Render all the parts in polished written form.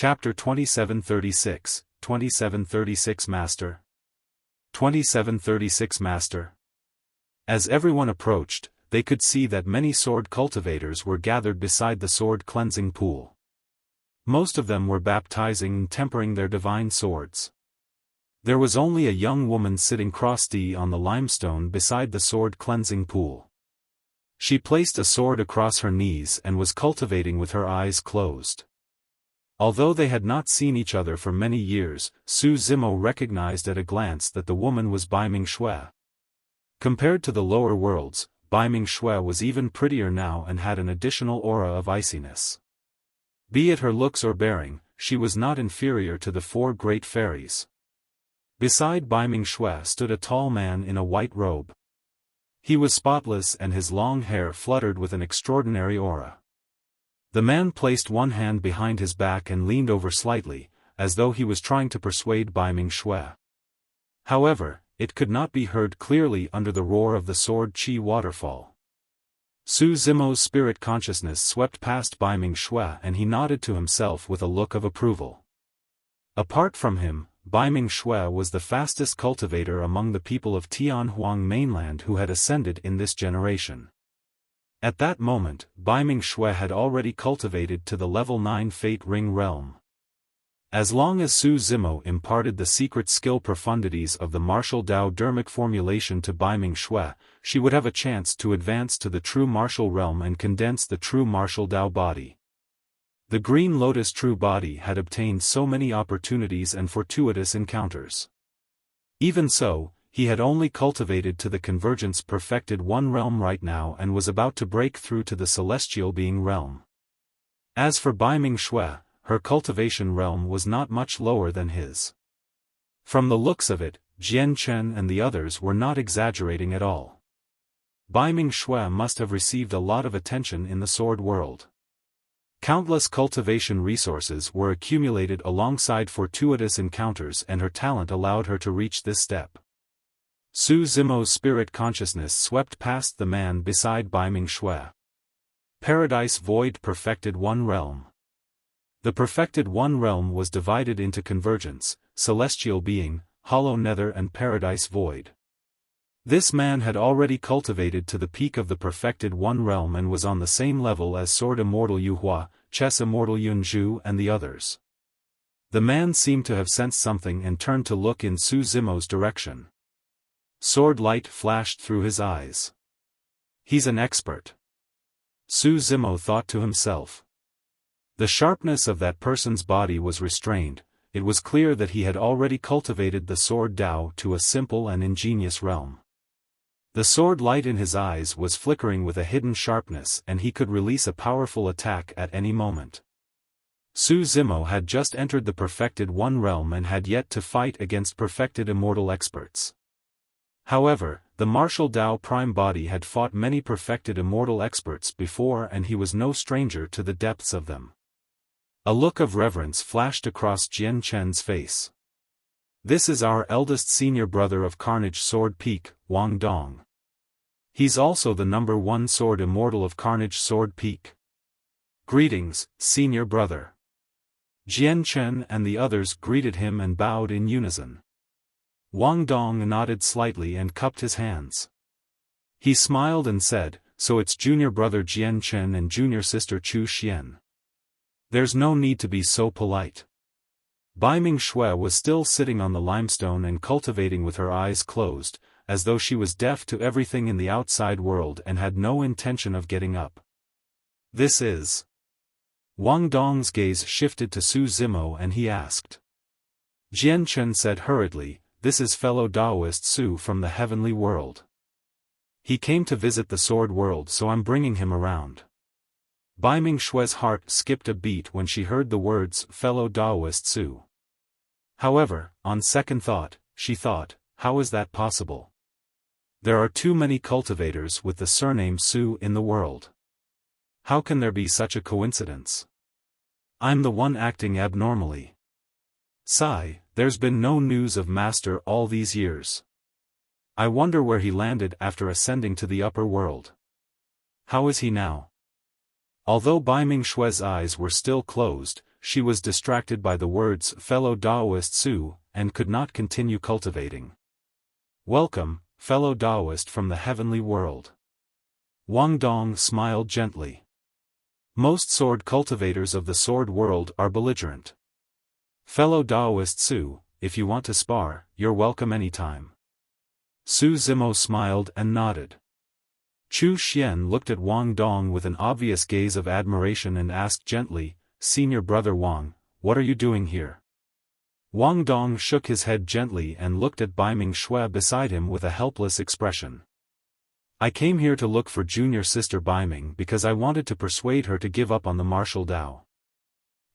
Chapter 2736, 2736 Master. 2736 Master. As everyone approached, they could see that many sword cultivators were gathered beside the sword cleansing pool. Most of them were baptizing and tempering their divine swords. There was only a young woman sitting cross-D on the limestone beside the sword cleansing pool. She placed a sword across her knees and was cultivating with her eyes closed. Although they had not seen each other for many years, Su Zimo recognized at a glance that the woman was Baiming Shui. Compared to the lower worlds, Baiming Shui was even prettier now and had an additional aura of iciness. Be it her looks or bearing, she was not inferior to the four great fairies. Beside Baiming Shui stood a tall man in a white robe. He was spotless and his long hair fluttered with an extraordinary aura. The man placed one hand behind his back and leaned over slightly, as though he was trying to persuade Baiming Shui. However, it could not be heard clearly under the roar of the sword chi waterfall. Su Zimo's spirit consciousness swept past Baiming Shui and he nodded to himself with a look of approval. Apart from him, Baiming Shui was the fastest cultivator among the people of Tianhuang mainland who had ascended in this generation. At that moment, Baiming Shui had already cultivated to the level 9 Fate Ring realm. As long as Su Zimo imparted the secret skill profundities of the martial Dao dermic formulation to Baiming Shui, she would have a chance to advance to the true martial realm and condense the true martial Dao body. The Green Lotus true body had obtained so many opportunities and fortuitous encounters. Even so, he had only cultivated to the Convergence Perfected One realm right now and was about to break through to the Celestial Being realm. As for Baiming Shui, her cultivation realm was not much lower than his. From the looks of it, Jian Chen and the others were not exaggerating at all. Baiming Shui must have received a lot of attention in the sword world. Countless cultivation resources were accumulated alongside fortuitous encounters and her talent allowed her to reach this step. Su Zimo's spirit consciousness swept past the man beside Baiming Shui. Paradise Void Perfected One Realm. The Perfected One realm was divided into Convergence, Celestial Being, Hollow Nether and Paradise Void. This man had already cultivated to the peak of the Perfected One realm and was on the same level as Sword Immortal Yuhua, Chess Immortal Yunzhu and the others. The man seemed to have sensed something and turned to look in Su Zimo's direction. Sword light flashed through his eyes. He's an expert. Su Zimo thought to himself. The sharpness of that person's body was restrained, it was clear that he had already cultivated the sword Dao to a simple and ingenious realm. The sword light in his eyes was flickering with a hidden sharpness and he could release a powerful attack at any moment. Su Zimo had just entered the Perfected One realm and had yet to fight against Perfected Immortal experts. However, the martial Dao prime body had fought many Perfected Immortal experts before and he was no stranger to the depths of them. A look of reverence flashed across Jian Chen's face. This is our eldest senior brother of Carnage Sword Peak, Wang Dong. He's also the number 1 sword immortal of Carnage Sword Peak. Greetings, senior brother. Jian Chen and the others greeted him and bowed in unison. Wang Dong nodded slightly and cupped his hands. He smiled and said, so it's junior brother Jian Chen and junior sister Chu Xian. There's no need to be so polite. Baiming Shui was still sitting on the limestone and cultivating with her eyes closed, as though she was deaf to everything in the outside world and had no intention of getting up. This is... Wang Dong's gaze shifted to Su Zimo and he asked. Jian Chen said hurriedly, this is fellow Daoist Su from the heavenly world. He came to visit the sword world so I'm bringing him around. Baiming Shui's heart skipped a beat when she heard the words fellow Daoist Su. However, on second thought, she thought, how is that possible? There are too many cultivators with the surname Su in the world. How can there be such a coincidence? I'm the one acting abnormally. Sigh, there's been no news of Master all these years. I wonder where he landed after ascending to the upper world. How is he now? Although Baiming Shui's eyes were still closed, she was distracted by the words fellow Taoist Su, and could not continue cultivating. Welcome, fellow Taoist from the heavenly world. Wang Dong smiled gently. Most sword cultivators of the sword world are belligerent. Fellow Taoist Su, if you want to spar, you're welcome anytime. Su Zimo smiled and nodded. Chu Xian looked at Wang Dong with an obvious gaze of admiration and asked gently, Senior Brother Wang, what are you doing here? Wang Dong shook his head gently and looked at Baiming Shui beside him with a helpless expression. I came here to look for junior sister Baiming because I wanted to persuade her to give up on the martial Dao.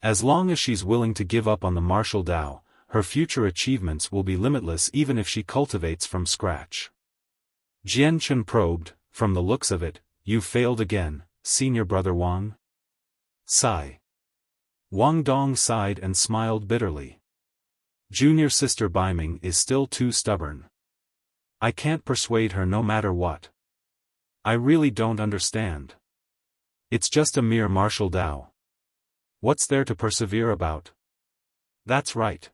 As long as she's willing to give up on the martial Dao, her future achievements will be limitless even if she cultivates from scratch. Jian Chen probed, from the looks of it, you failed again, Senior Brother Wang? Sigh. Wang Dong sighed and smiled bitterly. Junior sister Baiming is still too stubborn. I can't persuade her no matter what. I really don't understand. It's just a mere martial Dao. What's there to persevere about? That's right.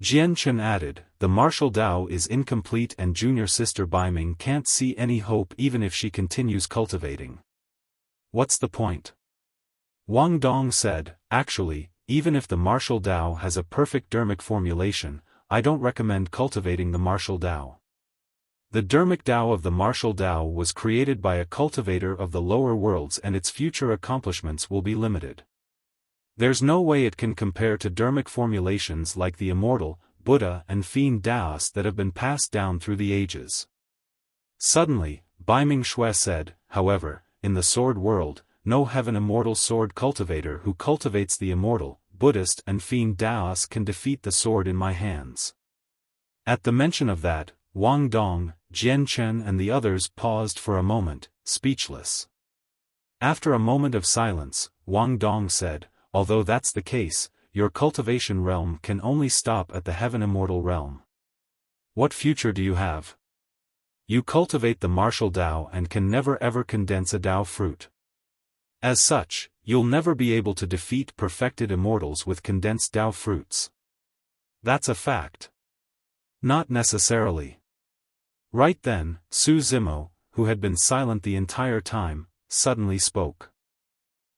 Jian Chen added, the martial Dao is incomplete and junior sister Baiming can't see any hope even if she continues cultivating. What's the point? Wang Dong said, actually, even if the martial Dao has a perfect dermic formulation, I don't recommend cultivating the martial Dao. The dermic Dao of the martial Dao was created by a cultivator of the lower worlds and its future accomplishments will be limited. There's no way it can compare to dermic formulations like the Immortal, Buddha and Fiend Daos that have been passed down through the ages. Suddenly, Baiming Shui said, however, in the sword world, no heaven immortal sword cultivator who cultivates the Immortal, Buddhist and Fiend Daos can defeat the sword in my hands. At the mention of that, Wang Dong, Jian Chen and the others paused for a moment, speechless. After a moment of silence, Wang Dong said, although that's the case, your cultivation realm can only stop at the heaven immortal realm. What future do you have? You cultivate the martial Dao and can never ever condense a Dao fruit. As such, you'll never be able to defeat perfected immortals with condensed Dao fruits. That's a fact. Not necessarily. Right then, Su Zimo, who had been silent the entire time, suddenly spoke.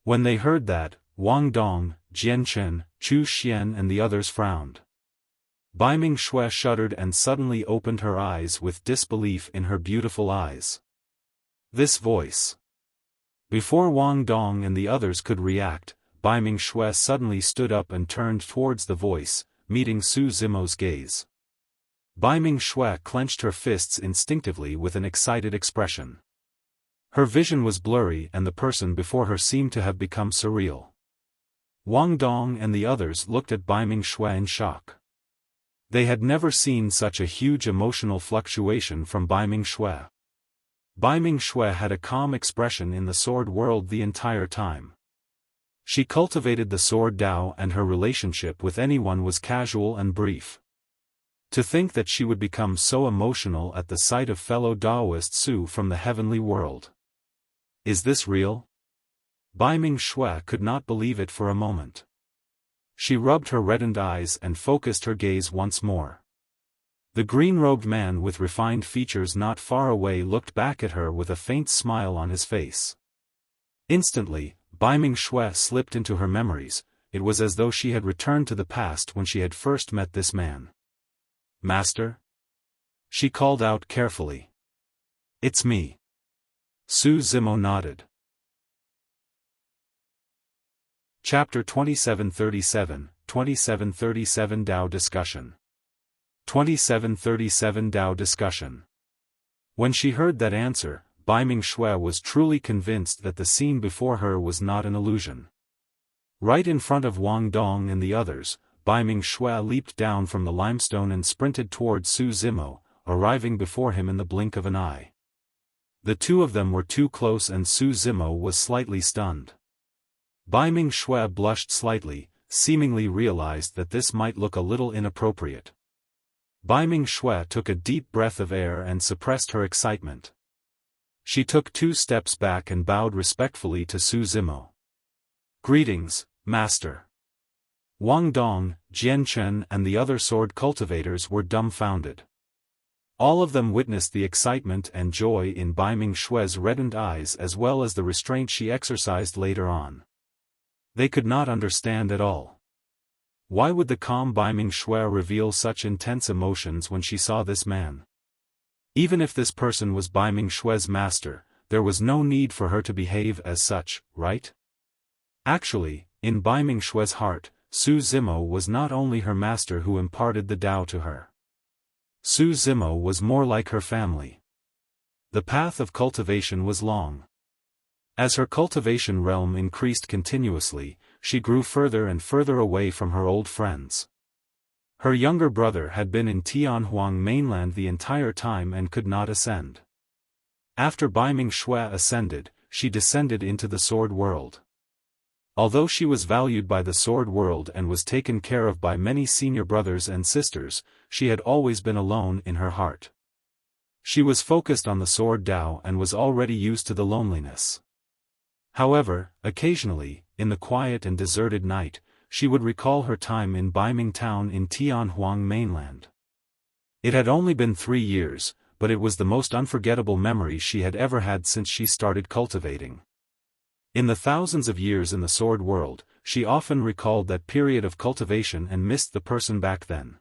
When they heard that, Wang Dong, Jian Chen, Chu Xian and the others frowned. Baiming Shui shuddered and suddenly opened her eyes with disbelief in her beautiful eyes. This voice. Before Wang Dong and the others could react, Baiming Shui suddenly stood up and turned towards the voice, meeting Su Zimo's gaze. Baiming Shui clenched her fists instinctively with an excited expression. Her vision was blurry and the person before her seemed to have become surreal. Wang Dong and the others looked at Baiming Shui in shock. They had never seen such a huge emotional fluctuation from Baiming Shui. Baiming Shui had a calm expression in the sword world the entire time. She cultivated the sword Dao and her relationship with anyone was casual and brief. To think that she would become so emotional at the sight of fellow Taoist Su from the heavenly world. Is this real? Baiming Shui could not believe it for a moment. She rubbed her reddened eyes and focused her gaze once more. The green-robed man with refined features not far away looked back at her with a faint smile on his face. Instantly, Baiming Shui slipped into her memories, it was as though she had returned to the past when she had first met this man. Master? She called out carefully. It's me. Su Zimo nodded. Chapter 2737, 2737 Dao Discussion. 2737 Dao Discussion. When she heard that answer, Baiming Shui was truly convinced that the scene before her was not an illusion. Right in front of Wang Dong and the others, Baiming Shui leaped down from the limestone and sprinted toward Su Zimo, arriving before him in the blink of an eye. The two of them were too close and Su Zimo was slightly stunned. Baiming Shui blushed slightly, seemingly realized that this might look a little inappropriate. Baiming Shui took a deep breath of air and suppressed her excitement. She took 2 steps back and bowed respectfully to Su Zimo. Greetings, Master. Wang Dong, Jian Chen and the other sword cultivators were dumbfounded. All of them witnessed the excitement and joy in Bai Ming Xue's reddened eyes as well as the restraint she exercised later on. They could not understand at all. Why would the calm Bai Ming Xue reveal such intense emotions when she saw this man? Even if this person was Bai Ming Xue's master, there was no need for her to behave as such, right? Actually, in Bai Ming Xue's heart, Su Zimo was not only her master who imparted the Tao to her. Su Zimo was more like her family. The path of cultivation was long. As her cultivation realm increased continuously, she grew further and further away from her old friends. Her younger brother had been in Tianhuang mainland the entire time and could not ascend. After Bai Ming Xue ascended, she descended into the sword world. Although she was valued by the sword world and was taken care of by many senior brothers and sisters, she had always been alone in her heart. She was focused on the sword Tao and was already used to the loneliness. However, occasionally, in the quiet and deserted night, she would recall her time in Baiming town in Tianhuang mainland. It had only been 3 years, but it was the most unforgettable memory she had ever had since she started cultivating. In the thousands of years in the sword world, she often recalled that period of cultivation and missed the person back then.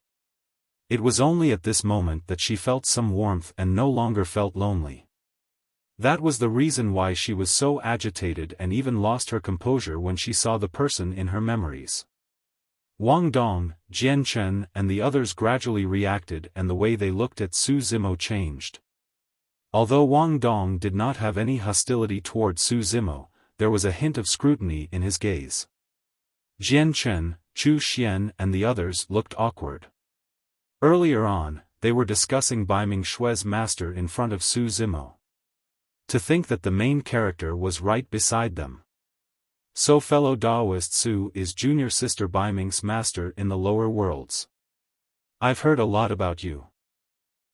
It was only at this moment that she felt some warmth and no longer felt lonely. That was the reason why she was so agitated and even lost her composure when she saw the person in her memories. Wang Dong, Jian Chen and the others gradually reacted and the way they looked at Su Zimo changed. Although Wang Dong did not have any hostility toward Su Zimo, there was a hint of scrutiny in his gaze. Jian Chen, Chu Xian and the others looked awkward. Earlier on, they were discussing Bai Ming Xue's master in front of Su Zimo. To think that the main character was right beside them. So fellow Daoist Su is junior sister Bai Ming's master in the lower worlds. I've heard a lot about you.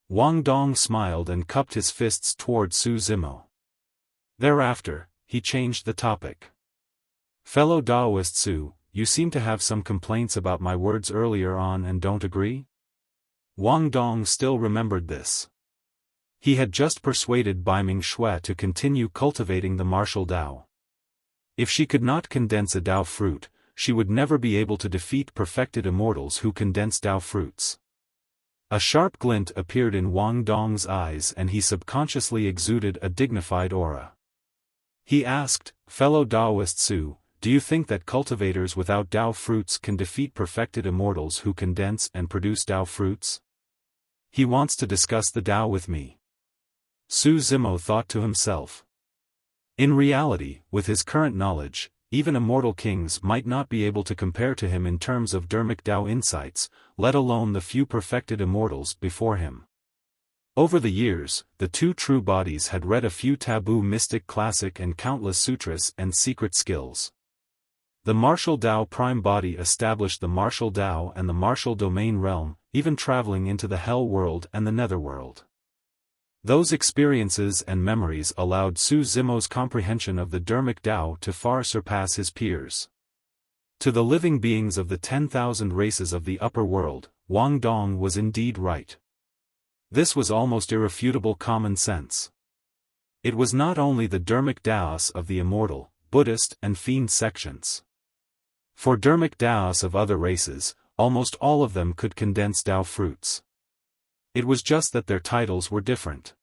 Wang Dong smiled and cupped his fists toward Su Zimo. Thereafter, he changed the topic. Fellow Daoist Su, you seem to have some complaints about my words earlier on and don't agree? Wang Dong still remembered this. He had just persuaded Bai Ming Xue to continue cultivating the martial Tao. If she could not condense a Tao fruit, she would never be able to defeat perfected immortals who condense Tao fruits. A sharp glint appeared in Wang Dong's eyes and he subconsciously exuded a dignified aura. He asked, fellow Daoist Su, do you think that cultivators without Tao fruits can defeat perfected immortals who condense and produce Tao fruits? He wants to discuss the Tao with me. Su Zimo thought to himself. In reality, with his current knowledge, even immortal kings might not be able to compare to him in terms of dharmic Tao insights, let alone the few perfected immortals before him. Over the years, the two true bodies had read a few taboo mystic classic and countless sutras and secret skills. The martial Tao prime body established the martial Tao and the martial domain realm, even traveling into the hell world and the netherworld. Those experiences and memories allowed Su Zimo's comprehension of the dharmic Tao to far surpass his peers. To the living beings of the 10,000 races of the upper world, Wang Dong was indeed right. This was almost irrefutable common sense. It was not only the dharmic Taos of the immortal, Buddhist and fiend sections. For dharmic Taos of other races, almost all of them could condense Tao fruits. It was just that their titles were different.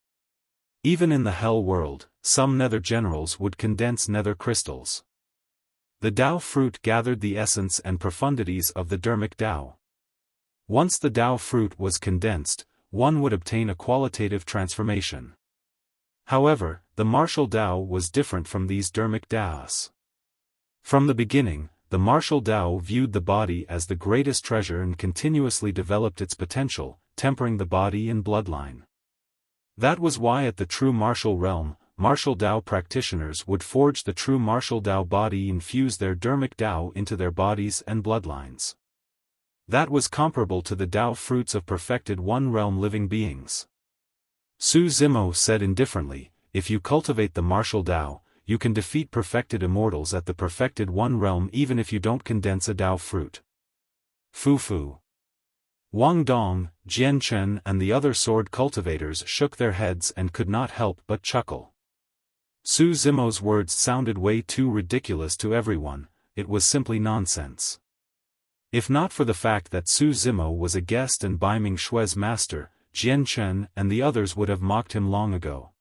Even in the hell world, some nether generals would condense nether crystals. The Tao fruit gathered the essence and profundities of the dharmic Tao. Once the Tao fruit was condensed, one would obtain a qualitative transformation. However, the martial Tao was different from these dharmic Taos. From the beginning, the martial Tao viewed the body as the greatest treasure and continuously developed its potential, tempering the body and bloodline. That was why at the true martial realm, martial Tao practitioners would forge the true martial Tao body and fuse their dharmic Tao into their bodies and bloodlines. That was comparable to the Tao fruits of perfected one-realm living beings. Su Zimo said indifferently, if you cultivate the martial Tao, you can defeat perfected immortals at the perfected one realm even if you don't condense a Tao fruit. Fu. Wang Dong, Jian Chen and the other sword cultivators shook their heads and could not help but chuckle. Su Zimo's words sounded way too ridiculous to everyone, it was simply nonsense. If not for the fact that Su Zimo was a guest and Baiming Xue's master, Jian Chen and the others would have mocked him long ago.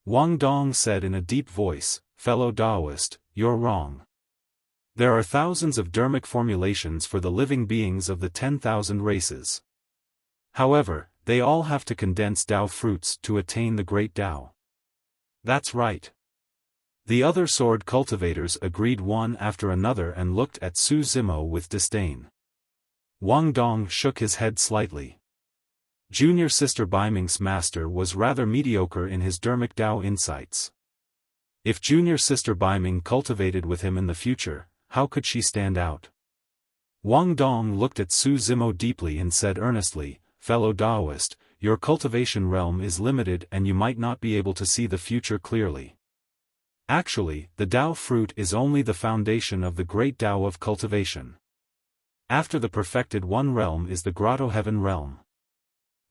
Wang Dong said in a deep voice, "Fellow Taoist, you're wrong. There are thousands of dharmic formulations for the living beings of the 10,000 races. However, they all have to condense Tao fruits to attain the great Tao." That's right. The other sword cultivators agreed one after another and looked at Su Zimo with disdain. Wang Dong shook his head slightly. Junior sister Baiming's master was rather mediocre in his dharmic Tao insights. If junior sister Baiming cultivated with him in the future, how could she stand out? Wang Dong looked at Su Zimo deeply and said earnestly, "Fellow Taoist, your cultivation realm is limited and you might not be able to see the future clearly. Actually, the Tao fruit is only the foundation of the great Tao of cultivation. After the perfected one realm is the grotto heaven realm.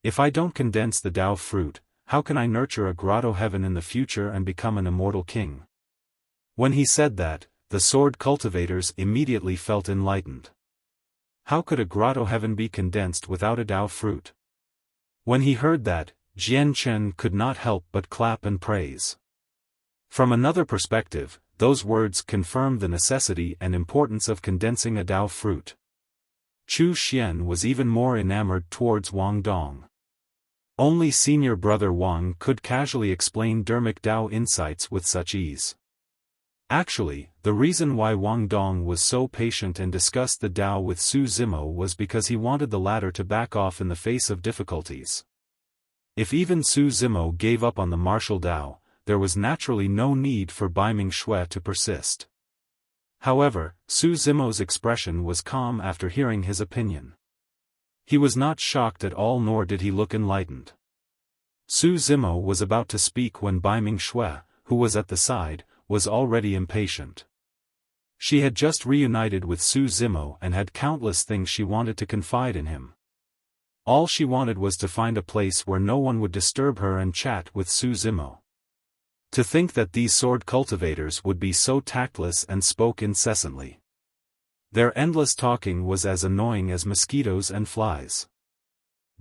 If I don't condense the Tao fruit, how can I nurture a grotto heaven in the future and become an immortal king?" When he said that, the sword cultivators immediately felt enlightened. How could a grotto heaven be condensed without a Tao fruit? When he heard that, Jian Chen could not help but clap and praise. From another perspective, those words confirmed the necessity and importance of condensing a Tao fruit. Chu Xian was even more enamored towards Wang Dong. Only senior brother Wang could casually explain dharmic Tao insights with such ease. Actually, the reason why Wang Dong was so patient and discussed the Tao with Su Zimo was because he wanted the latter to back off in the face of difficulties. If even Su Zimo gave up on the martial Tao, there was naturally no need for Baiming Xue to persist. However, Su Zimo's expression was calm after hearing his opinion. He was not shocked at all nor did he look enlightened. Su Zimo was about to speak when Baiming Xue, who was at the side, was already impatient. She had just reunited with Su Zimo and had countless things she wanted to confide in him. All she wanted was to find a place where no one would disturb her and chat with Su Zimo. To think that these sword cultivators would be so tactless and spoke incessantly. Their endless talking was as annoying as mosquitoes and flies.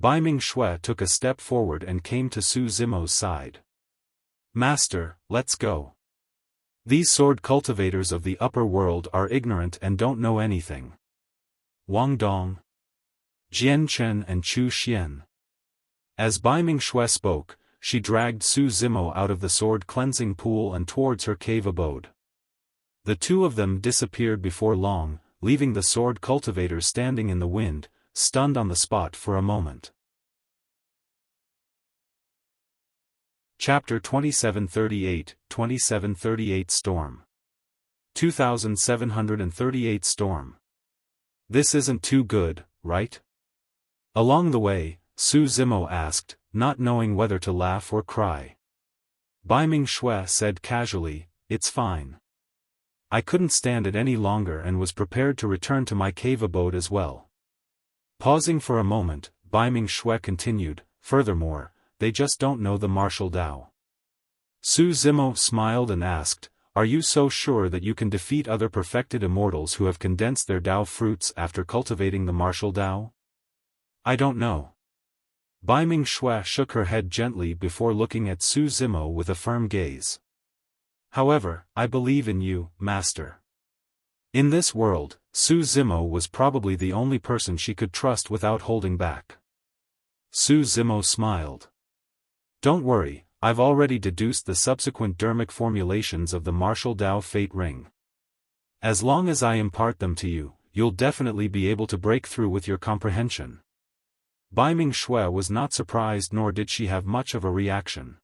Baiming Xue took a step forward and came to Su Zimo's side. "Master, let's go. These sword cultivators of the upper world are ignorant and don't know anything." Wang Dong, Jian Chen and Chu Xian. As Baiming Xue spoke, she dragged Su Zimo out of the sword cleansing pool and towards her cave abode. The two of them disappeared before long, leaving the sword cultivators standing in the wind, stunned on the spot for a moment. Chapter 2738 Storm. 2738 Storm. This isn't too good, right? Along the way, Su Zimo asked, not knowing whether to laugh or cry. Baiming Xue said casually, "It's fine. I couldn't stand it any longer and was prepared to return to my cave abode as well." Pausing for a moment, Baiming Xue continued, "Furthermore, they just don't know the martial Tao." Su Zimo smiled and asked, "Are you so sure that you can defeat other perfected immortals who have condensed their Tao fruits after cultivating the martial Tao?" "I don't know." Baiming Xue shook her head gently before looking at Su Zimo with a firm gaze. "However, I believe in you, master." In this world, Su Zimo was probably the only person she could trust without holding back. Su Zimo smiled. "Don't worry, I've already deduced the subsequent dharmic formulations of the martial Tao Fate Ring. As long as I impart them to you, you'll definitely be able to break through with your comprehension." Baiming Xue was not surprised nor did she have much of a reaction.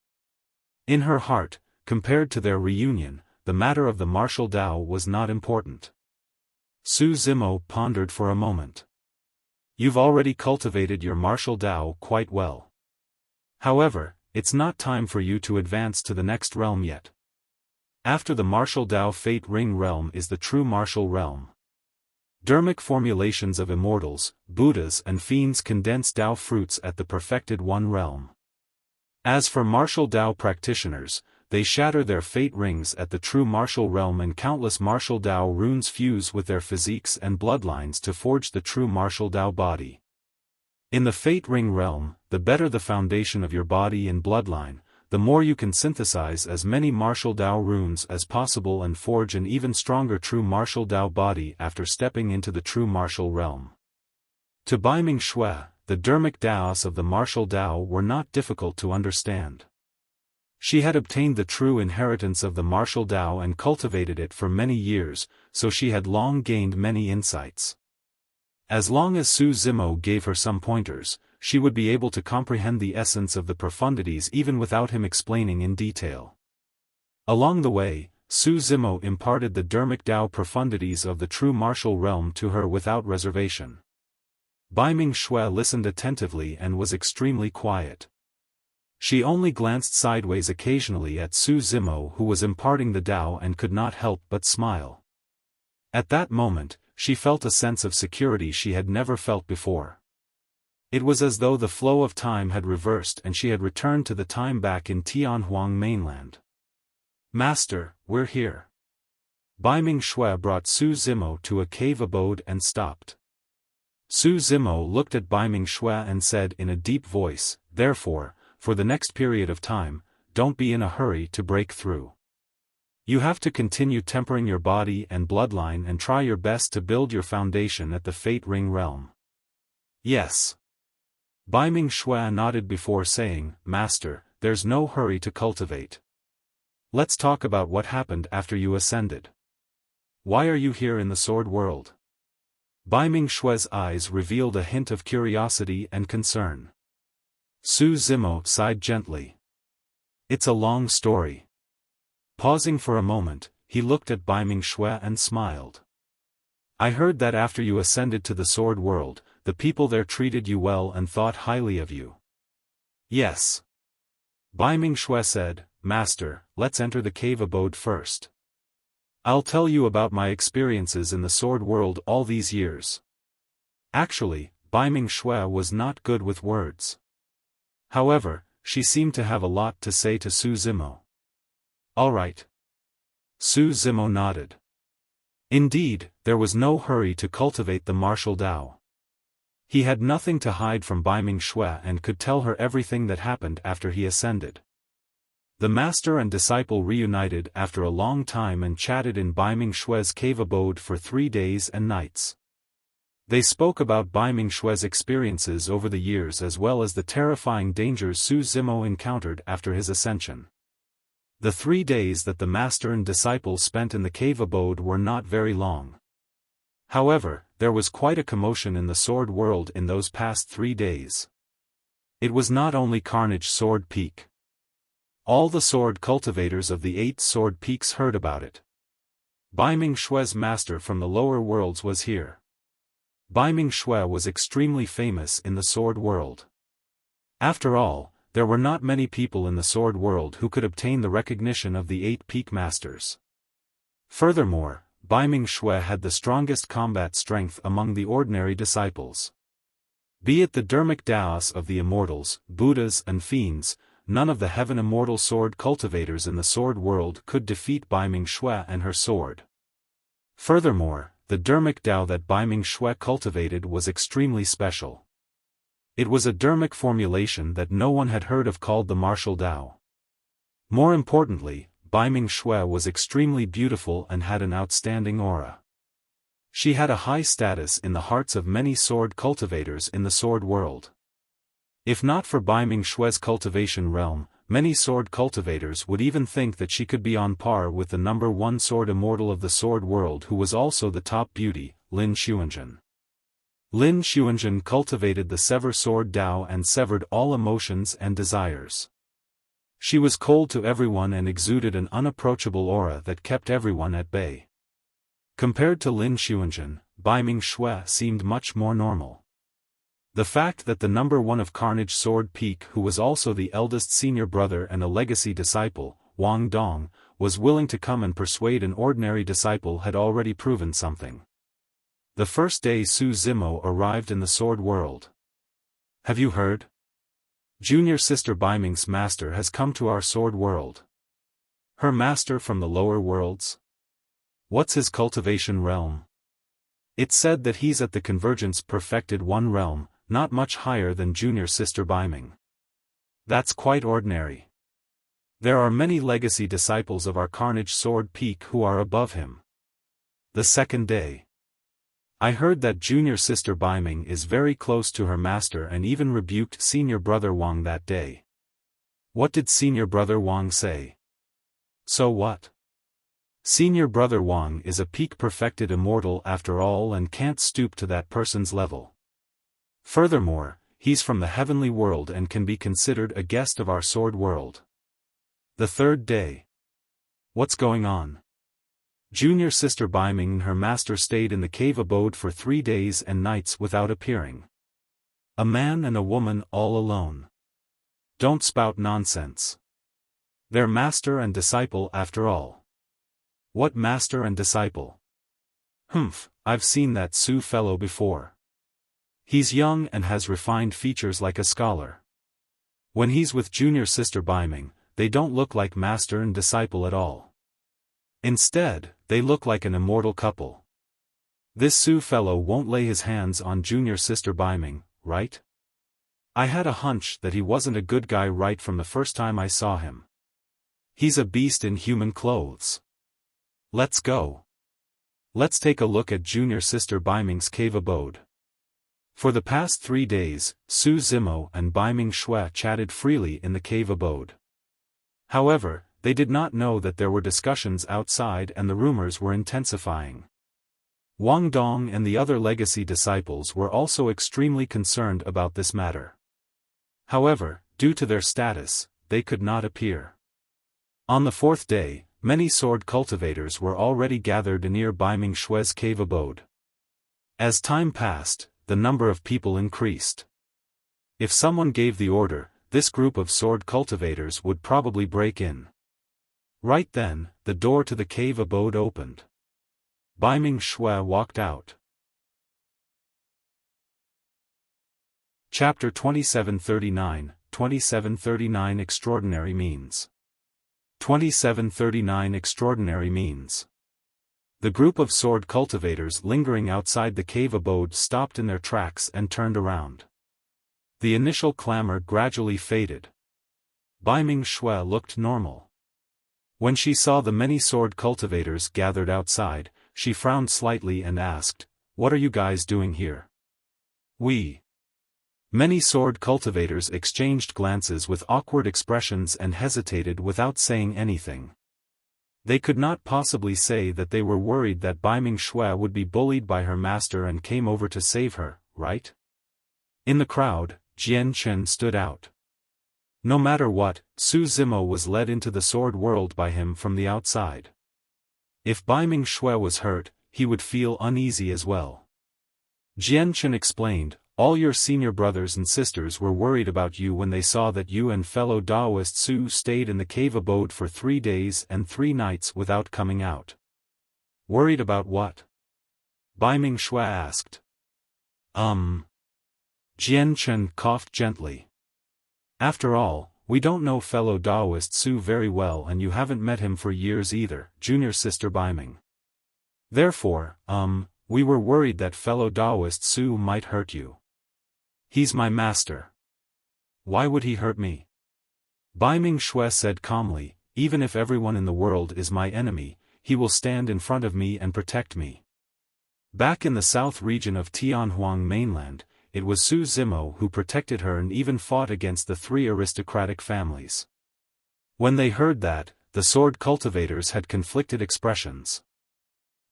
In her heart, compared to their reunion, the matter of the martial Tao was not important. Su Zimo pondered for a moment. "You've already cultivated your martial Tao quite well. However, it's not time for you to advance to the next realm yet. After the martial Tao Fate Ring realm is the true martial realm. Dharmic formulations of immortals, Buddhas and fiends condense Tao fruits at the perfected one realm. As for martial Tao practitioners, they shatter their fate rings at the true martial realm, and countless martial Tao runes fuse with their physiques and bloodlines to forge the true martial Tao body. In the fate ring realm, the better the foundation of your body and bloodline, the more you can synthesize as many martial Tao runes as possible and forge an even stronger true martial Tao body after stepping into the true martial realm. To Bai Ming Shui, the Dharmic Taos of the martial Tao were not difficult to understand. She had obtained the true inheritance of the martial Tao and cultivated it for many years, so she had long gained many insights. As long as Su Zimo gave her some pointers, she would be able to comprehend the essence of the profundities even without him explaining in detail. Along the way, Su Zimo imparted the Dharmic Tao profundities of the true martial realm to her without reservation. Bai Ming Shui listened attentively and was extremely quiet. She only glanced sideways occasionally at Su Zimo, who was imparting the Tao, and could not help but smile. At that moment, she felt a sense of security she had never felt before. It was as though the flow of time had reversed and she had returned to the time back in Tianhuang mainland. "Master, we're here." Bai Ming Shui brought Su Zimo to a cave abode and stopped. Su Zimo looked at Bai Ming Shui and said in a deep voice, "Therefore, for the next period of time, don't be in a hurry to break through. You have to continue tempering your body and bloodline and try your best to build your foundation at the Fate Ring realm." "Yes." Bai Ming Shui nodded before saying, "Master, there's no hurry to cultivate. Let's talk about what happened after you ascended. Why are you here in the sword world?" Bai Ming Shui's eyes revealed a hint of curiosity and concern. Su Zimo sighed gently. "It's a long story." Pausing for a moment, he looked at Bai Ming Shui and smiled. "I heard that after you ascended to the sword world, the people there treated you well and thought highly of you." "Yes." Bai Ming Shui said, "Master, let's enter the cave abode first. I'll tell you about my experiences in the sword world all these years." Actually, Bai Ming Shui was not good with words. However, she seemed to have a lot to say to Su Zimo. "All right." Su Zimo nodded. Indeed, there was no hurry to cultivate the martial Tao. He had nothing to hide from Bai Ming Shui and could tell her everything that happened after he ascended. The master and disciple reunited after a long time and chatted in Bai Ming Shui's cave abode for 3 days and nights. They spoke about Bai Ming Shui's experiences over the years as well as the terrifying dangers Su Zimo encountered after his ascension. The 3 days that the master and disciple spent in the cave abode were not very long. However, there was quite a commotion in the sword world in those past 3 days. It was not only Carnage Sword Peak. All the sword cultivators of the 8 sword peaks heard about it. Bai Ming Shui's master from the lower worlds was here. Bai Ming Shui was extremely famous in the sword world. After all, there were not many people in the sword world who could obtain the recognition of the 8 peak masters. Furthermore, Bai Ming Shui had the strongest combat strength among the ordinary disciples. Be it the Dharmic Taos of the Immortals, Buddhas and Fiends, none of the Heaven Immortal sword cultivators in the sword world could defeat Bai Ming Shui and her sword. Furthermore, the Dharmic Tao that Bai Ming Shui cultivated was extremely special. It was a Dharmic formulation that no one had heard of called the martial Tao. More importantly, Bai Ming Shui was extremely beautiful and had an outstanding aura. She had a high status in the hearts of many sword cultivators in the sword world. If not for Bai Ming Shui's cultivation realm, many sword cultivators would even think that she could be on par with the number 1 sword immortal of the sword world, who was also the top beauty, Lin Xuanzhen. Lin Xuanzhen cultivated the Sever Sword Tao and severed all emotions and desires. She was cold to everyone and exuded an unapproachable aura that kept everyone at bay. Compared to Lin Xuanzhen, Bai Ming Shui seemed much more normal. The fact that the number 1 of Carnage Sword Peak, who was also the eldest senior brother and a legacy disciple, Wang Dong, was willing to come and persuade an ordinary disciple had already proven something. The first day Su Zimo arrived in the sword world. Have you heard? Junior sister Baiming's master has come to our sword world. Her master from the lower worlds? What's his cultivation realm? It's said that he's at the convergence perfected one realm, not much higher than junior sister Baiming. That's quite ordinary. There are many legacy disciples of our Carnage Sword Peak who are above him. The second day. I heard that junior sister Baiming is very close to her master and even rebuked senior brother Wang that day. What did senior brother Wang say? So what? Senior brother Wang is a peak perfected immortal after all and can't stoop to that person's level. Furthermore, he's from the heavenly world and can be considered a guest of our sword world. The third day. What's going on? Junior sister Baiming and her master stayed in the cave abode for 3 days and nights without appearing. A man and a woman all alone. Don't spout nonsense. They're master and disciple after all. What master and disciple? Humph, I've seen that Su fellow before. He's young and has refined features like a scholar. When he's with junior sister Baiming, they don't look like master and disciple at all. Instead, they look like an immortal couple. This Su fellow won't lay his hands on junior sister Baiming, right? I had a hunch that he wasn't a good guy right from the first time I saw him. He's a beast in human clothes. Let's go. Let's take a look at junior sister Baiming's cave abode. For the past 3 days, Su Zimo and Baiming Shui chatted freely in the cave abode. However, they did not know that there were discussions outside and the rumors were intensifying. Wang Dong and the other legacy disciples were also extremely concerned about this matter. However, due to their status, they could not appear. On the 4th day, many sword cultivators were already gathered near Baiming Shui's cave abode. As time passed, the number of people increased. If someone gave the order, this group of sword cultivators would probably break in. Right then, the door to the cave abode opened. Baiming Shui walked out. Chapter 2739, 2739 Extraordinary Means. 2739 Extraordinary Means. The group of sword cultivators lingering outside the cave abode stopped in their tracks and turned around. The initial clamor gradually faded. Baiming Shui looked normal. When she saw the many sword cultivators gathered outside, she frowned slightly and asked, "What are you guys doing here?" Many sword cultivators exchanged glances with awkward expressions and hesitated without saying anything. They could not possibly say that they were worried that Baiming Shui would be bullied by her master and came over to save her, right? In the crowd, Jian Chen stood out. No matter what, Su Zimo was led into the sword world by him from the outside. If Baiming Shui was hurt, he would feel uneasy as well. Jian Chen explained, "All your senior brothers and sisters were worried about you when they saw that you and fellow Daoist Su stayed in the cave abode for 3 days and 3 nights without coming out." Worried about what? Baiming Shui asked. Jian Chen coughed gently. "After all, we don't know fellow Daoist Su very well and you haven't met him for years either, junior sister Baiming. Therefore, we were worried that fellow Daoist Su might hurt you. He's my master. Why would he hurt me?" Baiming Shui said calmly, "Even if everyone in the world is my enemy, he will stand in front of me and protect me." Back in the south region of Tianhuang mainland, it was Su Zimo who protected her and even fought against the 3 aristocratic families. When they heard that, the sword cultivators had conflicted expressions.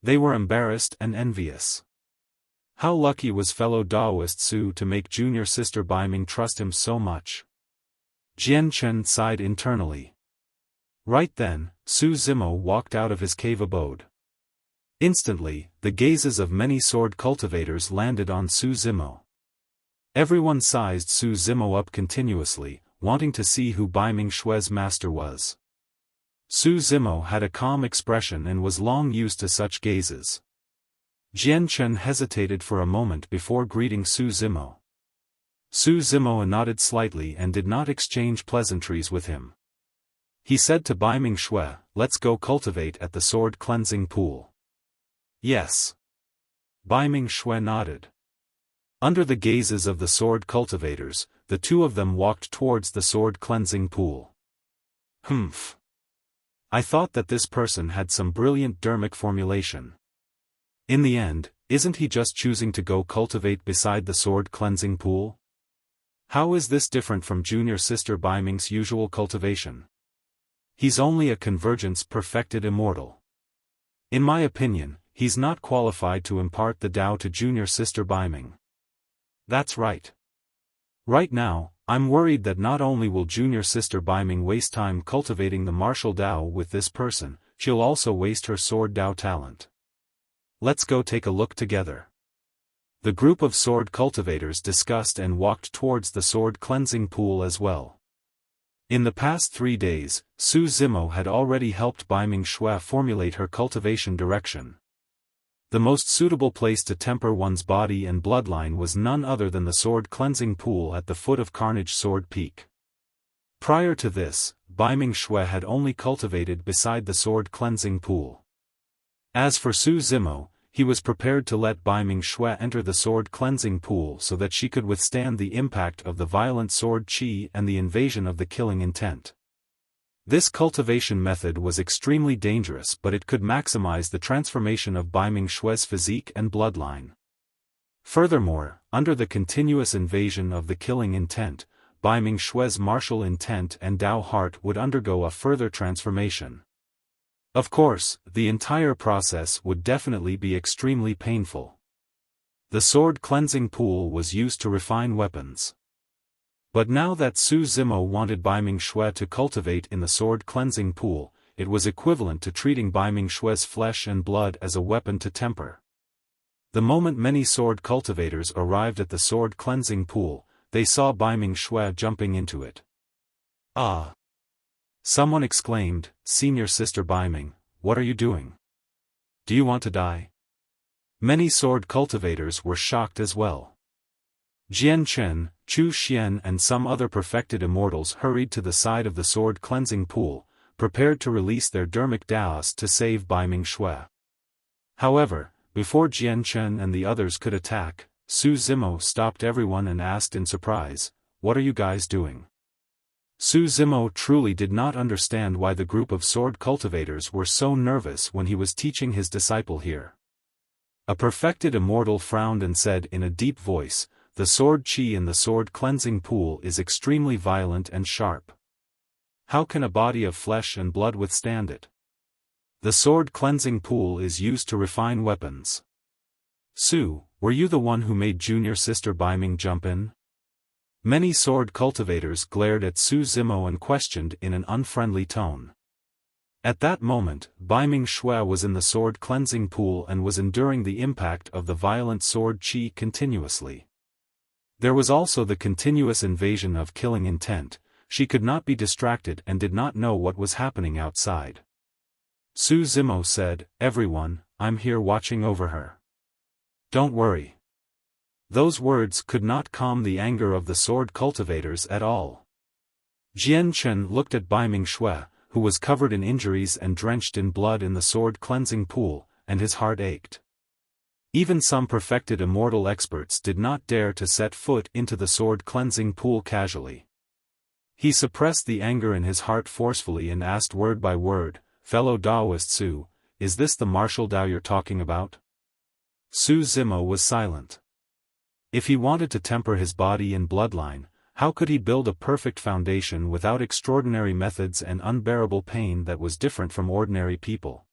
They were embarrassed and envious. How lucky was fellow Daoist Su to make junior sister Baiming trust him so much. Jian Chen sighed internally. Right then, Su Zimo walked out of his cave abode. Instantly, the gazes of many sword cultivators landed on Su Zimo. Everyone sized Su Zimo up continuously, wanting to see who Baiming Shui's master was. Su Zimo had a calm expression and was long used to such gazes. Jian Chen hesitated for a moment before greeting Su Zimo. Su Zimo nodded slightly and did not exchange pleasantries with him. He said to Bai Ming Shui, "Let's go cultivate at the sword cleansing pool." "Yes." Bai Ming Shui nodded. Under the gazes of the sword cultivators, the two of them walked towards the sword cleansing pool. "Humph. I thought that this person had some brilliant dermic formulation. In the end, isn't he just choosing to go cultivate beside the sword cleansing pool? How is this different from junior sister Bai Ming's usual cultivation? He's only a convergence perfected immortal. In my opinion, he's not qualified to impart the Tao to junior sister Bai Ming." "That's right. Right now, I'm worried that not only will junior sister Bai Ming waste time cultivating the martial Tao with this person, she'll also waste her sword Tao talent. Let's go take a look together." The group of sword cultivators discussed and walked towards the sword cleansing pool as well. In the past 3 days, Su Zimo had already helped Bai Ming Shui formulate her cultivation direction. The most suitable place to temper one's body and bloodline was none other than the sword cleansing pool at the foot of Carnage Sword Peak. Prior to this, Bai Ming Shui had only cultivated beside the sword cleansing pool. As for Su Zimo, he was prepared to let Bai Ming Shui enter the sword cleansing pool so that she could withstand the impact of the violent sword qi and the invasion of the killing intent. This cultivation method was extremely dangerous, but it could maximize the transformation of Bai Ming Shui's physique and bloodline. Furthermore, under the continuous invasion of the killing intent, Bai Ming Shui's martial intent and Tao heart would undergo a further transformation. Of course, the entire process would definitely be extremely painful. The sword cleansing pool was used to refine weapons. But now that Su Zimo wanted Bai Ming Shui to cultivate in the sword cleansing pool, it was equivalent to treating Bai Ming Shui's flesh and blood as a weapon to temper. The moment many sword cultivators arrived at the sword cleansing pool, they saw Bai Ming Shui jumping into it. "Ah!" Someone exclaimed, "Senior sister Bai Ming, what are you doing? Do you want to die?" Many sword cultivators were shocked as well. Jian Chen, Chu Xian and some other perfected immortals hurried to the side of the sword cleansing pool, prepared to release their dermic Daos to save Bai Ming Shui. However, before Jian Chen and the others could attack, Su Zimo stopped everyone and asked in surprise, "What are you guys doing?" Su Zimo truly did not understand why the group of sword cultivators were so nervous when he was teaching his disciple here. A perfected immortal frowned and said in a deep voice, "The sword qi in the sword cleansing pool is extremely violent and sharp. How can a body of flesh and blood withstand it? The sword cleansing pool is used to refine weapons. Su, were you the one who made junior sister Bai Ming jump in?" Many sword cultivators glared at Su Zimo and questioned in an unfriendly tone. At that moment, Bai Ming Shui was in the sword cleansing pool and was enduring the impact of the violent sword qi continuously. There was also the continuous invasion of killing intent. She could not be distracted and did not know what was happening outside. Su Zimo said, "Everyone, I'm here watching over her. Don't worry." Those words could not calm the anger of the sword cultivators at all. Jian Chen looked at Bai Ming Shui, who was covered in injuries and drenched in blood in the sword cleansing pool, and his heart ached. Even some perfected immortal experts did not dare to set foot into the sword cleansing pool casually. He suppressed the anger in his heart forcefully and asked word by word, "Fellow Daoist Su, is this the martial Tao you're talking about?" Su Zimo was silent. If he wanted to temper his body and bloodline, how could he build a perfect foundation without extraordinary methods and unbearable pain that was different from ordinary people?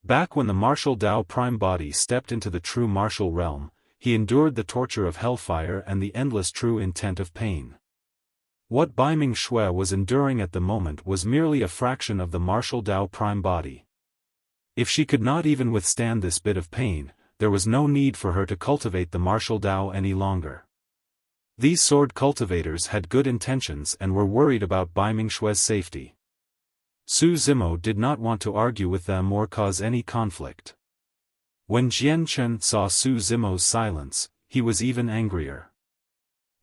Back when the martial Tao prime body stepped into the true martial realm, he endured the torture of hellfire and the endless true intent of pain. What Bai Ming Shui was enduring at the moment was merely a fraction of the martial Tao prime body. If she could not even withstand this bit of pain, there was no need for her to cultivate the martial Tao any longer. These sword cultivators had good intentions and were worried about Bai Ming Shui's safety. Su Zimo did not want to argue with them or cause any conflict. When Jian Chen saw Su Zimo's silence, he was even angrier.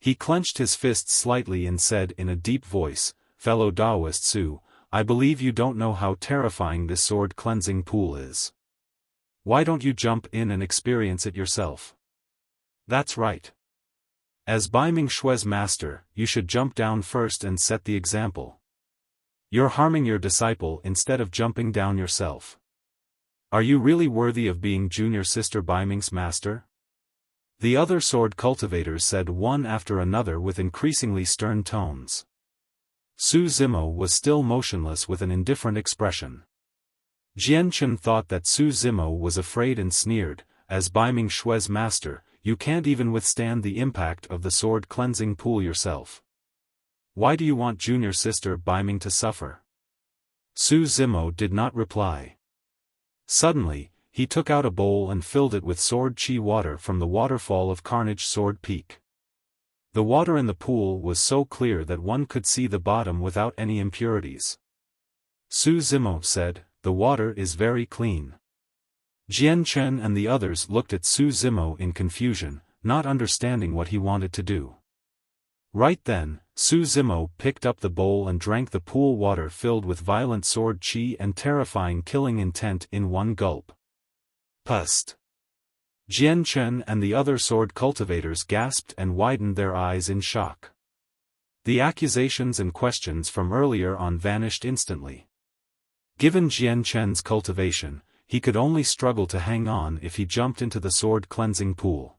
He clenched his fists slightly and said in a deep voice, "Fellow Taoist Su, I believe you don't know how terrifying this sword cleansing pool is. Why don't you jump in and experience it yourself?" "That's right. As Bai Ming Xue's master, you should jump down first and set the example. You're harming your disciple instead of jumping down yourself. Are you really worthy of being junior sister Bai Ming's master?" The other sword cultivators said one after another with increasingly stern tones. Su Zimo was still motionless with an indifferent expression. Jian Chen thought that Su Zimo was afraid and sneered, "As Bai Ming Xue's master, you can't even withstand the impact of the sword cleansing pool yourself. Why do you want junior sister Bai Ming to suffer?" Su Zimo did not reply. Suddenly, he took out a bowl and filled it with sword qi water from the waterfall of Carnage Sword Peak. The water in the pool was so clear that one could see the bottom without any impurities. Su Zimo said, "The water is very clean." Jian Chen and the others looked at Su Zimo in confusion, not understanding what he wanted to do. Right then, Su Zimo picked up the bowl and drank the pool water filled with violent sword qi and terrifying killing intent in one gulp. Pust. Jian Chen and the other sword cultivators gasped and widened their eyes in shock. The accusations and questions from earlier on vanished instantly. Given Jian Chen's cultivation, he could only struggle to hang on if he jumped into the sword cleansing pool.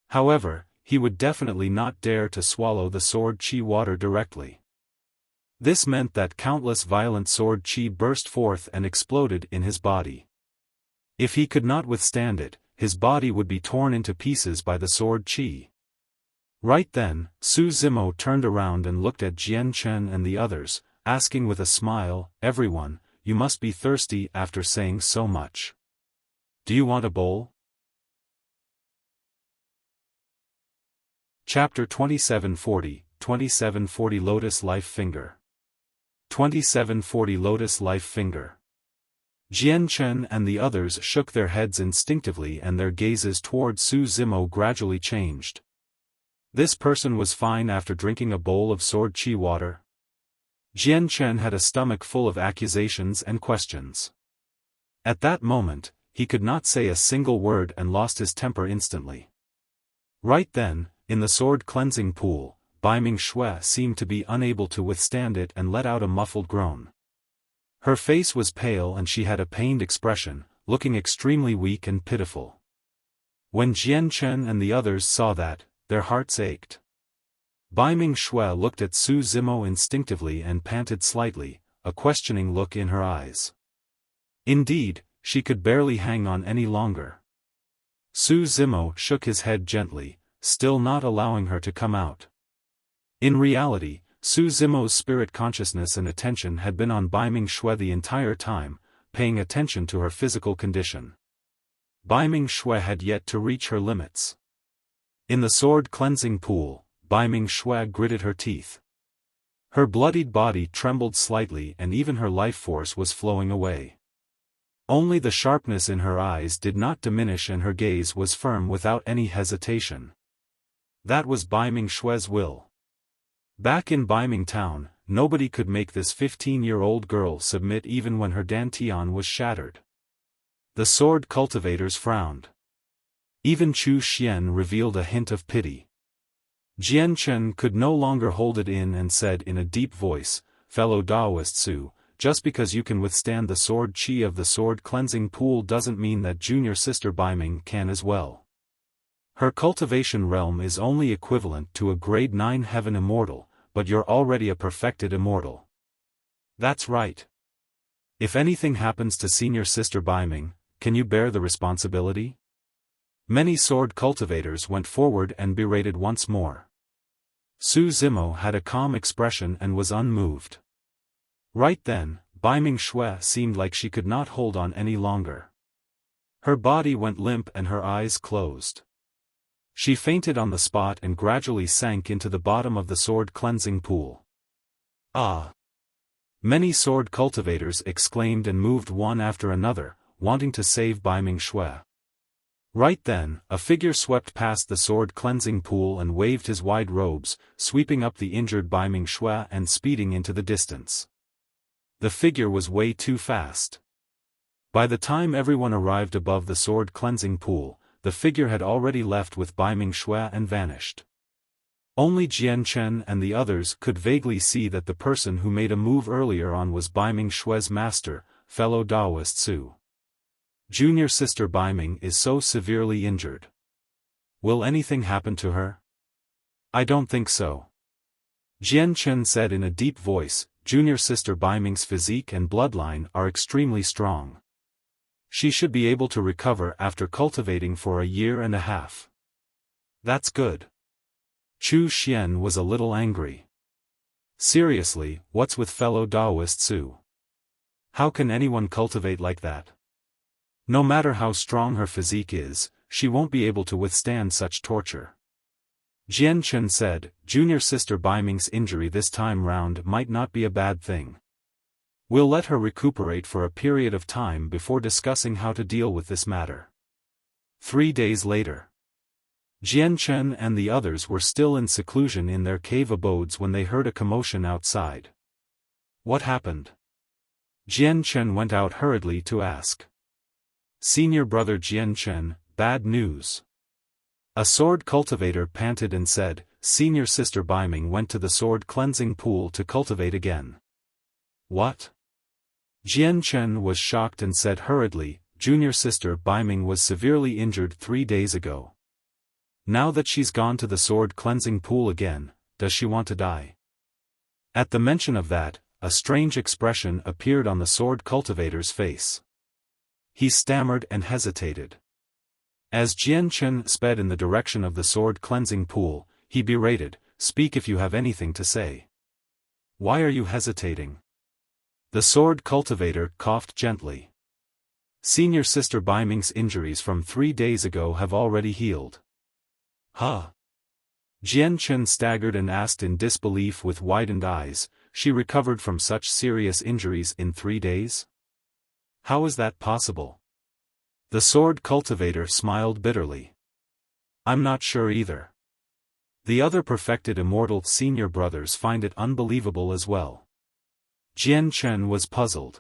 However, he would definitely not dare to swallow the sword qi water directly. This meant that countless violent sword qi burst forth and exploded in his body. If he could not withstand it, his body would be torn into pieces by the sword qi. Right then, Su Zimo turned around and looked at Jian Chen and the others, asking with a smile, "Everyone, you must be thirsty after saying so much. Do you want a bowl?" Chapter 2740 Lotus Life Finger. 2740 Lotus Life Finger. Jian Chen and the others shook their heads instinctively and their gazes toward Su Zimo gradually changed. This person was fine after drinking a bowl of sword qi water. Jian Chen had a stomach full of accusations and questions. At that moment, he could not say a single word and lost his temper instantly. Right then, in the sword cleansing pool, Bai Ming Xue seemed to be unable to withstand it and let out a muffled groan. Her face was pale and she had a pained expression, looking extremely weak and pitiful. When Jian Chen and the others saw that, their hearts ached. Bai Ming Xue looked at Su Zimo instinctively and panted slightly, a questioning look in her eyes. Indeed, she could barely hang on any longer. Su Zimo shook his head gently, still not allowing her to come out. In reality, Su Zimo's spirit consciousness and attention had been on Bai Ming Xue the entire time, paying attention to her physical condition. Bai Ming Xue had yet to reach her limits. In the sword cleansing pool, Bai Ming Xue gritted her teeth. Her bloodied body trembled slightly and even her life force was flowing away. Only the sharpness in her eyes did not diminish and her gaze was firm without any hesitation. That was Bai Ming Xue's will. Back in Bai Ming Town, nobody could make this 15-year-old girl submit even when her dantian was shattered. The sword cultivators frowned. Even Chu Xian revealed a hint of pity. Jian Chen could no longer hold it in and said in a deep voice, "Fellow Taoist Su, just because you can withstand the sword qi of the sword cleansing pool doesn't mean that junior sister Bai Ming can as well. Her cultivation realm is only equivalent to a grade 9 heaven immortal, but you're already a perfected immortal." "That's right. If anything happens to senior sister Bai Ming, can you bear the responsibility?" Many sword cultivators went forward and berated once more. Su Zimo had a calm expression and was unmoved. Right then, Bai Ming Xue seemed like she could not hold on any longer. Her body went limp and her eyes closed. She fainted on the spot and gradually sank into the bottom of the sword cleansing pool. "Ah!" Many sword cultivators exclaimed and moved one after another, wanting to save Bai Ming Xue. Right then, a figure swept past the sword cleansing pool and waved his wide robes, sweeping up the injured Bai Ming Shui and speeding into the distance. The figure was way too fast. By the time everyone arrived above the sword cleansing pool, the figure had already left with Bai Ming Shui and vanished. Only Jian Chen and the others could vaguely see that the person who made a move earlier on was Bai Ming Shui's master, fellow Daoist Su. Junior sister Bai Ming is so severely injured. Will anything happen to her? I don't think so. Jian Chen said in a deep voice, junior sister Bai Ming's physique and bloodline are extremely strong. She should be able to recover after cultivating for a year and a half. That's good. Chu Xian was a little angry. Seriously, what's with fellow Daoist Su? How can anyone cultivate like that? No matter how strong her physique is, she won't be able to withstand such torture. Jian Chen said, junior sister Bai Ming's injury this time round might not be a bad thing. We'll let her recuperate for a period of time before discussing how to deal with this matter. 3 days later. Jian Chen and the others were still in seclusion in their cave abodes when they heard a commotion outside. What happened? Jian Chen went out hurriedly to ask. Senior brother Jian Chen, bad news. A sword cultivator panted and said, senior sister Bai Ming went to the sword cleansing pool to cultivate again. What? Jian Chen was shocked and said hurriedly, junior sister Bai Ming was severely injured 3 days ago. Now that she's gone to the sword cleansing pool again, does she want to die? At the mention of that, a strange expression appeared on the sword cultivator's face. He stammered and hesitated. As Jian Chen sped in the direction of the sword cleansing pool, he berated, speak if you have anything to say. Why are you hesitating? The sword cultivator coughed gently. Senior sister Bai Ming's injuries from 3 days ago have already healed. Huh? Jian Chen staggered and asked in disbelief with widened eyes, she recovered from such serious injuries in 3 days? How is that possible? The sword cultivator smiled bitterly. I'm not sure either. The other perfected Immortal senior brothers find it unbelievable as well. Jian Chen was puzzled.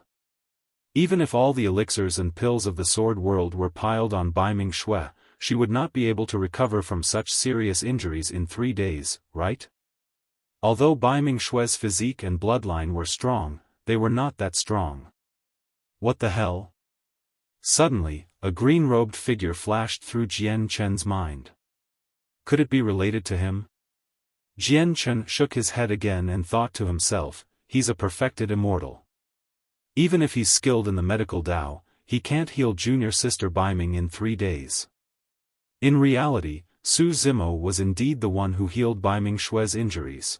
Even if all the elixirs and pills of the sword world were piled on Bai Ming Shui, she would not be able to recover from such serious injuries in 3 days, right? Although Bai Ming Shui's physique and bloodline were strong, they were not that strong. What the hell? Suddenly, a green-robed figure flashed through Jian Chen's mind. Could it be related to him? Jian Chen shook his head again and thought to himself, he's a perfected immortal. Even if he's skilled in the medical Dao, he can't heal junior sister Bai Ming in 3 days. In reality, Su Zimo was indeed the one who healed Bai Ming Shui's injuries.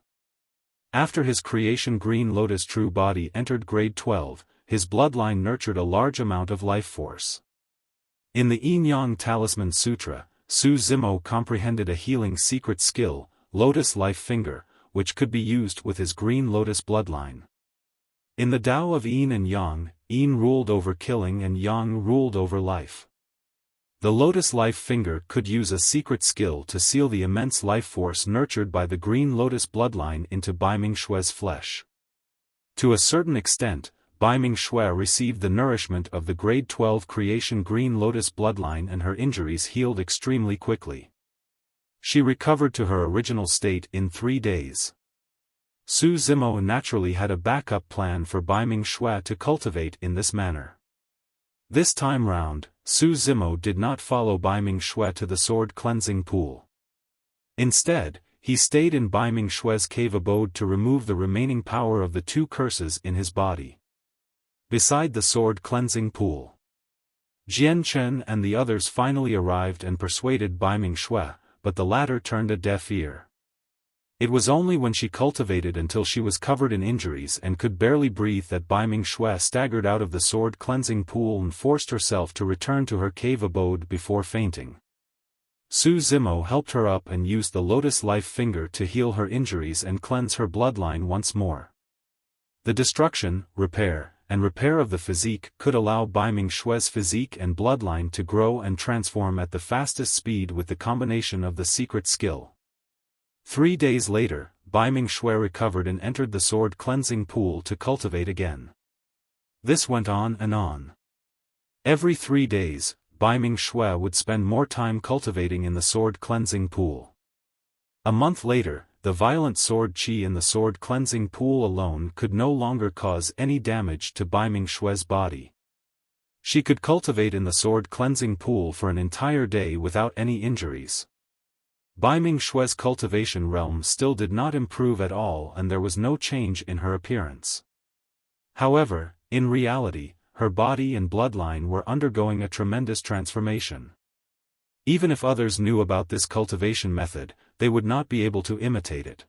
After his creation Green Lotus True Body entered grade 12, his bloodline nurtured a large amount of life force. In the Yin Yang Talisman Sutra, Su Zimo comprehended a healing secret skill, Lotus Life Finger, which could be used with his Green Lotus bloodline. In the Tao of Yin and Yang, Yin ruled over killing and Yang ruled over life. The Lotus Life Finger could use a secret skill to seal the immense life force nurtured by the Green Lotus bloodline into Bai Ming Shui's flesh. To a certain extent, Bai Ming Shui received the nourishment of the grade 12 creation Green Lotus bloodline and her injuries healed extremely quickly. She recovered to her original state in 3 days. Su Zimo naturally had a backup plan for Bai Ming Shui to cultivate in this manner. This time round, Su Zimo did not follow Bai Ming Shui to the sword cleansing pool. Instead, he stayed in Bai Ming Shui's cave abode to remove the remaining power of the 2 curses in his body. Beside the sword cleansing pool, Jian Chen and the others finally arrived and persuaded Bai Ming Shui, but the latter turned a deaf ear. It was only when she cultivated until she was covered in injuries and could barely breathe that Bai Ming Shui staggered out of the sword cleansing pool and forced herself to return to her cave abode before fainting. Su Zimo helped her up and used the Lotus Life Finger to heal her injuries and cleanse her bloodline once more. The destruction, repair, and repair of the physique could allow Bai Ming-Xue's physique and bloodline to grow and transform at the fastest speed with the combination of the secret skill. 3 days later, Bai Ming-Xue recovered and entered the sword cleansing pool to cultivate again. This went on and on. Every 3 days, Bai Ming-Xue would spend more time cultivating in the sword cleansing pool. A month later, the violent sword qi in the sword cleansing pool alone could no longer cause any damage to Bai Ming-Xue's body. She could cultivate in the sword cleansing pool for an entire day without any injuries. Bai Ming-Xue's cultivation realm still did not improve at all, and there was no change in her appearance. However, in reality, her body and bloodline were undergoing a tremendous transformation. Even if others knew about this cultivation method, they would not be able to imitate it.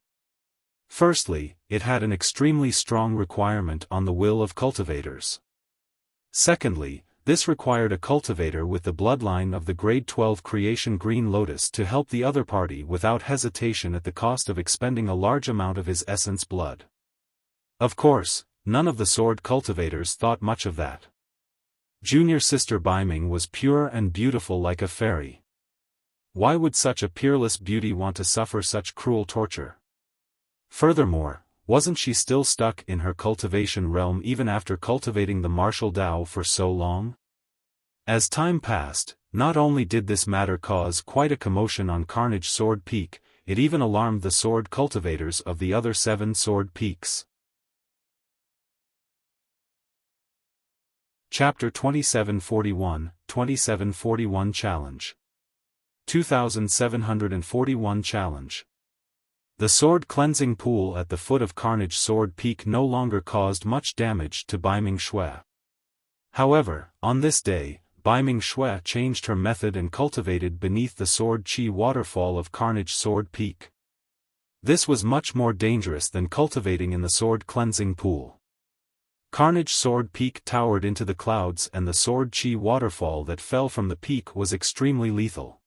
Firstly, it had an extremely strong requirement on the will of cultivators. Secondly, this required a cultivator with the bloodline of the grade 12 creation green lotus to help the other party without hesitation at the cost of expending a large amount of his essence blood. Of course, none of the sword cultivators thought much of that. Junior sister Bai Ming was pure and beautiful like a fairy. Why would such a peerless beauty want to suffer such cruel torture? Furthermore, wasn't she still stuck in her cultivation realm even after cultivating the martial Tao for so long? As time passed, not only did this matter cause quite a commotion on Carnage Sword Peak, it even alarmed the sword cultivators of the other 7 sword peaks. Chapter 2741, 2741 Challenge. 2741 Challenge. The sword cleansing pool at the foot of Carnage Sword Peak no longer caused much damage to Bai Ming-Xue. However, on this day, Bai Ming-Xue changed her method and cultivated beneath the sword qi waterfall of Carnage Sword Peak. This was much more dangerous than cultivating in the sword cleansing pool. Carnage Sword Peak towered into the clouds, and the sword qi waterfall that fell from the peak was extremely lethal.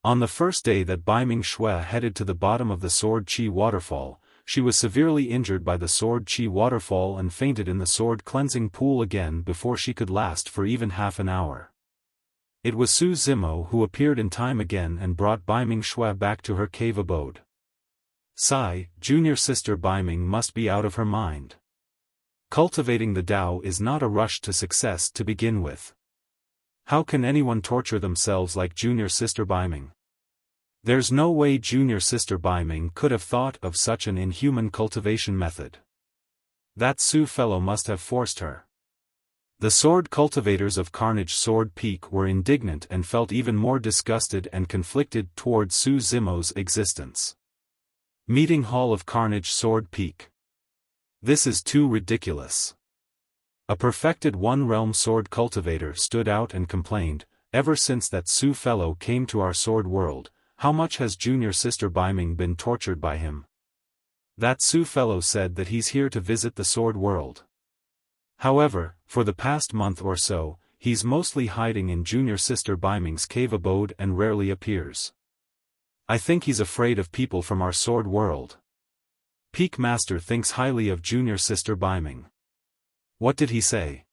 On the first day that Bai Ming-Xue headed to the bottom of the sword qi waterfall, she was severely injured by the sword qi waterfall and fainted in the sword cleansing pool again before she could last for even half an hour. It was Su Zimo who appeared in time again and brought Bai Ming-Xue back to her cave abode. Sigh, junior sister Bai Ming must be out of her mind. Cultivating the Tao is not a rush to success to begin with. How can anyone torture themselves like junior sister Bai Ming? There's no way junior sister Bai Ming could have thought of such an inhuman cultivation method. That Su fellow must have forced her. The sword cultivators of Carnage Sword Peak were indignant and felt even more disgusted and conflicted toward Su Zimo's existence. Meeting Hall of Carnage Sword Peak. This is too ridiculous. A perfected one-realm sword cultivator stood out and complained, ever since that Su fellow came to our sword world, how much has junior sister Bai Ming been tortured by him? That Su fellow said that he's here to visit the sword world. However, for the past month or so, he's mostly hiding in junior sister Bai Ming's cave abode and rarely appears. I think he's afraid of people from our sword world. Peak Master thinks highly of junior sister Bai Ming. What did he say?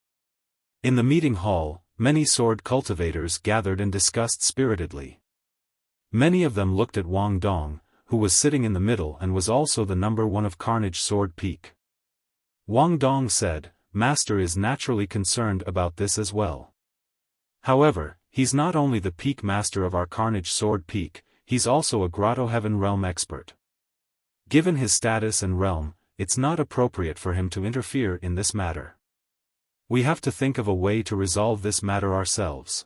In the meeting hall, many sword cultivators gathered and discussed spiritedly. Many of them looked at Wang Dong, who was sitting in the middle and was also the number 1 of Carnage Sword Peak. Wang Dong said, Master is naturally concerned about this as well. However, he's not only the Peak Master of our Carnage Sword Peak, he's also a Grotto Heaven realm expert. Given his status and realm, it's not appropriate for him to interfere in this matter. We have to think of a way to resolve this matter ourselves.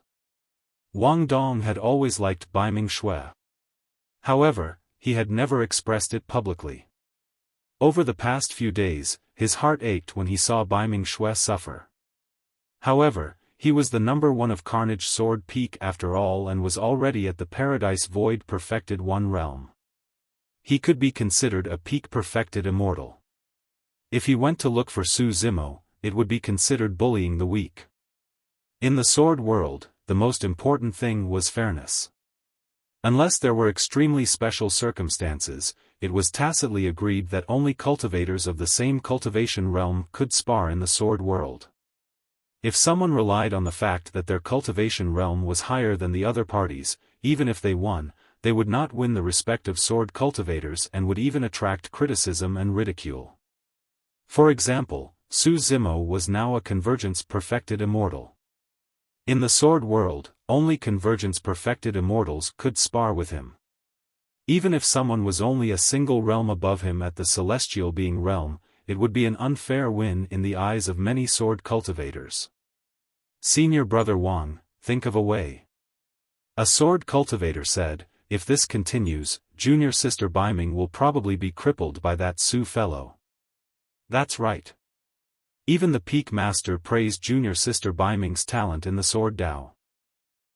Wang Dong had always liked Bai Ming-Xue. However, he had never expressed it publicly. Over the past few days, his heart ached when he saw Bai Ming-Xue suffer. However, he was the number 1 of Carnage Sword Peak after all and was already at the Paradise Void perfected 1 realm. He could be considered a peak perfected immortal. If he went to look for Su Zimo, it would be considered bullying the weak. In the sword world, the most important thing was fairness. Unless there were extremely special circumstances, it was tacitly agreed that only cultivators of the same cultivation realm could spar in the sword world. If someone relied on the fact that their cultivation realm was higher than the other parties, even if they won, they would not win the respect of sword cultivators and would even attract criticism and ridicule. For example, Su Zimo was now a convergence-perfected immortal. In the sword world, only convergence-perfected immortals could spar with him. Even if someone was only a single realm above him at the celestial being realm, it would be an unfair win in the eyes of many sword cultivators. Senior brother Wang, think of a way. A sword cultivator said, if this continues, junior sister Baiming will probably be crippled by that Su fellow. That's right. Even the peak master praised junior sister Baiming's talent in the sword Dao.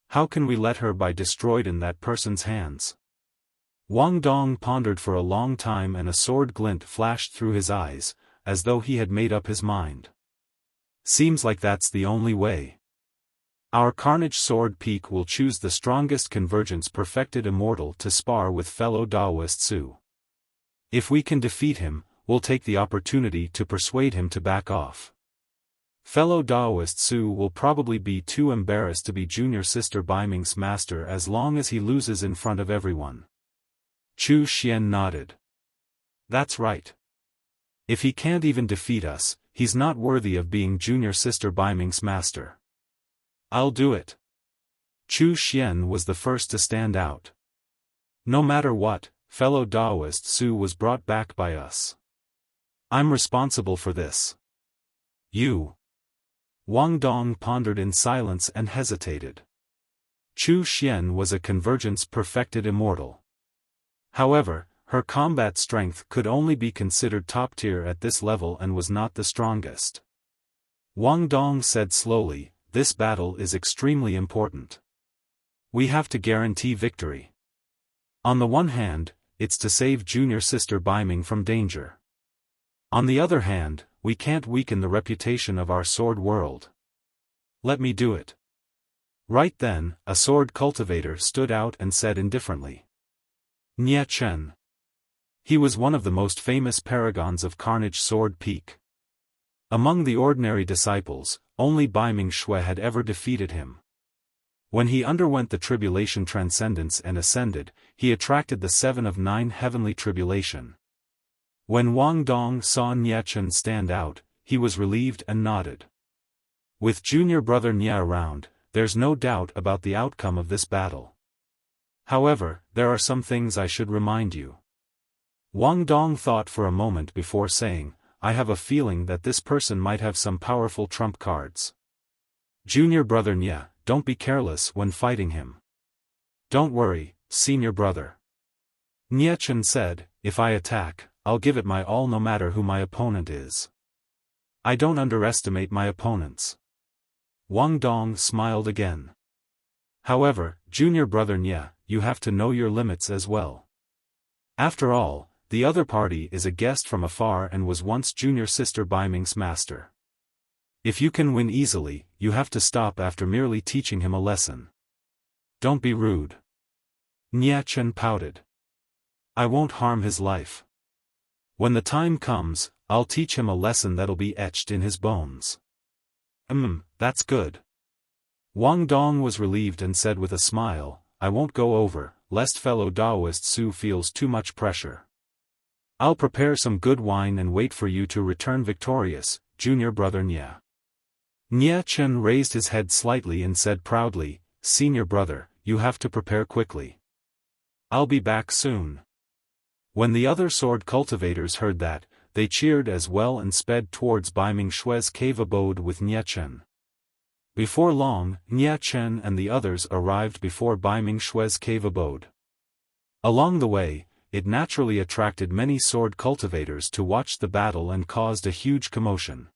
How can we let her be destroyed in that person's hands? Wang Dong pondered for a long time and a sword glint flashed through his eyes, as though he had made up his mind. Seems like that's the only way. Our Carnage Sword Peak will choose the strongest convergence-perfected immortal to spar with fellow Daoist Su. If we can defeat him, we'll take the opportunity to persuade him to back off. Fellow Daoist Su will probably be too embarrassed to be junior sister Baiming's master as long as he loses in front of everyone. Chu Xian nodded. That's right. If he can't even defeat us, he's not worthy of being junior sister Baiming's master. I'll do it. Chu Xian was the first to stand out. No matter what, fellow Daoist Su was brought back by us. I'm responsible for this. You. Wang Dong pondered in silence and hesitated. Chu Xian was a convergence-perfected immortal. However, her combat strength could only be considered top-tier at this level and was not the strongest. Wang Dong said slowly, this battle is extremely important. We have to guarantee victory. On the one hand, it's to save junior sister Baiming from danger. On the other hand, we can't weaken the reputation of our sword world. Let me do it. Right then, a sword cultivator stood out and said indifferently. Nye Chen. He was one of the most famous paragons of Carnage Sword Peak. Among the ordinary disciples, only Baiming Shui had ever defeated him. When he underwent the tribulation transcendence and ascended, he attracted the 7 of 9 heavenly tribulation. When Wang Dong saw Nye Chen stand out, he was relieved and nodded. With junior brother Nye around, there's no doubt about the outcome of this battle. However, there are some things I should remind you. Wang Dong thought for a moment before saying, I have a feeling that this person might have some powerful trump cards. Junior brother Nye, don't be careless when fighting him. Don't worry, senior brother. Nye Chen said, if I attack, I'll give it my all no matter who my opponent is. I don't underestimate my opponents. Wang Dong smiled again. However, junior brother Nye, you have to know your limits as well. After all, the other party is a guest from afar and was once junior sister Baiming's master. If you can win easily, you have to stop after merely teaching him a lesson. Don't be rude. Nye Chen pouted. I won't harm his life. When the time comes, I'll teach him a lesson that'll be etched in his bones. That's good. Wang Dong was relieved and said with a smile, I won't go over, lest fellow Daoist Su feels too much pressure. I'll prepare some good wine and wait for you to return victorious, junior brother Nye. Nye Chen raised his head slightly and said proudly, senior brother, you have to prepare quickly. I'll be back soon. When the other sword cultivators heard that, they cheered as well and sped towards Baiming Shui's cave abode with Nye Chen. Before long, Nye Chen and the others arrived before Baiming Shui's cave abode. Along the way, it naturally attracted many sword cultivators to watch the battle and caused a huge commotion.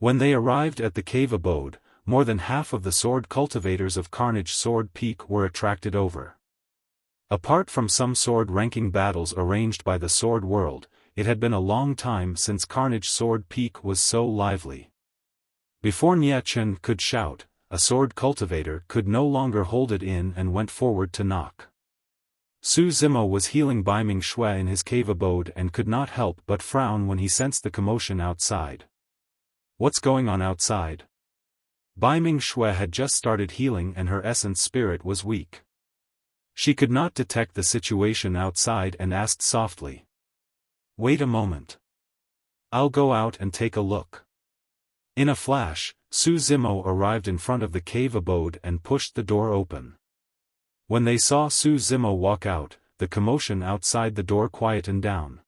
When they arrived at the cave abode, more than half of the sword cultivators of Carnage Sword Peak were attracted over. Apart from some sword-ranking battles arranged by the Sword World, it had been a long time since Carnage Sword Peak was so lively. Before Nye Chen could shout, a sword cultivator could no longer hold it in and went forward to knock. Su Zimo was healing Bai Ming Shui in his cave abode and could not help but frown when he sensed the commotion outside. What's going on outside? Bai Ming Shui had just started healing and her essence spirit was weak. She could not detect the situation outside and asked softly. Wait a moment. I'll go out and take a look. In a flash, Su Zimo arrived in front of the cave abode and pushed the door open. When they saw Su Zimo walk out, the commotion outside the door quietened down.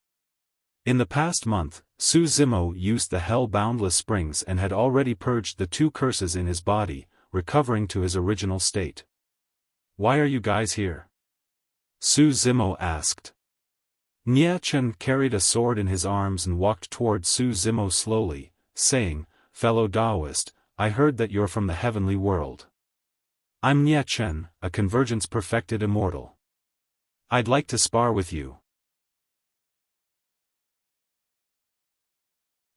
In the past month, Su Zimo used the hell-boundless springs and had already purged the 2 curses in his body, recovering to his original state. Why are you guys here? Su Zimo asked. Nie Chen carried a sword in his arms and walked toward Su Zimo slowly, saying, Fellow Taoist, I heard that you're from the heavenly world. I'm Nie Chen, a convergence-perfected immortal. I'd like to spar with you.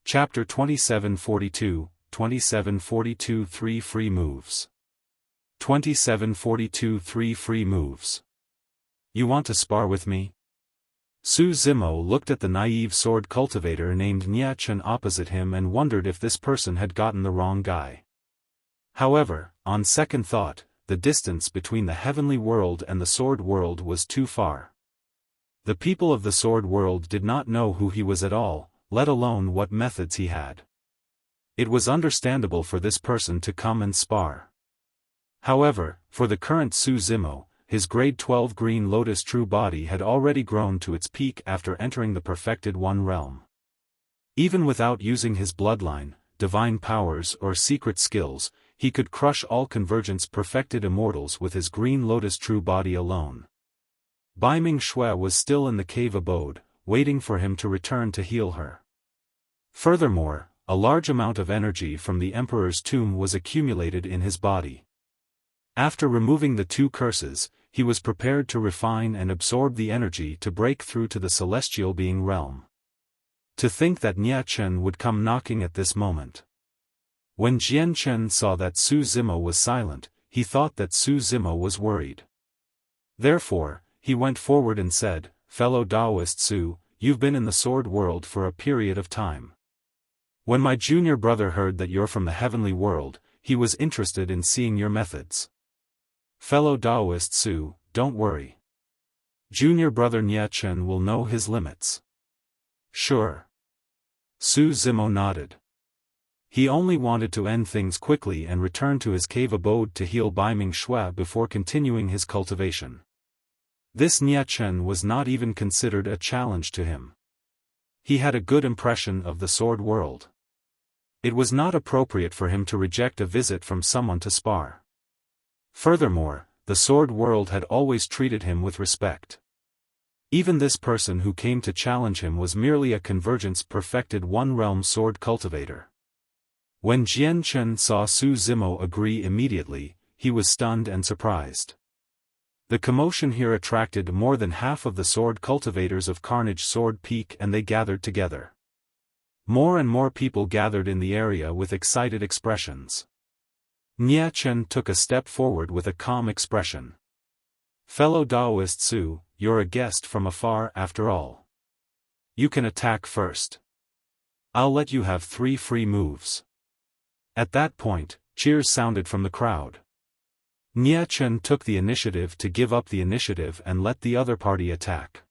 Chapter 2742, 2742 3 Free Moves. 2742 3 Free Moves. You want to spar with me? Su Zimo looked at the naive sword cultivator named Nie Chen opposite him and wondered if this person had gotten the wrong guy. However, on second thought, the distance between the heavenly world and the sword world was too far. The people of the sword world did not know who he was at all, let alone what methods he had. It was understandable for this person to come and spar. However, for the current Su Zimo, his grade 12 green lotus true body had already grown to its peak after entering the perfected one realm. Even without using his bloodline, divine powers or secret skills, he could crush all convergence perfected immortals with his green lotus true body alone. Bai Ming Shui was still in the cave abode, waiting for him to return to heal her. Furthermore, a large amount of energy from the Emperor's tomb was accumulated in his body. After removing the 2 curses, he was prepared to refine and absorb the energy to break through to the celestial being realm. To think that Nie Chen would come knocking at this moment. When Jian Chen saw that Su Zimo was silent, he thought that Su Zimo was worried. Therefore, he went forward and said, Fellow Taoist Su, you've been in the sword world for a period of time. When my junior brother heard that you're from the heavenly world, he was interested in seeing your methods. Fellow Taoist Su, don't worry. Junior brother Nie Chen will know his limits. Sure. Su Zimo nodded. He only wanted to end things quickly and return to his cave abode to heal Bai Ming Shui before continuing his cultivation. This Nie Chen was not even considered a challenge to him. He had a good impression of the sword world. It was not appropriate for him to reject a visit from someone to spar. Furthermore, the sword world had always treated him with respect. Even this person who came to challenge him was merely a convergence perfected one-realm sword cultivator. When Jian Chen saw Su Zimo agree immediately, he was stunned and surprised. The commotion here attracted more than half of the sword cultivators of Carnage Sword Peak and they gathered together. More and more people gathered in the area with excited expressions. Nie Chen took a step forward with a calm expression. Fellow Taoist Su, you're a guest from afar after all. You can attack first. I'll let you have 3 free moves. At that point, cheers sounded from the crowd. Nie Chen took the initiative to give up the initiative and let the other party attack.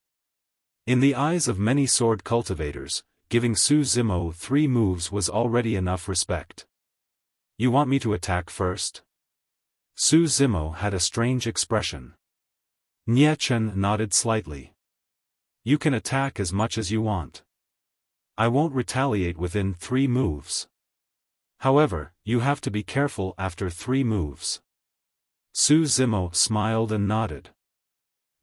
In the eyes of many sword cultivators, giving Su Zimo 3 moves was already enough respect. You want me to attack first? Su Zimo had a strange expression. Nie Chen nodded slightly. You can attack as much as you want. I won't retaliate within 3 moves. However, you have to be careful after 3 moves. Su Zimo smiled and nodded.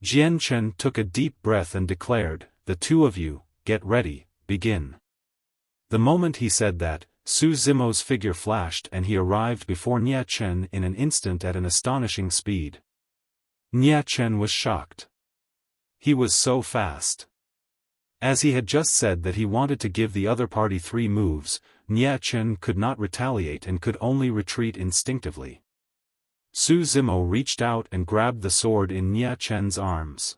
Jian Chen took a deep breath and declared, the 2 of you, get ready, begin. The moment he said that, Su Zimo's figure flashed and he arrived before Nie Chen in an instant at an astonishing speed. Nie Chen was shocked. He was so fast. As he had just said that he wanted to give the other party 3 moves, Nie Chen could not retaliate and could only retreat instinctively. Su Zimo reached out and grabbed the sword in Nie Chen's arms.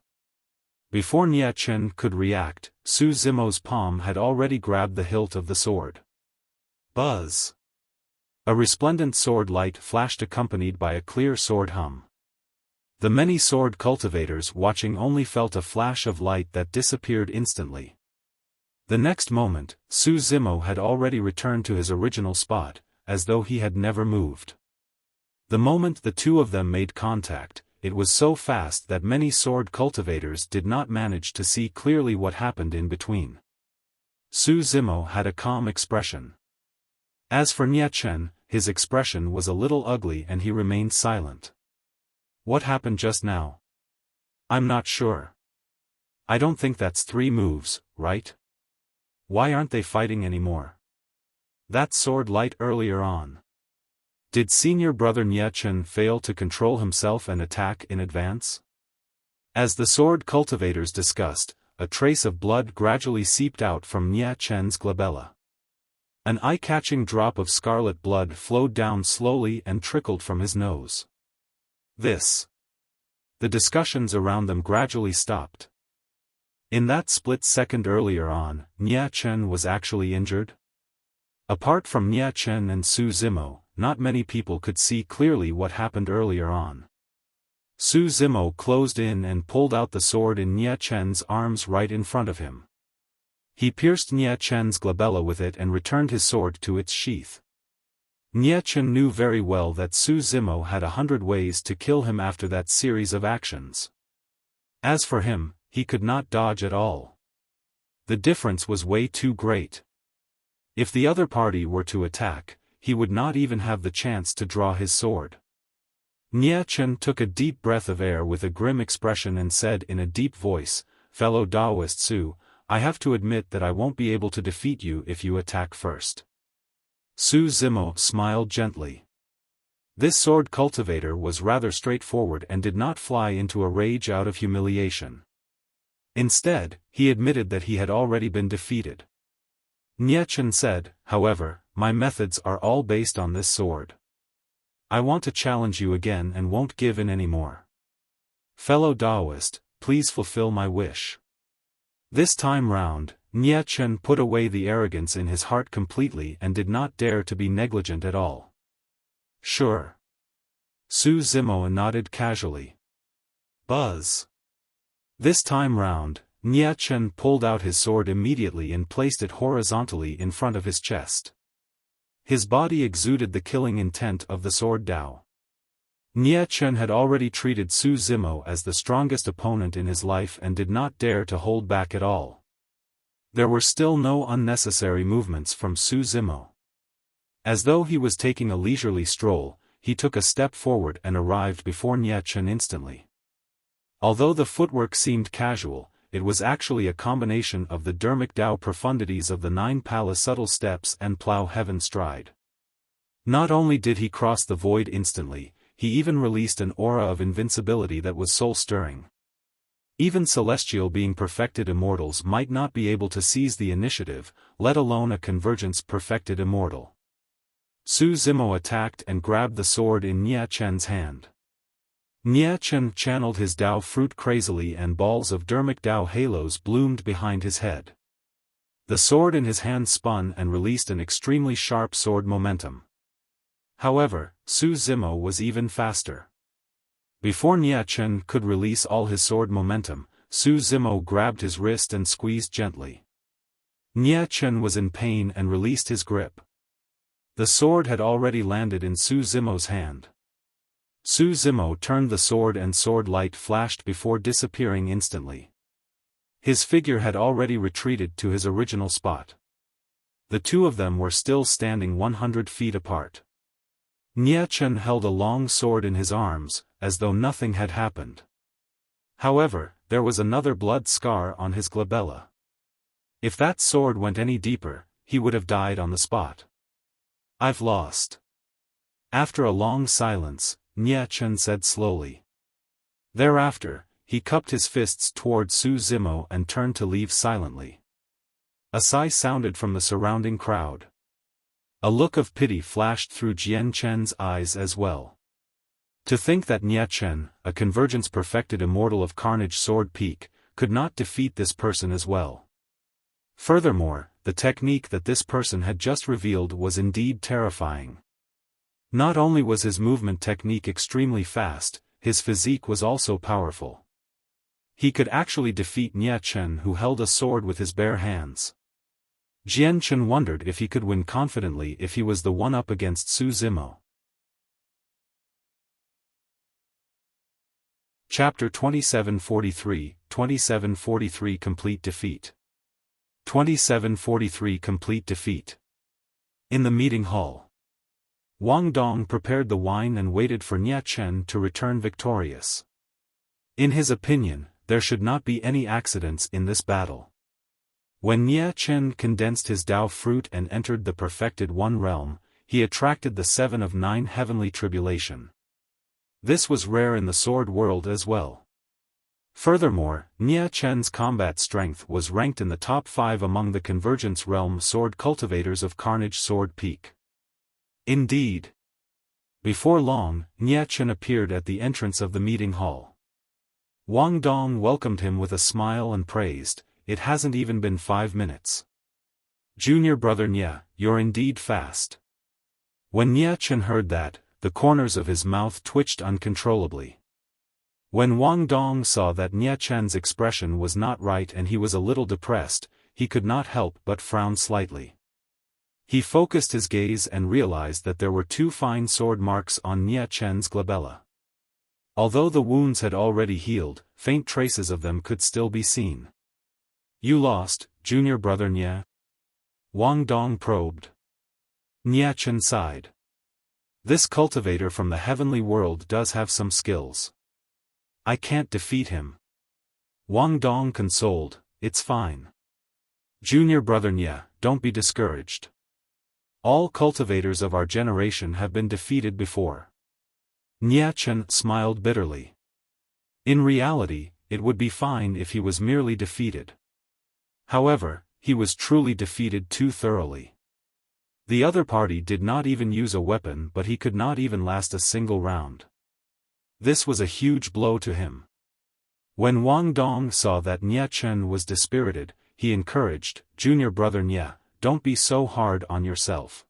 Before Nie Chen could react, Su Zimo's palm had already grabbed the hilt of the sword. Buzz! A resplendent sword light flashed accompanied by a clear sword hum. The many sword cultivators watching only felt a flash of light that disappeared instantly. The next moment, Su Zimo had already returned to his original spot, as though he had never moved. The moment the two of them made contact, it was so fast that many sword cultivators did not manage to see clearly what happened in between. Su Zimo had a calm expression. As for Nie Chen, his expression was a little ugly and he remained silent. What happened just now? I'm not sure. I don't think that's 3 moves, right? Why aren't they fighting anymore? That sword light earlier on. Did senior brother Nie Chen fail to control himself and attack in advance? As the sword cultivators discussed, a trace of blood gradually seeped out from Nie Chen's glabella. An eye-catching drop of scarlet blood flowed down slowly and trickled from his nose. The discussions around them gradually stopped. In that split second earlier on, Nie Chen was actually injured? Apart from Nie Chen and Su Zimo, not many people could see clearly what happened earlier on. Su Zimo closed in and pulled out the sword in Nie Chen's arms right in front of him. He pierced Nie Chen's glabella with it and returned his sword to its sheath. Nie Chen knew very well that Su Zimo had 100 ways to kill him after that series of actions. As for him, he could not dodge at all. The difference was way too great. If the other party were to attack, he would not even have the chance to draw his sword. Nie Chen took a deep breath of air with a grim expression and said in a deep voice, "Fellow Daoist Su, I have to admit that I won't be able to defeat you if you attack first." Su Zimo smiled gently. This sword cultivator was rather straightforward and did not fly into a rage out of humiliation. Instead, he admitted that he had already been defeated. Nie Chen said, "However, my methods are all based on this sword. I want to challenge you again and won't give in anymore. Fellow Daoist, please fulfill my wish." This time round, Nie Chen put away the arrogance in his heart completely and did not dare to be negligent at all. "Sure." Su Zimo nodded casually. Buzz. This time round, Nie Chen pulled out his sword immediately and placed it horizontally in front of his chest. His body exuded the killing intent of the sword Dao. Nie Chen had already treated Su Zimo as the strongest opponent in his life and did not dare to hold back at all. There were still no unnecessary movements from Su Zimo. As though he was taking a leisurely stroll, he took a step forward and arrived before Nie Chen instantly. Although the footwork seemed casual, it was actually a combination of the Dermic Dao profundities of the 9 Pala subtle steps and plow heaven stride. Not only did he cross the void instantly, he even released an aura of invincibility that was soul-stirring. Even celestial being perfected immortals might not be able to seize the initiative, let alone a convergence perfected immortal. Su Zimo attacked and grabbed the sword in Nie Chen's hand. Nie Chen channeled his Dao fruit crazily and balls of Dermic Dao halos bloomed behind his head. The sword in his hand spun and released an extremely sharp sword momentum. However, Su Zimo was even faster. Before Nie Chen could release all his sword momentum, Su Zimo grabbed his wrist and squeezed gently. Nie Chen was in pain and released his grip. The sword had already landed in Su Zimo's hand. Su Zimo turned the sword and sword light flashed before disappearing instantly. His figure had already retreated to his original spot. The two of them were still standing 100 feet apart. Nie Chen held a long sword in his arms, as though nothing had happened. However, there was another blood scar on his glabella. If that sword went any deeper, he would have died on the spot. "I've lost." After a long silence, Nie Chen said slowly. Thereafter, he cupped his fists toward Su Zimo and turned to leave silently. A sigh sounded from the surrounding crowd. A look of pity flashed through Jian Chen's eyes as well. To think that Nie Chen, a convergence-perfected immortal of Carnage Sword Peak, could not defeat this person as well. Furthermore, the technique that this person had just revealed was indeed terrifying. Not only was his movement technique extremely fast, his physique was also powerful. He could actually defeat Nie Chen, who held a sword with his bare hands. Jian Chen wondered if he could win confidently if he was the one up against Su Zimo. Chapter 2743, 2743 Complete Defeat. 2743 Complete Defeat. In the meeting hall, Wang Dong prepared the wine and waited for Nie Chen to return victorious. In his opinion, there should not be any accidents in this battle. When Nie Chen condensed his Dao fruit and entered the perfected One realm, he attracted the 7 of 9 heavenly tribulation. This was rare in the sword world as well. Furthermore, Nie Chen's combat strength was ranked in the top 5 among the Convergence Realm sword cultivators of Carnage Sword Peak. Indeed. Before long, Nie Chen appeared at the entrance of the meeting hall. Wang Dong welcomed him with a smile and praised, "It hasn't even been 5 minutes. Junior brother Nie, you're indeed fast." When Nie Chen heard that, the corners of his mouth twitched uncontrollably. When Wang Dong saw that Nie Chen's expression was not right and he was a little depressed, he could not help but frown slightly. He focused his gaze and realized that there were 2 fine sword marks on Nie Chen's glabella. Although the wounds had already healed, faint traces of them could still be seen. "You lost, junior brother Nie?" Wang Dong probed. Nie Chen sighed. "This cultivator from the heavenly world does have some skills. I can't defeat him." Wang Dong consoled, "It's fine. Junior brother Nie, don't be discouraged. All cultivators of our generation have been defeated before." Nie Chen smiled bitterly. In reality, it would be fine if he was merely defeated. However, he was truly defeated too thoroughly. The other party did not even use a weapon, but he could not even last a single round. This was a huge blow to him. When Wang Dong saw that Nie Chen was dispirited, he encouraged, "Junior brother Nie, don't be so hard on yourself.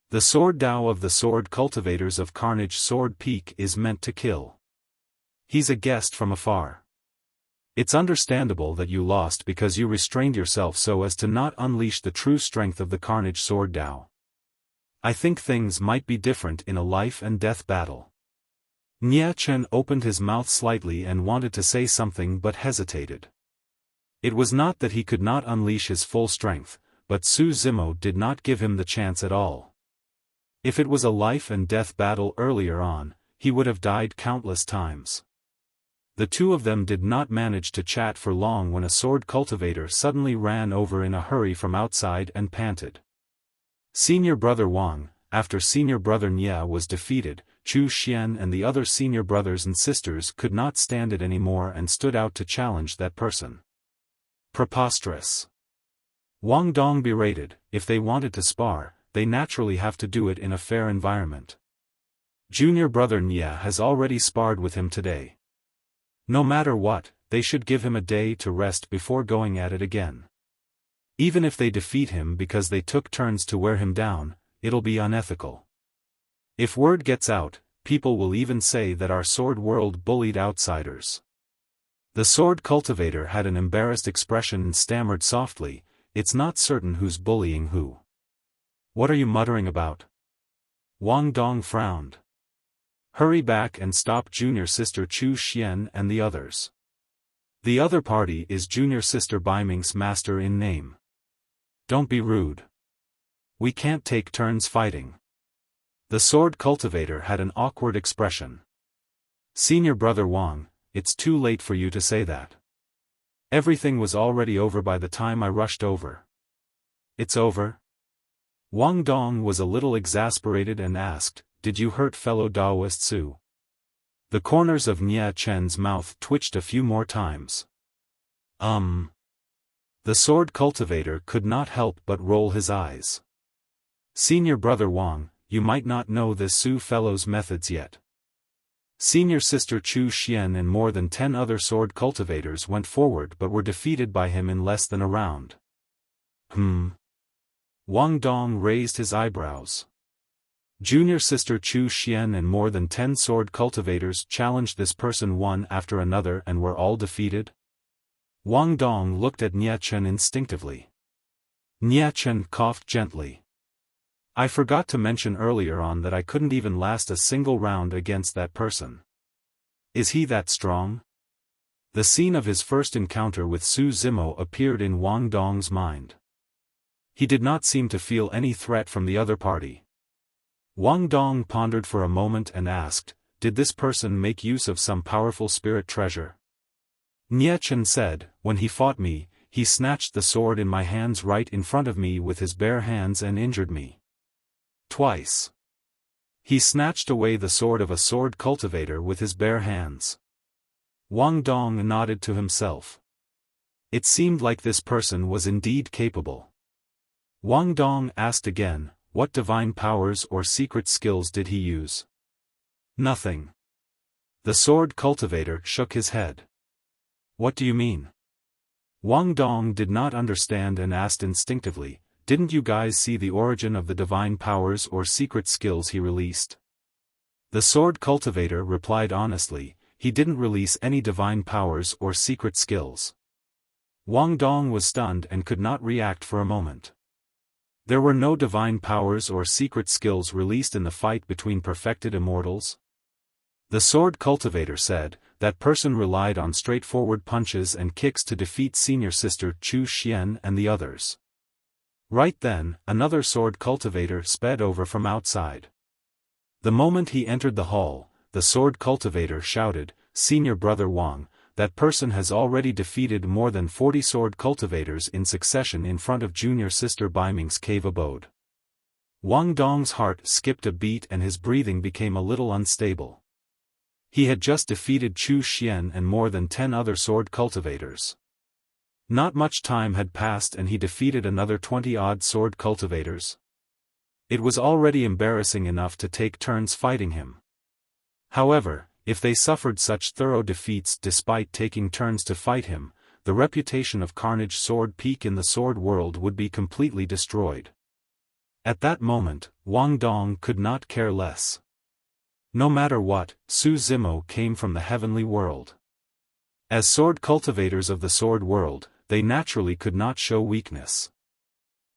The sword Dao of the sword cultivators of Carnage Sword Peak is meant to kill. He's a guest from afar. It's understandable that you lost because you restrained yourself so as to not unleash the true strength of the Carnage Sword Dao. I think things might be different in a life and death battle." Nie Chen opened his mouth slightly and wanted to say something but hesitated. It was not that he could not unleash his full strength, but Su Zimo did not give him the chance at all. If it was a life and death battle earlier on, he would have died countless times. The 2 of them did not manage to chat for long when a sword cultivator suddenly ran over in a hurry from outside and panted. "Senior brother Wang, after senior brother Nie was defeated, Chu Xian and the other senior brothers and sisters could not stand it anymore and stood out to challenge that person." Preposterous. Wang Dong berated, "If they wanted to spar, they naturally have to do it in a fair environment. Junior brother Nie has already sparred with him today. No matter what, they should give him a day to rest before going at it again. Even if they defeat him because they took turns to wear him down, it'll be unethical. If word gets out, people will even say that our sword world bullied outsiders." The sword cultivator had an embarrassed expression and stammered softly, "It's not certain who's bullying who." "What are you muttering about?" Wang Dong frowned. "Hurry back and stop junior sister Chu Xian and the others. The other party is junior sister Baiming's master in name. Don't be rude. We can't take turns fighting." The sword cultivator had an awkward expression. "Senior brother Wang, it's too late for you to say that. Everything was already over by the time I rushed over." "It's over?" Wang Dong was a little exasperated and asked, "Did you hurt fellow Daoist Su?" The corners of Nie Chen's mouth twitched a few more times. The sword cultivator could not help but roll his eyes. "Senior brother Wang, you might not know this Su fellow's methods yet. Senior sister Chu Xian and more than 10 other sword cultivators went forward but were defeated by him in less than a round. Wang Dong raised his eyebrows. Junior sister Chu Xian and more than 10 sword cultivators challenged this person one after another and were all defeated? Wang Dong looked at Nie Chen instinctively. Nie Chen coughed gently. I forgot to mention earlier on that I couldn't even last a single round against that person. Is he that strong? The scene of his first encounter with Su Zimo appeared in Wang Dong's mind. He did not seem to feel any threat from the other party. Wang Dong pondered for a moment and asked, did this person make use of some powerful spirit treasure? Nie Chen said, when he fought me, he snatched the sword in my hands right in front of me with his bare hands and injured me. Twice. He snatched away the sword of a sword cultivator with his bare hands. Wang Dong nodded to himself. It seemed like this person was indeed capable. Wang Dong asked again, what divine powers or secret skills did he use? Nothing. The sword cultivator shook his head. What do you mean? Wang Dong did not understand and asked instinctively, didn't you guys see the origin of the divine powers or secret skills he released? The sword cultivator replied honestly, he didn't release any divine powers or secret skills. Wang Dong was stunned and could not react for a moment. There were no divine powers or secret skills released in the fight between perfected immortals? The sword cultivator said, that person relied on straightforward punches and kicks to defeat senior sister Chu Xian and the others. Right then, another sword cultivator sped over from outside. The moment he entered the hall, the sword cultivator shouted, Senior brother Wang, that person has already defeated more than 40 sword cultivators in succession in front of junior sister Baiming's cave abode. Wang Dong's heart skipped a beat and his breathing became a little unstable. He had just defeated Chu Xian and more than 10 other sword cultivators. Not much time had passed and he defeated another 20-odd sword cultivators. It was already embarrassing enough to take turns fighting him. However, if they suffered such thorough defeats despite taking turns to fight him, the reputation of Carnage Sword Peak in the sword world would be completely destroyed. At that moment, Wang Dong could not care less. No matter what, Su Zimo came from the heavenly world. As sword cultivators of the sword world, they naturally could not show weakness.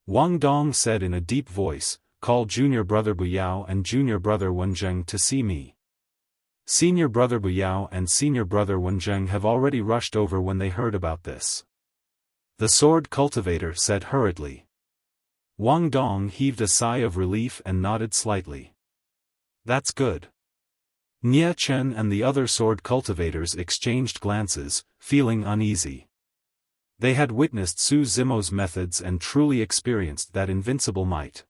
Wang Dong said in a deep voice, call junior brother Buyao and junior brother Wenzheng to see me. Senior brother Buyao and senior brother Wenzheng have already rushed over when they heard about this. The sword cultivator said hurriedly. Wang Dong heaved a sigh of relief and nodded slightly. That's good. Nie Chen and the other sword cultivators exchanged glances, feeling uneasy. They had witnessed Su Zimo's methods and truly experienced that invincible might.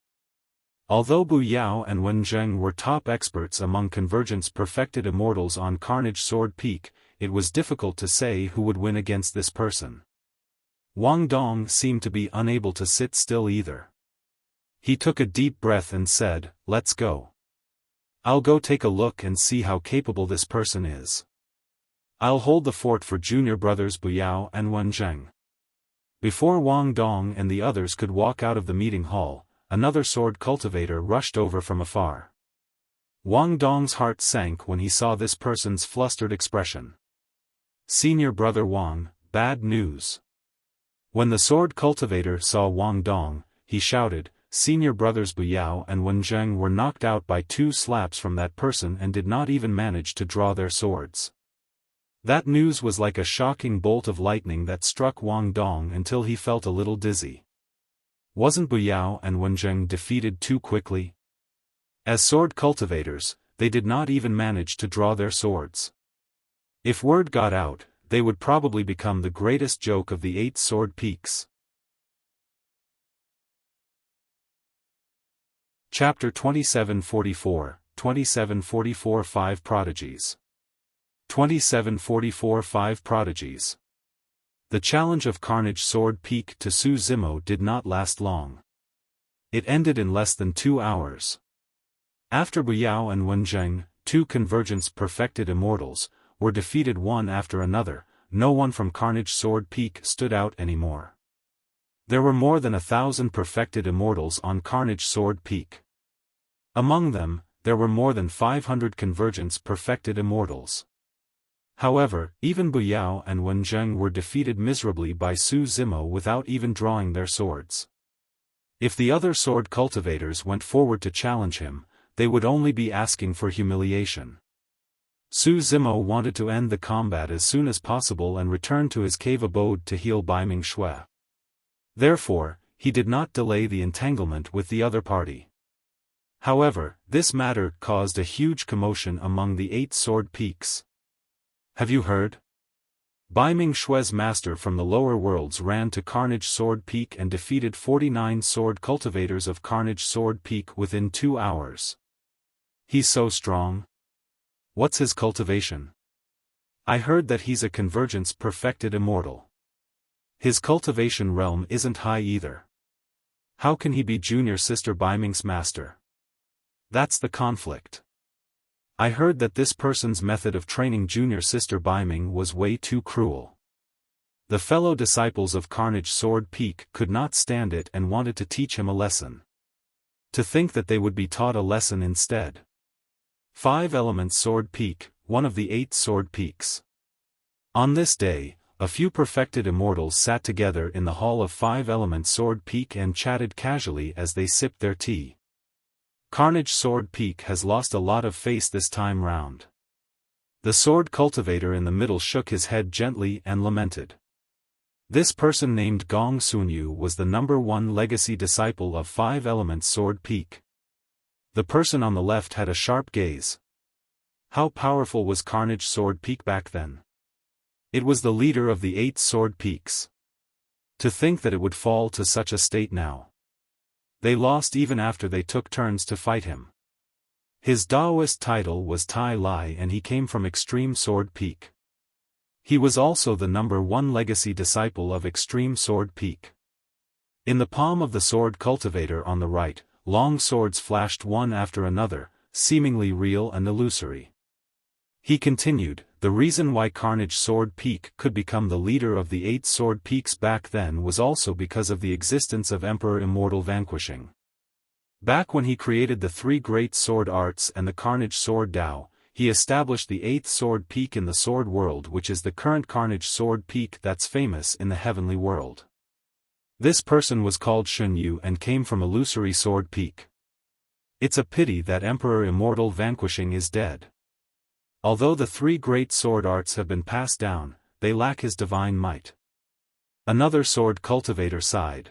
Although Bu Yao and Wen Zheng were top experts among Convergence perfected immortals on Carnage Sword Peak, it was difficult to say who would win against this person. Wang Dong seemed to be unable to sit still either. He took a deep breath and said, let's go. I'll go take a look and see how capable this person is. I'll hold the fort for junior brothers Bu Yao and Wen Zheng. Before Wang Dong and the others could walk out of the meeting hall, another sword cultivator rushed over from afar. Wang Dong's heart sank when he saw this person's flustered expression. Senior brother Wang, bad news. When the sword cultivator saw Wang Dong, he shouted, Senior brothers Bu Yao and Wen Zheng were knocked out by 2 slaps from that person and did not even manage to draw their swords. That news was like a shocking bolt of lightning that struck Wang Dong until he felt a little dizzy. Wasn't Bu Yao and Wen Zheng defeated too quickly? As sword cultivators, they did not even manage to draw their swords. If word got out, they would probably become the greatest joke of the 8 sword peaks. Chapter 2744, 2744 5 Prodigies. 2744 5 Prodigies. The challenge of Carnage Sword Peak to Su Zimo did not last long. It ended in less than 2 hours. After Bu Yao and Wen Zheng, two convergence perfected immortals, were defeated one after another. No one from Carnage Sword Peak stood out anymore. There were more than 1,000 perfected immortals on Carnage Sword Peak. Among them, there were more than 500 convergence perfected immortals. However, even Buyao and Wenzheng were defeated miserably by Su Zimo without even drawing their swords. If the other sword cultivators went forward to challenge him, they would only be asking for humiliation. Su Zimo wanted to end the combat as soon as possible and return to his cave abode to heal Baiming Shui. Therefore, he did not delay the entanglement with the other party. However, this matter caused a huge commotion among the 8 sword peaks. Have you heard? Baiming Shui's master from the lower worlds ran to Carnage Sword Peak and defeated 49 sword cultivators of Carnage Sword Peak within 2 hours. He's so strong. What's his cultivation? I heard that he's a convergence perfected immortal. His cultivation realm isn't high either. How can he be junior sister Baiming's master? That's the conflict. I heard that this person's method of training junior sister Baiming was way too cruel. The fellow disciples of Carnage Sword Peak could not stand it and wanted to teach him a lesson. To think that they would be taught a lesson instead. 5 Elements Sword Peak, one of the 8 sword peaks. On this day, a few perfected immortals sat together in the hall of 5 Elements Sword Peak and chatted casually as they sipped their tea. Carnage Sword Peak has lost a lot of face this time round. The sword cultivator in the middle shook his head gently and lamented. This person named Gong Sunyu was the #1 legacy disciple of 5 Elements Sword Peak. The person on the left had a sharp gaze. How powerful was Carnage Sword Peak back then? It was the leader of the 8 sword peaks. To think that it would fall to such a state now. They lost even after they took turns to fight him. His Daoist title was Tai Lai and he came from Extreme Sword Peak. He was also the #1 legacy disciple of Extreme Sword Peak. In the palm of the sword cultivator on the right, long swords flashed one after another, seemingly real and illusory. He continued, the reason why Carnage Sword Peak could become the leader of the 8 sword peaks back then was also because of the existence of Emperor Immortal vanquishing. Back when he created the 3 great sword arts and the Carnage Sword Dao, he established the 8th sword peak in the sword world, which is the current Carnage Sword Peak that's famous in the heavenly world. This person was called Shun Yu and came from Illusory Sword Peak. It's a pity that Emperor Immortal vanquishing is dead. Although the 3 great sword arts have been passed down, they lack his divine might. Another sword cultivator sighed.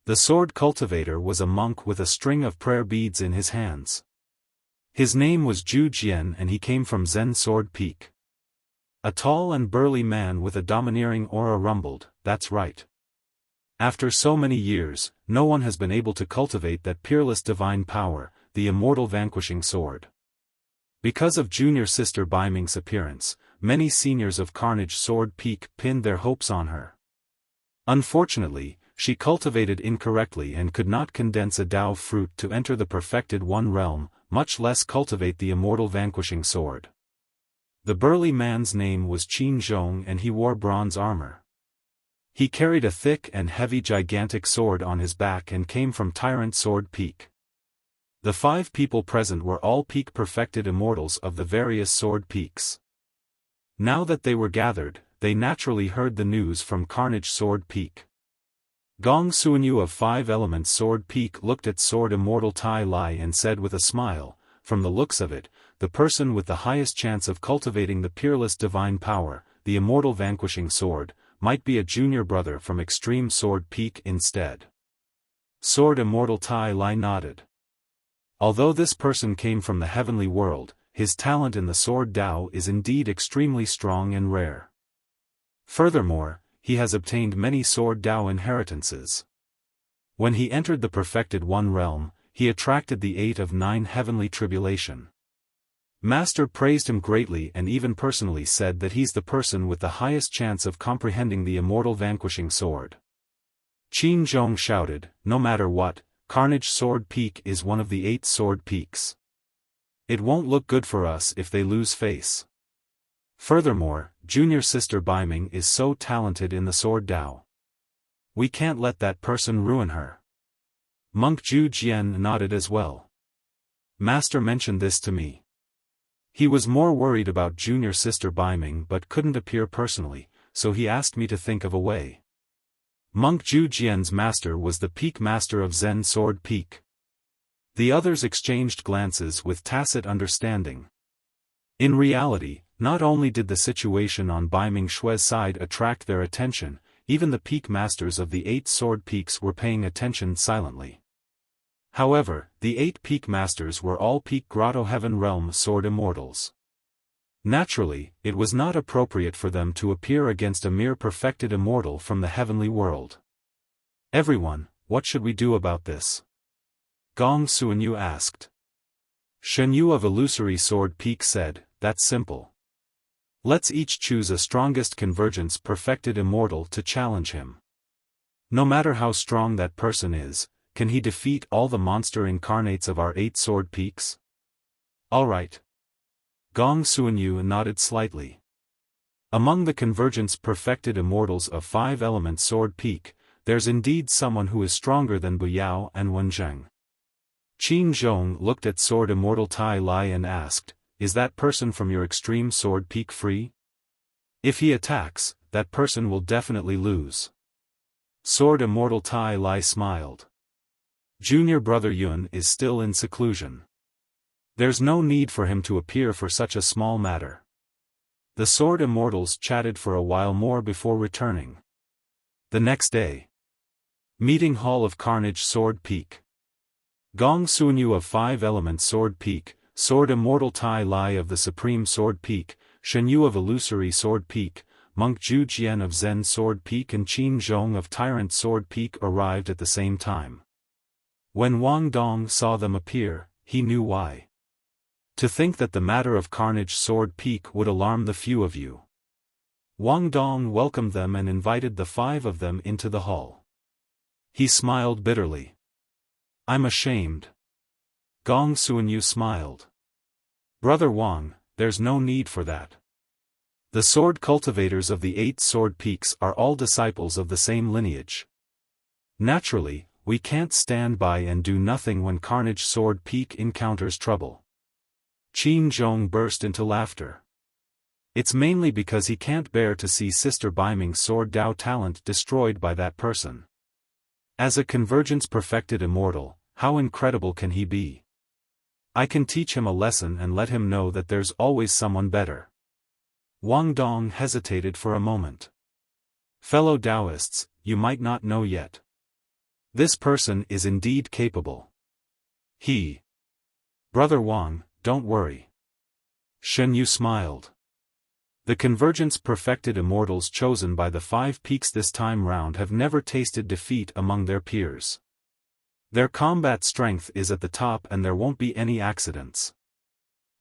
The sword cultivator was a monk with a string of prayer beads in his hands. His name was Zhu Jian and he came from Zen Sword Peak. A tall and burly man with a domineering aura rumbled, that's right. After so many years, no one has been able to cultivate that peerless divine power, the immortal vanquishing sword. Because of junior sister Baiming's appearance, many seniors of Carnage Sword Peak pinned their hopes on her. Unfortunately, she cultivated incorrectly and could not condense a Dao fruit to enter the perfected one realm, much less cultivate the immortal vanquishing sword. The burly man's name was Qin Zhong and he wore bronze armor. He carried a thick and heavy gigantic sword on his back and came from Tyrant Sword Peak. The 5 people present were all peak perfected immortals of the various sword peaks. Now that they were gathered, they naturally heard the news from Carnage Sword Peak. Gong Sunyu of 5 Elements Sword Peak looked at Sword Immortal Tai Lai and said with a smile, from the looks of it, the person with the highest chance of cultivating the peerless divine power, the immortal vanquishing sword, might be a junior brother from Extreme Sword Peak instead. Sword Immortal Tai Lai nodded. Although this person came from the heavenly world, his talent in the Sword Dao is indeed extremely strong and rare. Furthermore, he has obtained many Sword Dao inheritances. When he entered the perfected one realm, he attracted the 8 of 9 heavenly tribulation. Master praised him greatly and even personally said that he's the person with the highest chance of comprehending the immortal vanquishing sword. Qin Zhong shouted, no matter what, Carnage Sword Peak is one of the 8 sword peaks. It won't look good for us if they lose face. Furthermore, junior sister Baiming is so talented in the sword Dao. We can't let that person ruin her. Monk Zhu Jian nodded as well. Master mentioned this to me. He was more worried about junior sister Baiming but couldn't appear personally, so he asked me to think of a way. Monk Zhu Jian's master was the peak master of Zen Sword Peak. The others exchanged glances with tacit understanding. In reality, not only did the situation on Baiming Shui's side attract their attention, even the peak masters of the 8 sword peaks were paying attention silently. However, the 8 peak masters were all peak Grotto Heaven Realm sword immortals. Naturally, it was not appropriate for them to appear against a mere perfected immortal from the heavenly world. Everyone, what should we do about this? Gong Suanyu asked. Shen Yu of Illusory Sword Peak said, that's simple. Let's each choose a strongest convergence perfected immortal to challenge him. No matter how strong that person is, can he defeat all the monster incarnates of our 8 sword peaks? Alright. Gong Suanyu nodded slightly. Among the convergence perfected immortals of 5-element sword peak, there's indeed someone who is stronger than Bu Yao and Wenzheng. Qin Zhong looked at sword immortal Tai Lai and asked, is that person from your extreme sword peak free? If he attacks, that person will definitely lose. Sword immortal Tai Lai smiled. Junior brother Yun is still in seclusion. There's no need for him to appear for such a small matter. The sword immortals chatted for a while more before returning. The next day. Meeting Hall of Carnage Sword Peak. Gong Suanyu of 5-element Sword Peak, Sword Immortal Tai Lai of the Supreme Sword Peak, Shen Yu of Illusory Sword Peak, Monk Zhu Jian of Zen Sword Peak and Qin Zhong of Tyrant Sword Peak arrived at the same time. When Wang Dong saw them appear, he knew why. To think that the matter of Carnage Sword Peak would alarm the few of you. Wang Dong welcomed them and invited the 5 of them into the hall. He smiled bitterly. I'm ashamed. Gong Suanyu smiled. Brother Wang, there's no need for that. The sword cultivators of the 8 sword peaks are all disciples of the same lineage. Naturally, we can't stand by and do nothing when Carnage Sword Peak encounters trouble. Qin Zhong burst into laughter. It's mainly because he can't bear to see Sister Baiming's sword Dao talent destroyed by that person. As a convergence perfected immortal, how incredible can he be? I can teach him a lesson and let him know that there's always someone better. Wang Dong hesitated for a moment. Fellow Taoists, you might not know yet. This person is indeed capable. Brother Wang, don't worry. Shen Yu smiled. The convergence perfected immortals chosen by the 5 peaks this time round have never tasted defeat among their peers. Their combat strength is at the top and there won't be any accidents.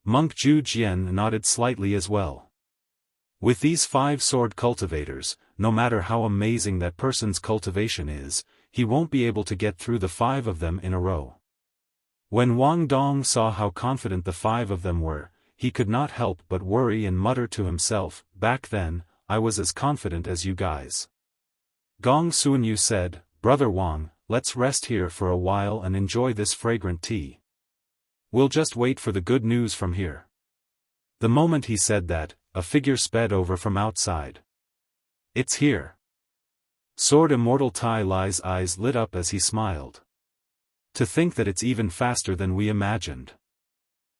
Monk Zhu Jian nodded slightly as well. With these 5 sword cultivators, no matter how amazing that person's cultivation is, he won't be able to get through the 5 of them in a row. When Wang Dong saw how confident the 5 of them were, he could not help but worry and mutter to himself, back then, I was as confident as you guys. Gong Suanyu said, Brother Wang, let's rest here for a while and enjoy this fragrant tea. We'll just wait for the good news from here. The moment he said that, a figure sped over from outside. It's here. Sword Immortal Tai Lai's eyes lit up as he smiled. To think that it's even faster than we imagined.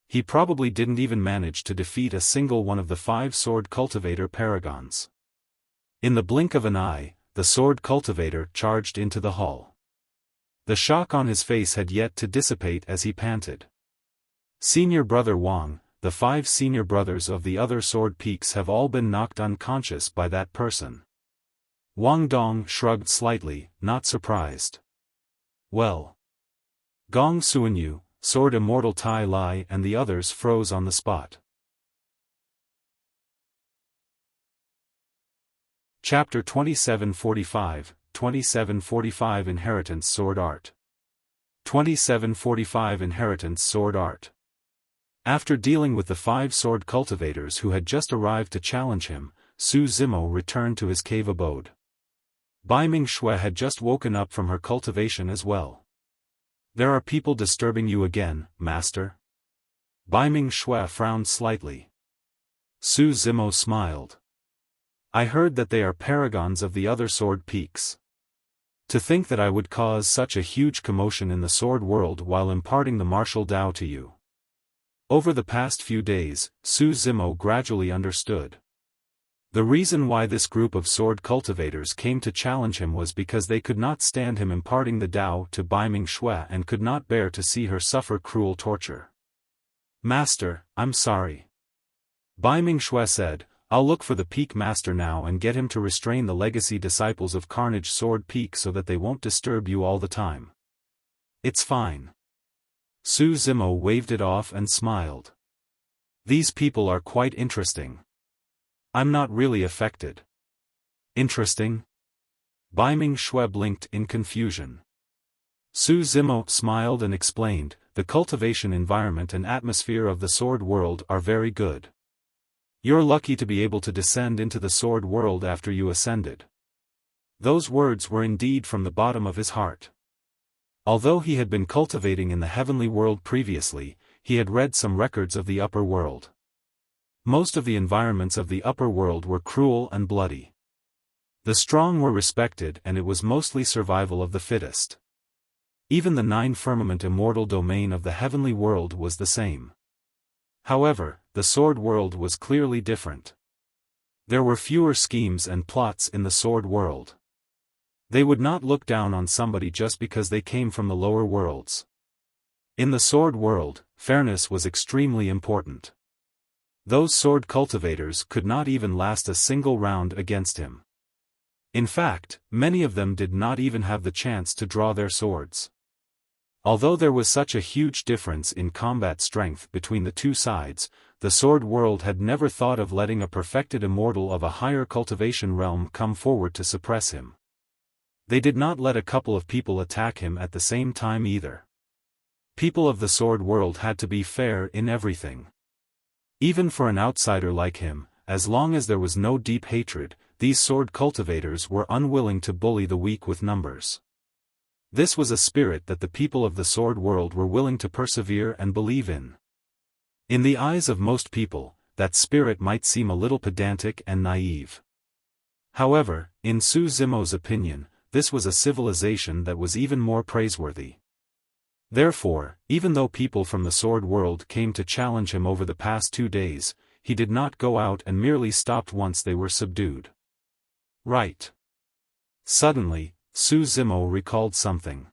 He probably didn't even manage to defeat a single one of the 5 sword cultivator paragons. In the blink of an eye, the sword cultivator charged into the hall. The shock on his face had yet to dissipate as he panted. Senior Brother Wang, the 5 senior brothers of the other sword peaks have all been knocked unconscious by that person. Wang Dong shrugged slightly, not surprised. Well. Gong Suanyu, Sword Immortal Tai Lai and the others froze on the spot. Chapter 2745, 2745 Inheritance Sword Art. 2745 Inheritance Sword Art. After dealing with the 5 sword cultivators who had just arrived to challenge him, Su Zimo returned to his cave abode. Bai Ming Shui had just woken up from her cultivation as well. "There are people disturbing you again, master?" Bai Ming Shui frowned slightly. Su Zimo smiled. "I heard that they are paragons of the other sword peaks. To think that I would cause such a huge commotion in the sword world while imparting the martial Tao to you." Over the past few days, Su Zimo gradually understood. The reason why this group of sword cultivators came to challenge him was because they could not stand him imparting the Tao to Bai Ming Shui and could not bear to see her suffer cruel torture. "Master, I'm sorry." Bai Ming Shui said, "I'll look for the Peak Master now and get him to restrain the legacy disciples of Carnage Sword Peak so that they won't disturb you all the time." "It's fine." Su Zimo waved it off and smiled. "These people are quite interesting. I'm not really affected." "Interesting?" Bai Ming Shui blinked in confusion. Su Zimo smiled and explained, "The cultivation environment and atmosphere of the sword world are very good. You're lucky to be able to descend into the sword world after you ascended." Those words were indeed from the bottom of his heart. Although he had been cultivating in the heavenly world previously, he had read some records of the upper world. Most of the environments of the upper world were cruel and bloody. The strong were respected and it was mostly survival of the fittest. Even the 9 firmament immortal domain of the heavenly world was the same. However, the sword world was clearly different. There were fewer schemes and plots in the sword world. They would not look down on somebody just because they came from the lower worlds. In the sword world, fairness was extremely important. Those sword cultivators could not even last a single round against him. In fact, many of them did not even have the chance to draw their swords. Although there was such a huge difference in combat strength between the two sides, the sword world had never thought of letting a perfected immortal of a higher cultivation realm come forward to suppress him. They did not let a couple of people attack him at the same time either. People of the sword world had to be fair in everything. Even for an outsider like him, as long as there was no deep hatred, these sword cultivators were unwilling to bully the weak with numbers. This was a spirit that the people of the sword world were willing to persevere and believe in. In the eyes of most people, that spirit might seem a little pedantic and naive. However, in Su Zimo's opinion, this was a civilization that was even more praiseworthy. Therefore, even though people from the sword world came to challenge him over the past 2 days, he did not go out and merely stopped once they were subdued. Right. Suddenly, Su Zimo recalled something.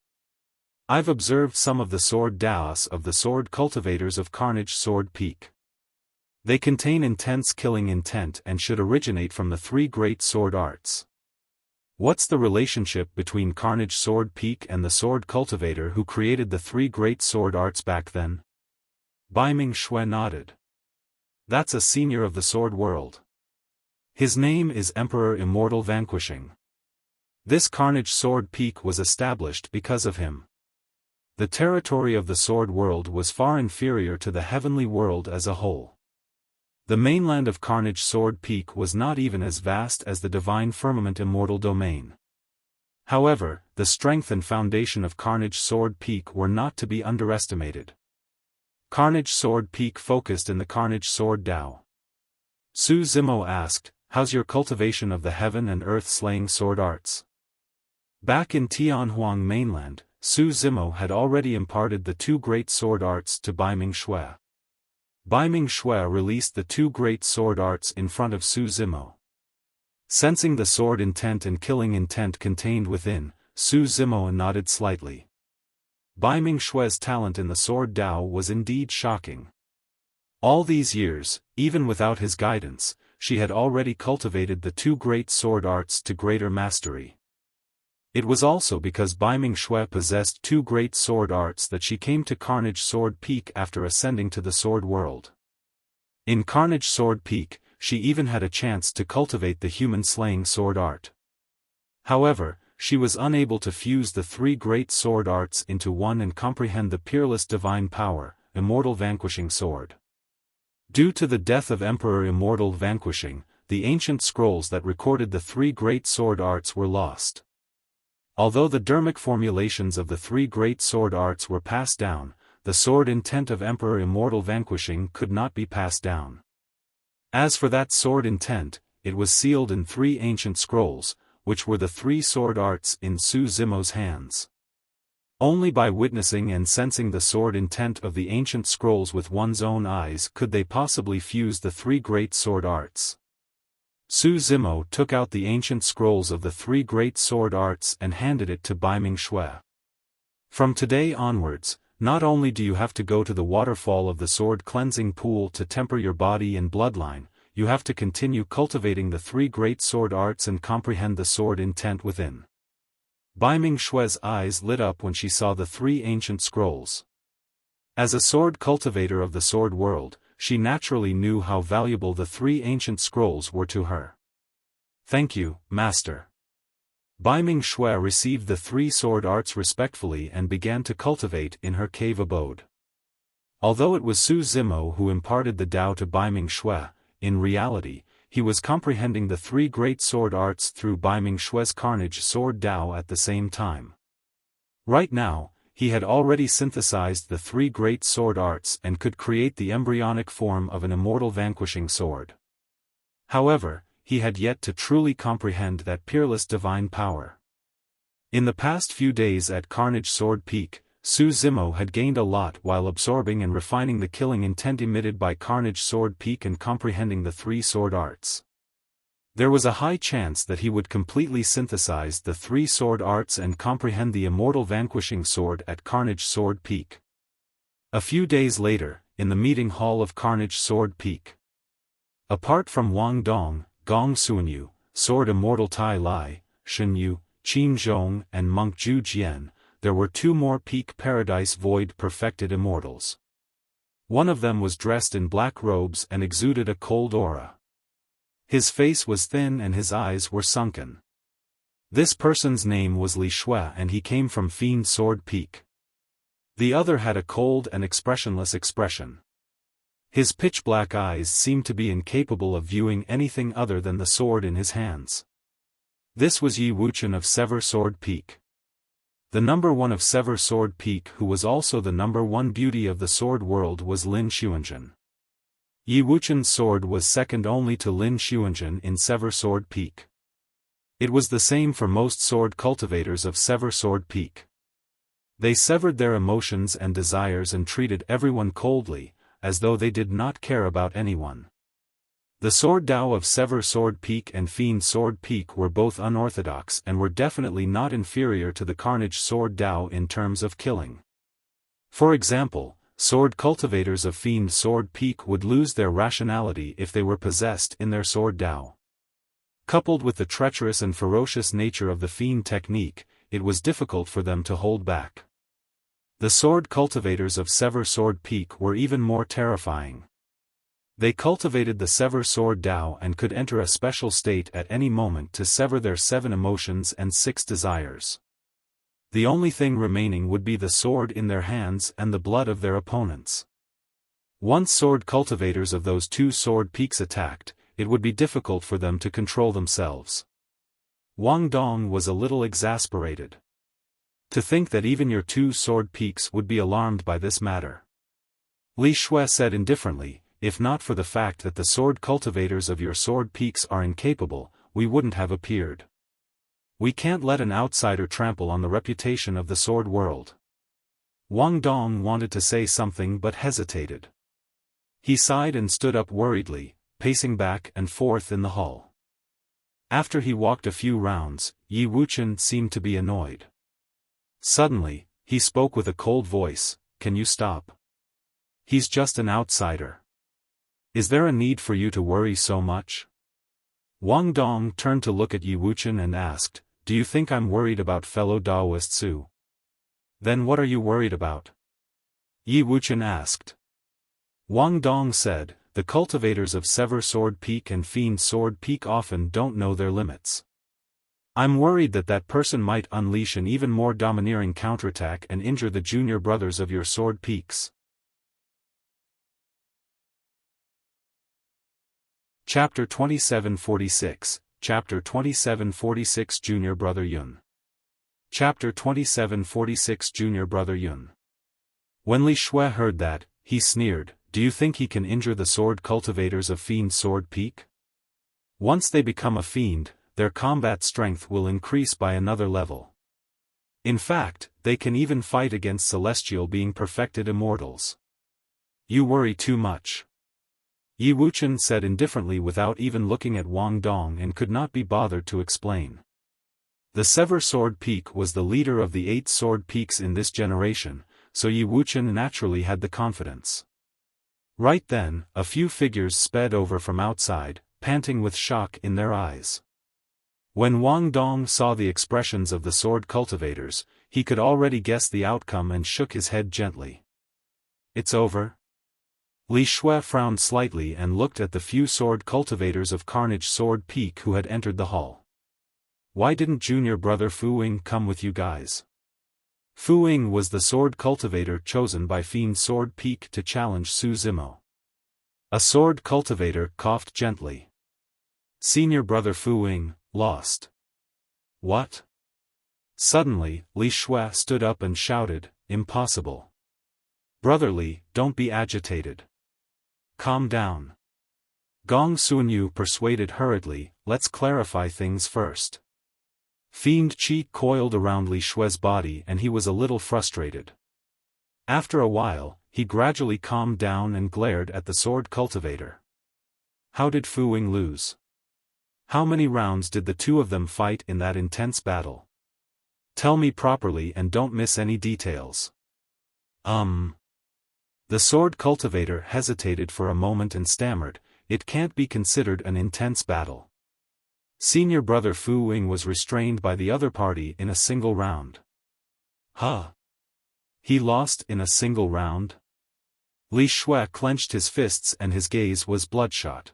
"I've observed some of the sword Daos of the sword cultivators of Carnage Sword Peak. They contain intense killing intent and should originate from the 3 great sword arts. What's the relationship between Carnage Sword Peak and the sword cultivator who created the 3 great sword arts back then?" Bai Ming Shui nodded. "That's a senior of the sword world. His name is Emperor Immortal Vanquishing. This Carnage Sword Peak was established because of him. The territory of the sword world was far inferior to the heavenly world as a whole. The mainland of Carnage Sword Peak was not even as vast as the divine firmament immortal domain. However, the strength and foundation of Carnage Sword Peak were not to be underestimated. Carnage Sword Peak focused in the Carnage Sword Tao." Su Zimo asked, "How's your cultivation of the heaven and earth slaying sword arts?" Back in Tianhuang mainland, Su Zimo had already imparted the 2 great sword arts to Bai Ming Shui. Bai Ming Shui released the 2 great sword arts in front of Su Zimo. Sensing the sword intent and killing intent contained within, Su Zimo nodded slightly. Bai Ming Shui's talent in the sword Tao was indeed shocking. All these years, even without his guidance, she had already cultivated the 2 great sword arts to greater mastery. It was also because Bai Ming Shui possessed 2 great sword arts that she came to Carnage Sword Peak after ascending to the sword world. In Carnage Sword Peak, she even had a chance to cultivate the human-slaying sword art. However, she was unable to fuse the 3 great sword arts into one and comprehend the peerless divine power, Immortal Vanquishing Sword. Due to the death of Emperor Immortal Vanquishing, the ancient scrolls that recorded the three great sword arts were lost. Although the dermic formulations of the three great sword arts were passed down, the sword intent of Emperor Immortal Vanquishing could not be passed down. As for that sword intent, it was sealed in three ancient scrolls, which were the three sword arts in Su Zimo's hands. Only by witnessing and sensing the sword intent of the ancient scrolls with one's own eyes could they possibly fuse the three great sword arts. Su Zimo took out the ancient scrolls of the three great sword arts and handed it to Baiming Shui. From today onwards, not only do you have to go to the waterfall of the sword cleansing pool to temper your body and bloodline, you have to continue cultivating the three great sword arts and comprehend the sword intent within. Baiming Shui's eyes lit up when she saw the three ancient scrolls. As a sword cultivator of the sword world, she naturally knew how valuable the three ancient scrolls were to her. "Thank you, Master." Baiming Shui received the three sword arts respectfully and began to cultivate in her cave abode. Although it was Su Zimo who imparted the Tao to Baiming Shui, in reality, he was comprehending the three great sword arts through Baiming Shui's Carnage Sword Tao at the same time. Right now, he had already synthesized the three great sword arts and could create the embryonic form of an immortal vanquishing sword. However, he had yet to truly comprehend that peerless divine power. In the past few days at Carnage Sword Peak, Su Zimo had gained a lot while absorbing and refining the killing intent emitted by Carnage Sword Peak and comprehending the three sword arts. There was a high chance that he would completely synthesize the three sword arts and comprehend the immortal vanquishing sword at Carnage Sword Peak. A few days later, in the meeting hall of Carnage Sword Peak. Apart from Wang Dong, Gong Suanyu, Sword Immortal Tai Lai, Shen Yu, Qin Zhong and Monk Zhu Jian, there were two more Peak Paradise Void perfected immortals. One of them was dressed in black robes and exuded a cold aura. His face was thin and his eyes were sunken. This person's name was Li Shui and he came from Fiend Sword Peak. The other had a cold and expressionless expression. His pitch-black eyes seemed to be incapable of viewing anything other than the sword in his hands. This was Yi Wuchen of Sever Sword Peak. The number one of Sever Sword Peak who was also the number one beauty of the sword world was Lin Xuanzhen. Yi Wuchen's sword was second only to Lin Xuanzhen in Sever Sword Peak. It was the same for most sword cultivators of Sever Sword Peak. They severed their emotions and desires and treated everyone coldly, as though they did not care about anyone. The Sword Tao of Sever Sword Peak and Fiend Sword Peak were both unorthodox and were definitely not inferior to the Carnage Sword Tao in terms of killing. For example, sword cultivators of Fiend Sword Peak would lose their rationality if they were possessed in their Sword Tao. Coupled with the treacherous and ferocious nature of the Fiend technique, it was difficult for them to hold back. The sword cultivators of Sever Sword Peak were even more terrifying. They cultivated the Sever Sword Tao and could enter a special state at any moment to sever their 7 emotions and 6 desires. The only thing remaining would be the sword in their hands and the blood of their opponents. Once sword cultivators of those 2 sword peaks attacked, it would be difficult for them to control themselves. Wang Dong was a little exasperated. To think that even your 2 sword peaks would be alarmed by this matter. Li Shui said indifferently, if not for the fact that the sword cultivators of your sword peaks are incapable, we wouldn't have appeared. We can't let an outsider trample on the reputation of the sword world. Wang Dong wanted to say something but hesitated. He sighed and stood up worriedly, pacing back and forth in the hall. After he walked a few rounds, Yi Wuchen seemed to be annoyed. Suddenly, he spoke with a cold voice, "Can you stop? He's just an outsider. Is there a need for you to worry so much?" Wang Dong turned to look at Yi Wuchen and asked, "Do you think I'm worried about fellow Daoist Su? Then what are you worried about?" Yi Wuchen asked. Wang Dong said, "The cultivators of Sever Sword Peak and Fiend Sword Peak often don't know their limits. I'm worried that that person might unleash an even more domineering counterattack and injure the junior brothers of your sword peaks." Chapter 2746, Chapter 2746 Junior Brother Yun. Chapter 2746 Junior Brother Yun. When Li Shui heard that, he sneered, "Do you think he can injure the sword cultivators of Fiend Sword Peak? Once they become a fiend, their combat strength will increase by another level. In fact, they can even fight against celestial being perfected immortals. You worry too much." Yi Wuchen said indifferently without even looking at Wang Dong and could not be bothered to explain. The Sever Sword Peak was the leader of the 8 sword peaks in this generation, so Yi Wuchen naturally had the confidence. Right then, a few figures sped over from outside, panting with shock in their eyes. When Wang Dong saw the expressions of the sword cultivators, he could already guess the outcome and shook his head gently. "It's over?" Li Shui frowned slightly and looked at the few sword cultivators of Carnage Sword Peak who had entered the hall. "Why didn't junior brother Fu Ying come with you guys?" Fu Ying was the sword cultivator chosen by Fiend Sword Peak to challenge Su Zimo. A sword cultivator coughed gently. "Senior brother Fu Ying, lost." "What?" Suddenly, Li Shui stood up and shouted, "Impossible. Brotherly, don't be agitated. Calm down." Gong Sunyu persuaded hurriedly, "Let's clarify things first." Fiend Qi coiled around Li Shui's body and he was a little frustrated. After a while, he gradually calmed down and glared at the sword cultivator. "How did Fu Ying lose? How many rounds did the two of them fight in that intense battle? Tell me properly and don't miss any details." The sword cultivator hesitated for a moment and stammered, "It can't be considered an intense battle. Senior brother Fu Ying was restrained by the other party in a single round." "Huh? He lost in a single round?" Li Shui clenched his fists and his gaze was bloodshot.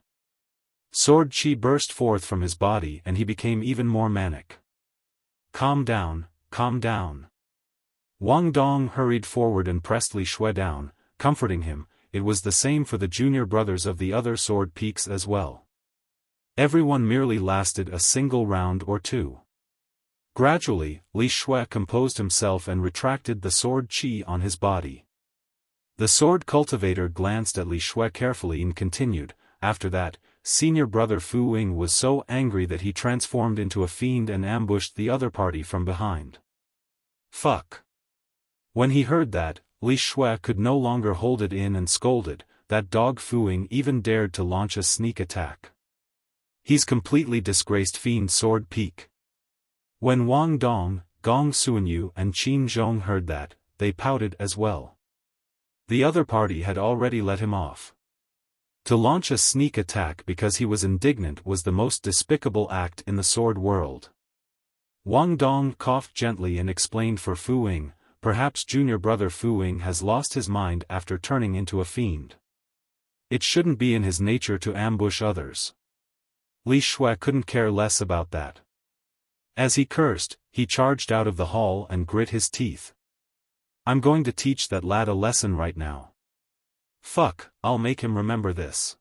Sword Qi burst forth from his body and he became even more manic. Calm down, calm down." Wang Dong hurried forward and pressed Li Shui down, comforting him. It was the same for the junior brothers of the other sword peaks as well. Everyone merely lasted a single round or two. Gradually, Li Shui composed himself and retracted the sword Qi on his body. The sword cultivator glanced at Li Shui carefully and continued, "After that, senior brother Fu Ying was so angry that he transformed into a fiend and ambushed the other party from behind." "Fuck." When he heard that, Li Shui could no longer hold it in and scolded, "That dog Fu Ying even dared to launch a sneak attack. He's completely disgraced Fiend Sword Peak." When Wang Dong, Gong Sunyu and Qin Zhong heard that, they pouted as well. The other party had already let him off. To launch a sneak attack because he was indignant was the most despicable act in the sword world. Wang Dong coughed gently and explained for Fu Ying, "Perhaps junior brother Fu Ying has lost his mind after turning into a fiend. It shouldn't be in his nature to ambush others." Li Shui couldn't care less about that. As he cursed, he charged out of the hall and grit his teeth. "I'm going to teach that lad a lesson right now. Fuck, I'll make him remember this."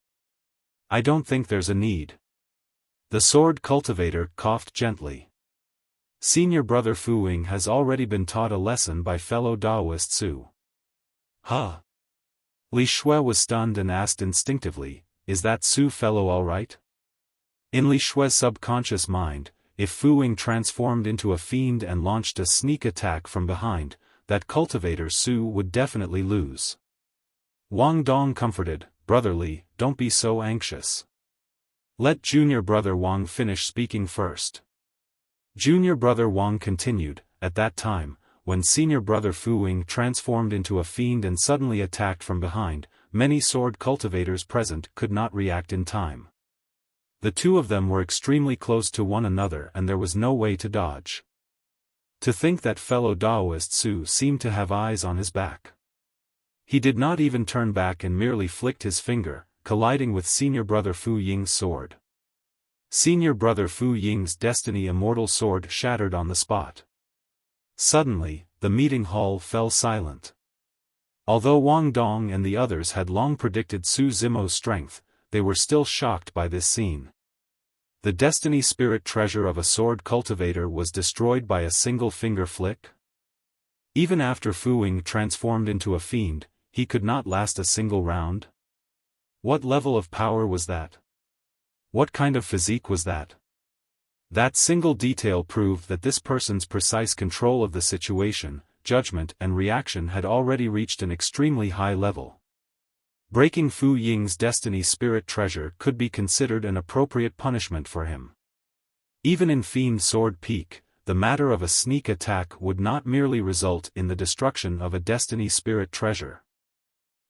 "I don't think there's a need." The sword cultivator coughed gently. "Senior brother Fu Ying has already been taught a lesson by fellow Daoist Su." "Huh?" Li Shui was stunned and asked instinctively, "Is that Su fellow all right?" In Li Shui's subconscious mind, if Fu Ying transformed into a fiend and launched a sneak attack from behind, that cultivator Su would definitely lose. Wang Dong comforted, "Brotherly, don't be so anxious. Let junior brother Wang finish speaking first." Junior brother Wang continued, "At that time, when senior brother Fu Ying transformed into a fiend and suddenly attacked from behind, many sword cultivators present could not react in time. The two of them were extremely close to one another and there was no way to dodge. To think that fellow Daoist Su seemed to have eyes on his back. He did not even turn back and merely flicked his finger, colliding with senior brother Fu Ying's sword. Senior brother Fu Ying's destiny immortal sword shattered on the spot. Suddenly, the meeting hall fell silent. Although Wang Dong and the others had long predicted Su Zimo's strength, they were still shocked by this scene. The destiny spirit treasure of a sword cultivator was destroyed by a single finger flick? Even after Fu Ying transformed into a fiend, he could not last a single round? What level of power was that? What kind of physique was that? That single detail proved that this person's precise control of the situation, judgment and reaction had already reached an extremely high level. Breaking Fu Ying's destiny spirit treasure could be considered an appropriate punishment for him. Even in Fiend Sword Peak, the matter of a sneak attack would not merely result in the destruction of a destiny spirit treasure.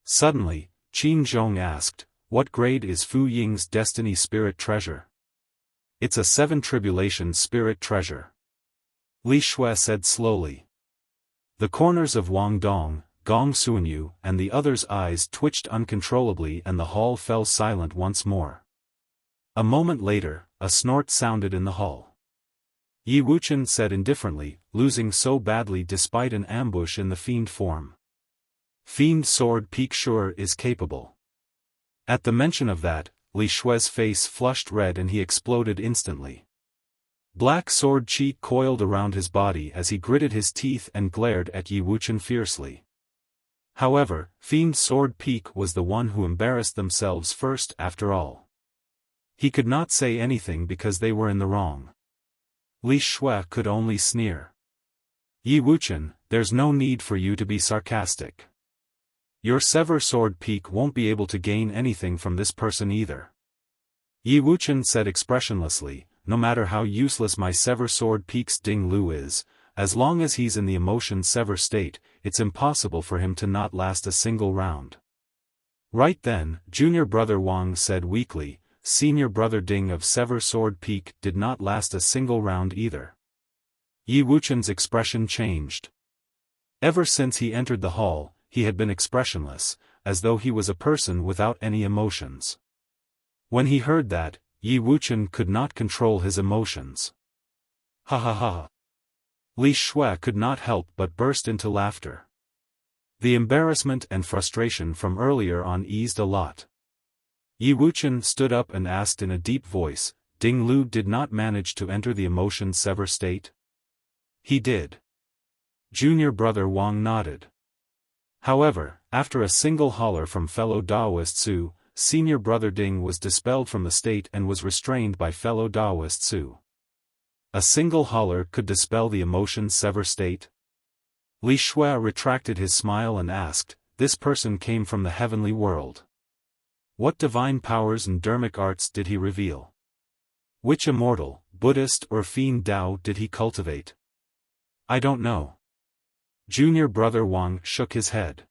Suddenly, Qin Zhong asked, "What grade is Fu Ying's destiny spirit treasure?" "It's a 7 tribulation spirit treasure," Li Shui said slowly. The corners of Wang Dong, Gong Suanyu, and the others' eyes twitched uncontrollably and the hall fell silent once more. A moment later, a snort sounded in the hall. Yi Wuchen said indifferently, "Losing so badly despite an ambush in the fiend form. Fiend Sword Peak sure is capable." At the mention of that, Li Shui's face flushed red and he exploded instantly. Black sword chi coiled around his body as he gritted his teeth and glared at Yi Wuchen fiercely. However, Fiend Sword Peak was the one who embarrassed themselves first after all. He could not say anything because they were in the wrong. Li Shui could only sneer. "Yi Wuchen, there's no need for you to be sarcastic. Your Sever Sword Peak won't be able to gain anything from this person either." Yi Wuchen said expressionlessly, "No matter how useless my Sever Sword Peak's Ding Lu is, as long as he's in the emotion sever state, it's impossible for him to not last a single round." Right then, junior brother Wang said weakly, "Senior brother Ding of Sever Sword Peak did not last a single round either." Yi Wuchen's expression changed. Ever since he entered the hall, he had been expressionless, as though he was a person without any emotions. When he heard that, Yi Wuchen could not control his emotions. "Ha ha ha." Li Shui could not help but burst into laughter. The embarrassment and frustration from earlier on eased a lot. Yi Wuchen stood up and asked in a deep voice, "Ding Lu did not manage to enter the emotion sever state?" "He did." Junior brother Wang nodded. However, after a single holler from fellow Daoist Su, senior brother Ding was dispelled from the state and was restrained by fellow Daoist Su. A single holler could dispel the emotion sever state? Li Shui retracted his smile and asked, "This person came from the heavenly world. What divine powers and dermic arts did he reveal? Which immortal, Buddhist or fiend Tao did he cultivate?" "I don't know." Junior brother Wang shook his head.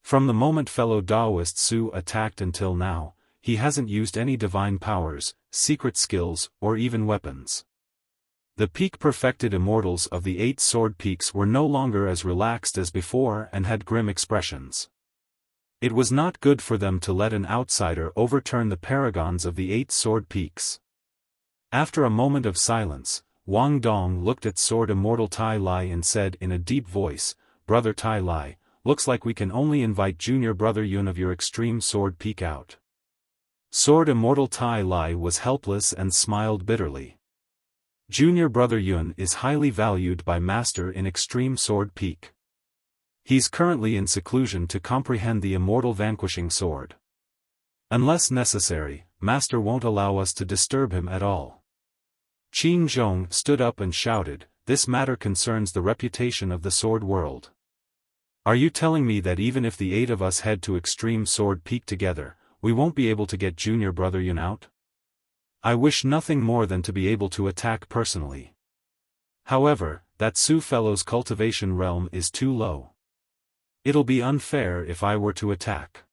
"From the moment fellow Daoist Su attacked until now, he hasn't used any divine powers, secret skills, or even weapons." The peak-perfected immortals of the 8 sword peaks were no longer as relaxed as before and had grim expressions. It was not good for them to let an outsider overturn the paragons of the 8 sword peaks. After a moment of silence, Wang Dong looked at Sword Immortal Tai Lai and said in a deep voice, "Brother Tai Lai, looks like we can only invite junior brother Yun of your extreme sword peak out." Sword Immortal Tai Lai was helpless and smiled bitterly. Junior brother Yun is highly valued by Master in extreme sword peak. He's currently in seclusion to comprehend the immortal vanquishing sword. Unless necessary, Master won't allow us to disturb him at all. Qin Zhong stood up and shouted, "This matter concerns the reputation of the sword world. Are you telling me that even if the 8 of us head to extreme sword peak together, we won't be able to get junior brother Yun out? I wish nothing more than to be able to attack personally. However, that Su fellow's cultivation realm is too low. It'll be unfair if I were to attack."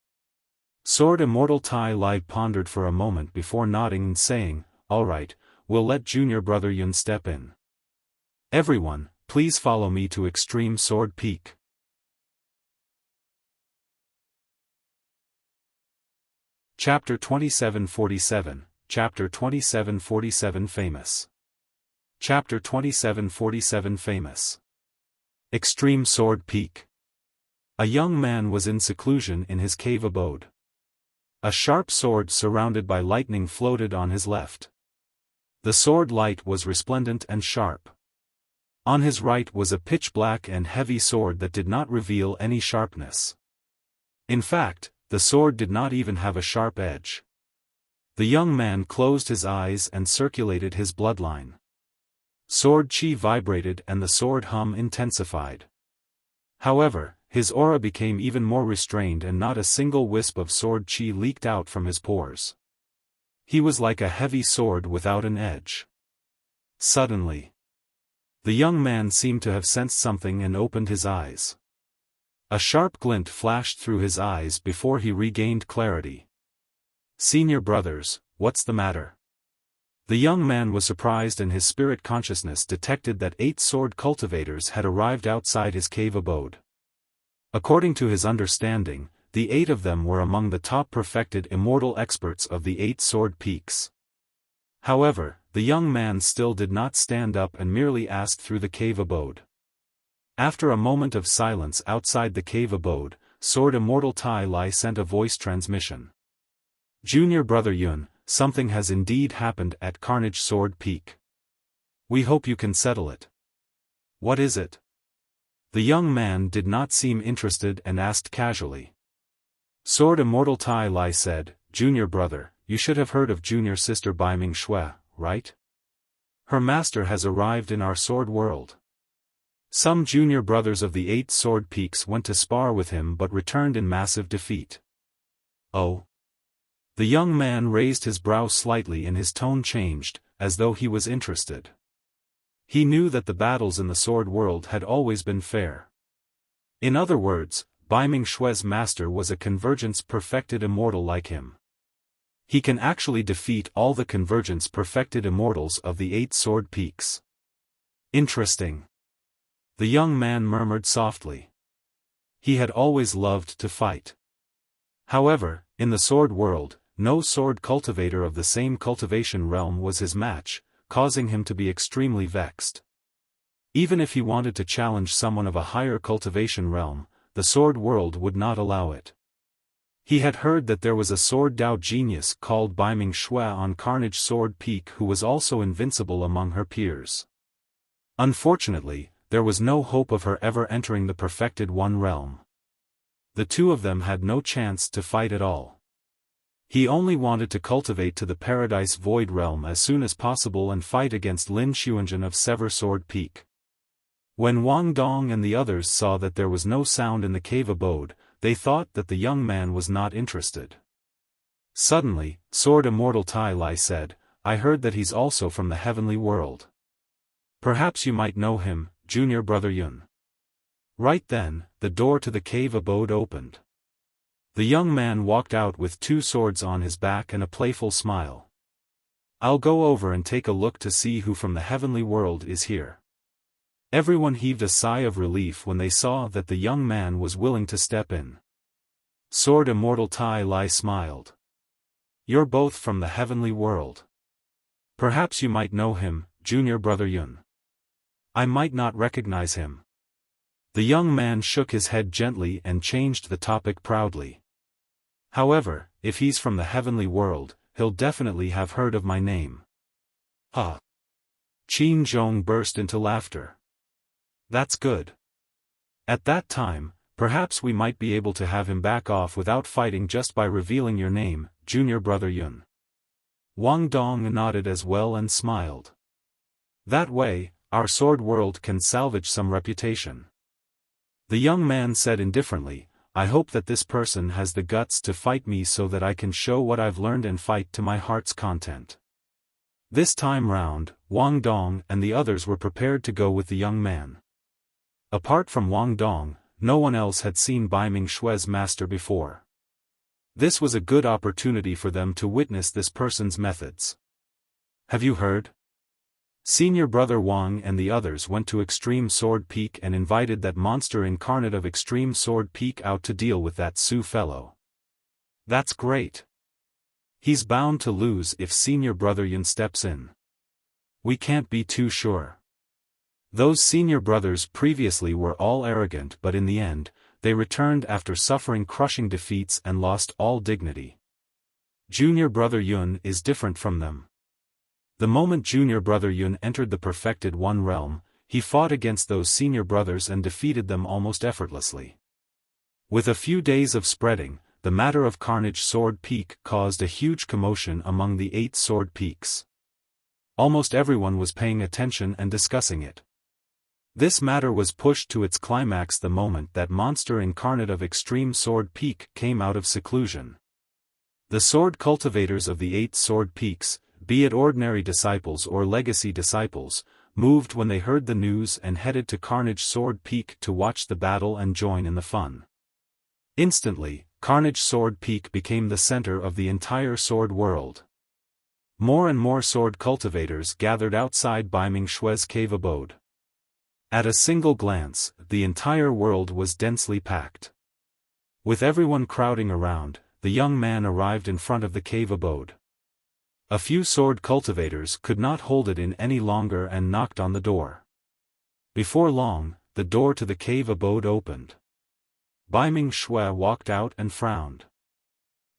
Sword Immortal Tai Lai pondered for a moment before nodding and saying, "All right, we'll let junior brother Yun step in. Everyone, please follow me to Extreme Sword Peak." Chapter 2747, Chapter 2747 Famous. Chapter 2747 Famous. Extreme Sword Peak. A young man was in seclusion in his cave abode. A sharp sword surrounded by lightning floated on his left. The sword light was resplendent and sharp. On his right was a pitch-black and heavy sword that did not reveal any sharpness. In fact, the sword did not even have a sharp edge. The young man closed his eyes and circulated his bloodline. Sword chi vibrated and the sword hum intensified. However, his aura became even more restrained and not a single wisp of sword chi leaked out from his pores. He was like a heavy sword without an edge. Suddenly, the young man seemed to have sensed something and opened his eyes. A sharp glint flashed through his eyes before he regained clarity. "Senior brothers, what's the matter?" The young man was surprised and his spirit consciousness detected that 8 sword cultivators had arrived outside his cave abode. According to his understanding, the 8 of them were among the top perfected immortal experts of the 8 sword peaks. However, the young man still did not stand up and merely asked through the cave abode. After a moment of silence outside the cave abode, Sword Immortal Tai Lai sent a voice transmission. "Junior Brother Yun, something has indeed happened at Carnage Sword Peak. We hope you can settle it." "What is it?" The young man did not seem interested and asked casually. Sword Immortal Tai Lai said, "Junior brother, you should have heard of junior sister Baiming Shui, right? Her master has arrived in our sword world. Some junior brothers of the 8 sword peaks went to spar with him but returned in massive defeat." "Oh?" The young man raised his brow slightly and his tone changed, as though he was interested. He knew that the battles in the sword world had always been fair. In other words, Baiming Shui's master was a convergence perfected immortal like him. He can actually defeat all the convergence perfected immortals of the 8 sword peaks. "Interesting," the young man murmured softly. He had always loved to fight. However, in the sword world, no sword cultivator of the same cultivation realm was his match, causing him to be extremely vexed. Even if he wanted to challenge someone of a higher cultivation realm, the sword world would not allow it. He had heard that there was a sword Dao genius called Baiming Shui on Carnage Sword Peak who was also invincible among her peers. Unfortunately, there was no hope of her ever entering the perfected one realm. The two of them had no chance to fight at all. He only wanted to cultivate to the Paradise Void realm as soon as possible and fight against Lin Xuanzhen of Sever Sword Peak. When Wang Dong and the others saw that there was no sound in the cave abode, they thought that the young man was not interested. Suddenly, Sword Immortal Tai Lai said, "I heard that he's also from the heavenly world. Perhaps you might know him, Junior Brother Yun." Right then, the door to the cave abode opened. The young man walked out with 2 swords on his back and a playful smile. "I'll go over and take a look to see who from the heavenly world is here." Everyone heaved a sigh of relief when they saw that the young man was willing to step in. Sword Immortal Tai Lai smiled. "You're both from the heavenly world. Perhaps you might know him, Junior Brother Yun." "I might not recognize him." The young man shook his head gently and changed the topic proudly. "However, if he's from the heavenly world, he'll definitely have heard of my name." "Huh!" Qin Zhong burst into laughter. "That's good. At that time, perhaps we might be able to have him back off without fighting just by revealing your name, Junior Brother Yun." Wang Dong nodded as well and smiled. "That way, our sword world can salvage some reputation." The young man said indifferently, "I hope that this person has the guts to fight me so that I can show what I've learned and fight to my heart's content." This time round, Wang Dong and the others were prepared to go with the young man. Apart from Wang Dong, no one else had seen Baiming Shui's master before. This was a good opportunity for them to witness this person's methods. "Have you heard?" Senior Brother Wang and the others went to Extreme Sword Peak and invited that monster incarnate of Extreme Sword Peak out to deal with that Su fellow. "That's great. He's bound to lose if Senior Brother Yun steps in. We can't be too sure." Those senior brothers previously were all arrogant but in the end, they returned after suffering crushing defeats and lost all dignity. Junior brother Yun is different from them. The moment junior brother Yun entered the perfected One Realm, he fought against those senior brothers and defeated them almost effortlessly. With a few days of spreading, the matter of Carnage Sword Peak caused a huge commotion among the 8 sword peaks. Almost everyone was paying attention and discussing it. This matter was pushed to its climax the moment that monster incarnate of Extreme Sword Peak came out of seclusion. The sword cultivators of the 8 sword peaks, be it ordinary disciples or legacy disciples, moved when they heard the news and headed to Carnage Sword Peak to watch the battle and join in the fun. Instantly, Carnage Sword Peak became the center of the entire sword world. More and more sword cultivators gathered outside Baiming Shui's cave abode. At a single glance, the entire world was densely packed. With everyone crowding around, the young man arrived in front of the cave abode. A few sword cultivators could not hold it in any longer and knocked on the door. Before long, the door to the cave abode opened. Baiming Shui walked out and frowned.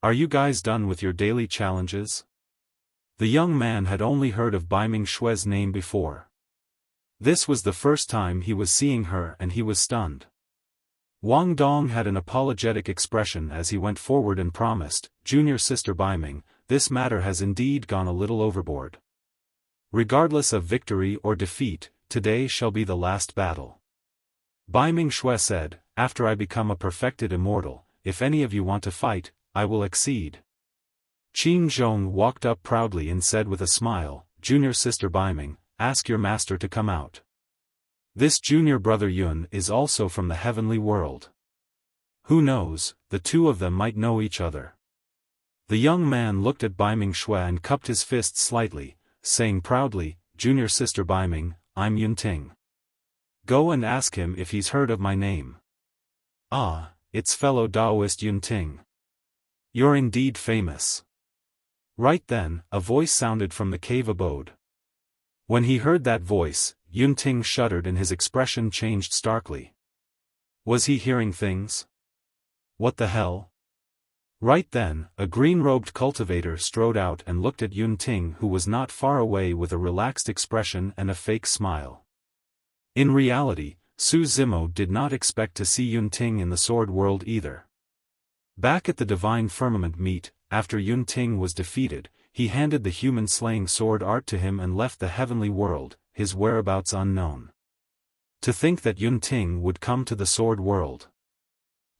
"Are you guys done with your daily challenges?" The young man had only heard of Baiming Shui's name before. This was the first time he was seeing her and he was stunned. Wang Dong had an apologetic expression as he went forward and promised, "Junior sister Baiming, this matter has indeed gone a little overboard. Regardless of victory or defeat, today shall be the last battle." Baiming Shui said, "After I become a perfected immortal, if any of you want to fight, I will accede." Qin Zhong walked up proudly and said with a smile, "Junior sister Baiming, ask your master to come out. This junior brother Yun is also from the heavenly world. Who knows, the two of them might know each other." The young man looked at Baiming Shui and cupped his fist slightly, saying proudly, "Junior sister Baiming, I'm Yun Ting. Go and ask him if he's heard of my name." "Ah, it's fellow Taoist Yun Ting. You're indeed famous." Right then, a voice sounded from the cave abode. When he heard that voice, Yun Ting shuddered and his expression changed starkly. Was he hearing things? What the hell? Right then, a green-robed cultivator strode out and looked at Yun Ting, who was not far away, with a relaxed expression and a fake smile. In reality, Su Zimo did not expect to see Yun Ting in the sword world either. Back at the Divine Firmament meet, after Yun Ting was defeated, he handed the human-slaying sword art to him and left the heavenly world, his whereabouts unknown. To think that Yun Ting would come to the sword world.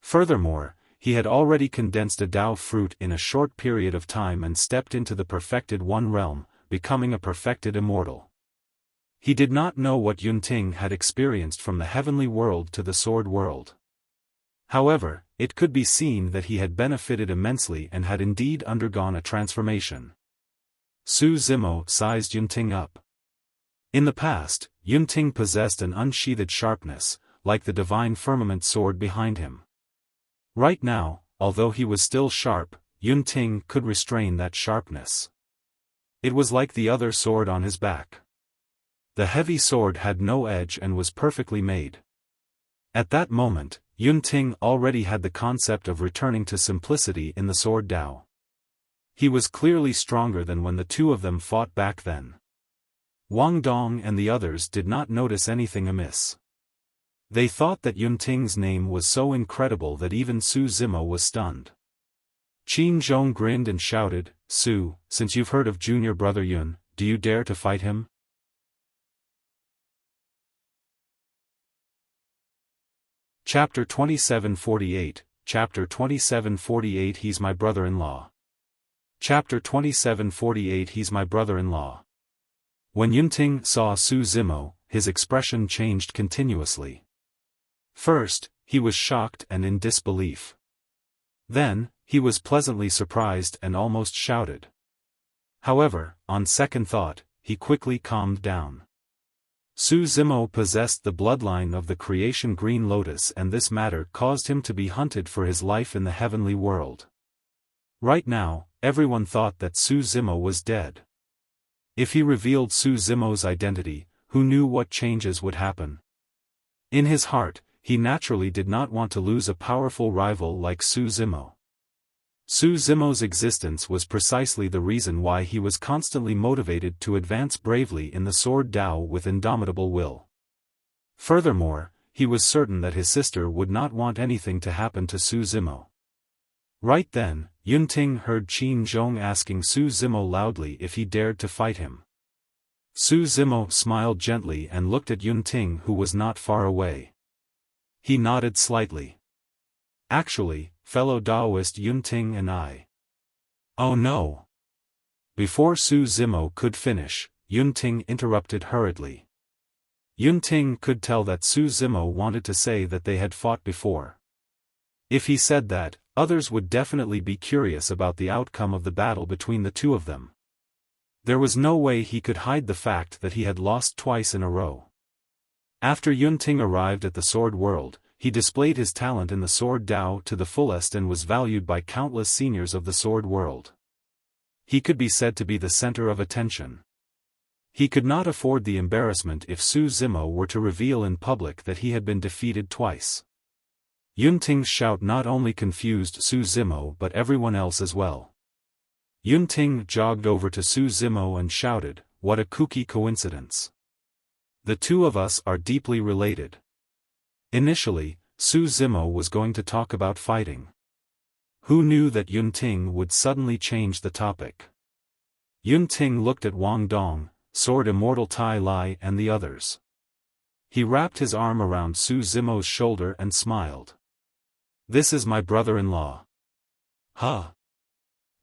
Furthermore, he had already condensed a Dao fruit in a short period of time and stepped into the perfected One Realm, becoming a perfected immortal. He did not know what Yun Ting had experienced from the heavenly world to the sword world. However, it could be seen that he had benefited immensely and had indeed undergone a transformation. Su Zimo sized Yun Ting up. In the past, Yun Ting possessed an unsheathed sharpness, like the Divine Firmament sword behind him. Right now, although he was still sharp, Yun Ting could restrain that sharpness. It was like the other sword on his back. The heavy sword had no edge and was perfectly made. At that moment, Yun Ting already had the concept of returning to simplicity in the sword Dao. He was clearly stronger than when the two of them fought back then. Wang Dong and the others did not notice anything amiss. They thought that Yun Ting's name was so incredible that even Su Zimo was stunned. Qin Zhong grinned and shouted, "Su, since you've heard of junior brother Yun, do you dare to fight him?" Chapter 2748, Chapter 2748 He's my brother-in-law. Chapter 2748 He's my brother-in-law. When Yun Ting saw Su Zimo, his expression changed continuously. First, he was shocked and in disbelief. Then, he was pleasantly surprised and almost shouted. However, on second thought, he quickly calmed down. Su Zimo possessed the bloodline of the creation Green Lotus, and this matter caused him to be hunted for his life in the heavenly world. Right now, everyone thought that Su Zimo was dead. If he revealed Su Zimo's identity, who knew what changes would happen? In his heart, he naturally did not want to lose a powerful rival like Su Zimo. Su Zimo's existence was precisely the reason why he was constantly motivated to advance bravely in the Sword Dao with indomitable will. Furthermore, he was certain that his sister would not want anything to happen to Su Zimo. Right then, Yunting heard Qin Zhong asking Su Zimo loudly if he dared to fight him. Su Zimo smiled gently and looked at Yunting, who was not far away. He nodded slightly. Actually, fellow Daoist Yunting and I. Oh no! Before Su Zimo could finish, Yunting interrupted hurriedly. Yunting could tell that Su Zimo wanted to say that they had fought before. If he said that, others would definitely be curious about the outcome of the battle between the two of them. There was no way he could hide the fact that he had lost twice in a row. After Yunting arrived at the Sword World, he displayed his talent in the Sword Dao to the fullest and was valued by countless seniors of the Sword World. He could be said to be the center of attention. He could not afford the embarrassment if Su Zimo were to reveal in public that he had been defeated twice. Yunting's shout not only confused Su Zimo but everyone else as well. Yunting jogged over to Su Zimo and shouted, "What a kooky coincidence. The two of us are deeply related." Initially, Su Zimo was going to talk about fighting. Who knew that Yunting would suddenly change the topic? Yunting looked at Wang Dong, Sword Immortal Tai Lai and the others. He wrapped his arm around Su Zimo's shoulder and smiled. "This is my brother-in-law." Huh?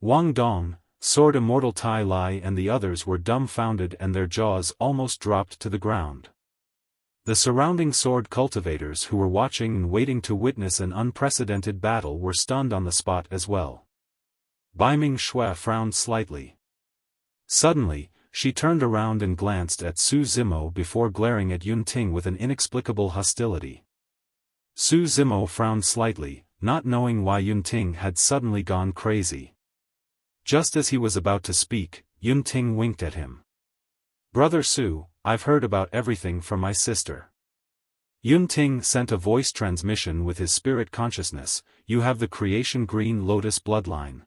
Wang Dong, Sword Immortal Tai Lai and the others were dumbfounded and their jaws almost dropped to the ground. The surrounding sword cultivators who were watching and waiting to witness an unprecedented battle were stunned on the spot as well. Baiming Shui frowned slightly. Suddenly, she turned around and glanced at Su Zimo before glaring at Yunting with an inexplicable hostility. Su Zimo frowned slightly, not knowing why Yunting had suddenly gone crazy. Just as he was about to speak, Yunting winked at him. "Brother Su, I've heard about everything from my sister." Yunting sent a voice transmission with his spirit consciousness. "You have the creation green lotus bloodline.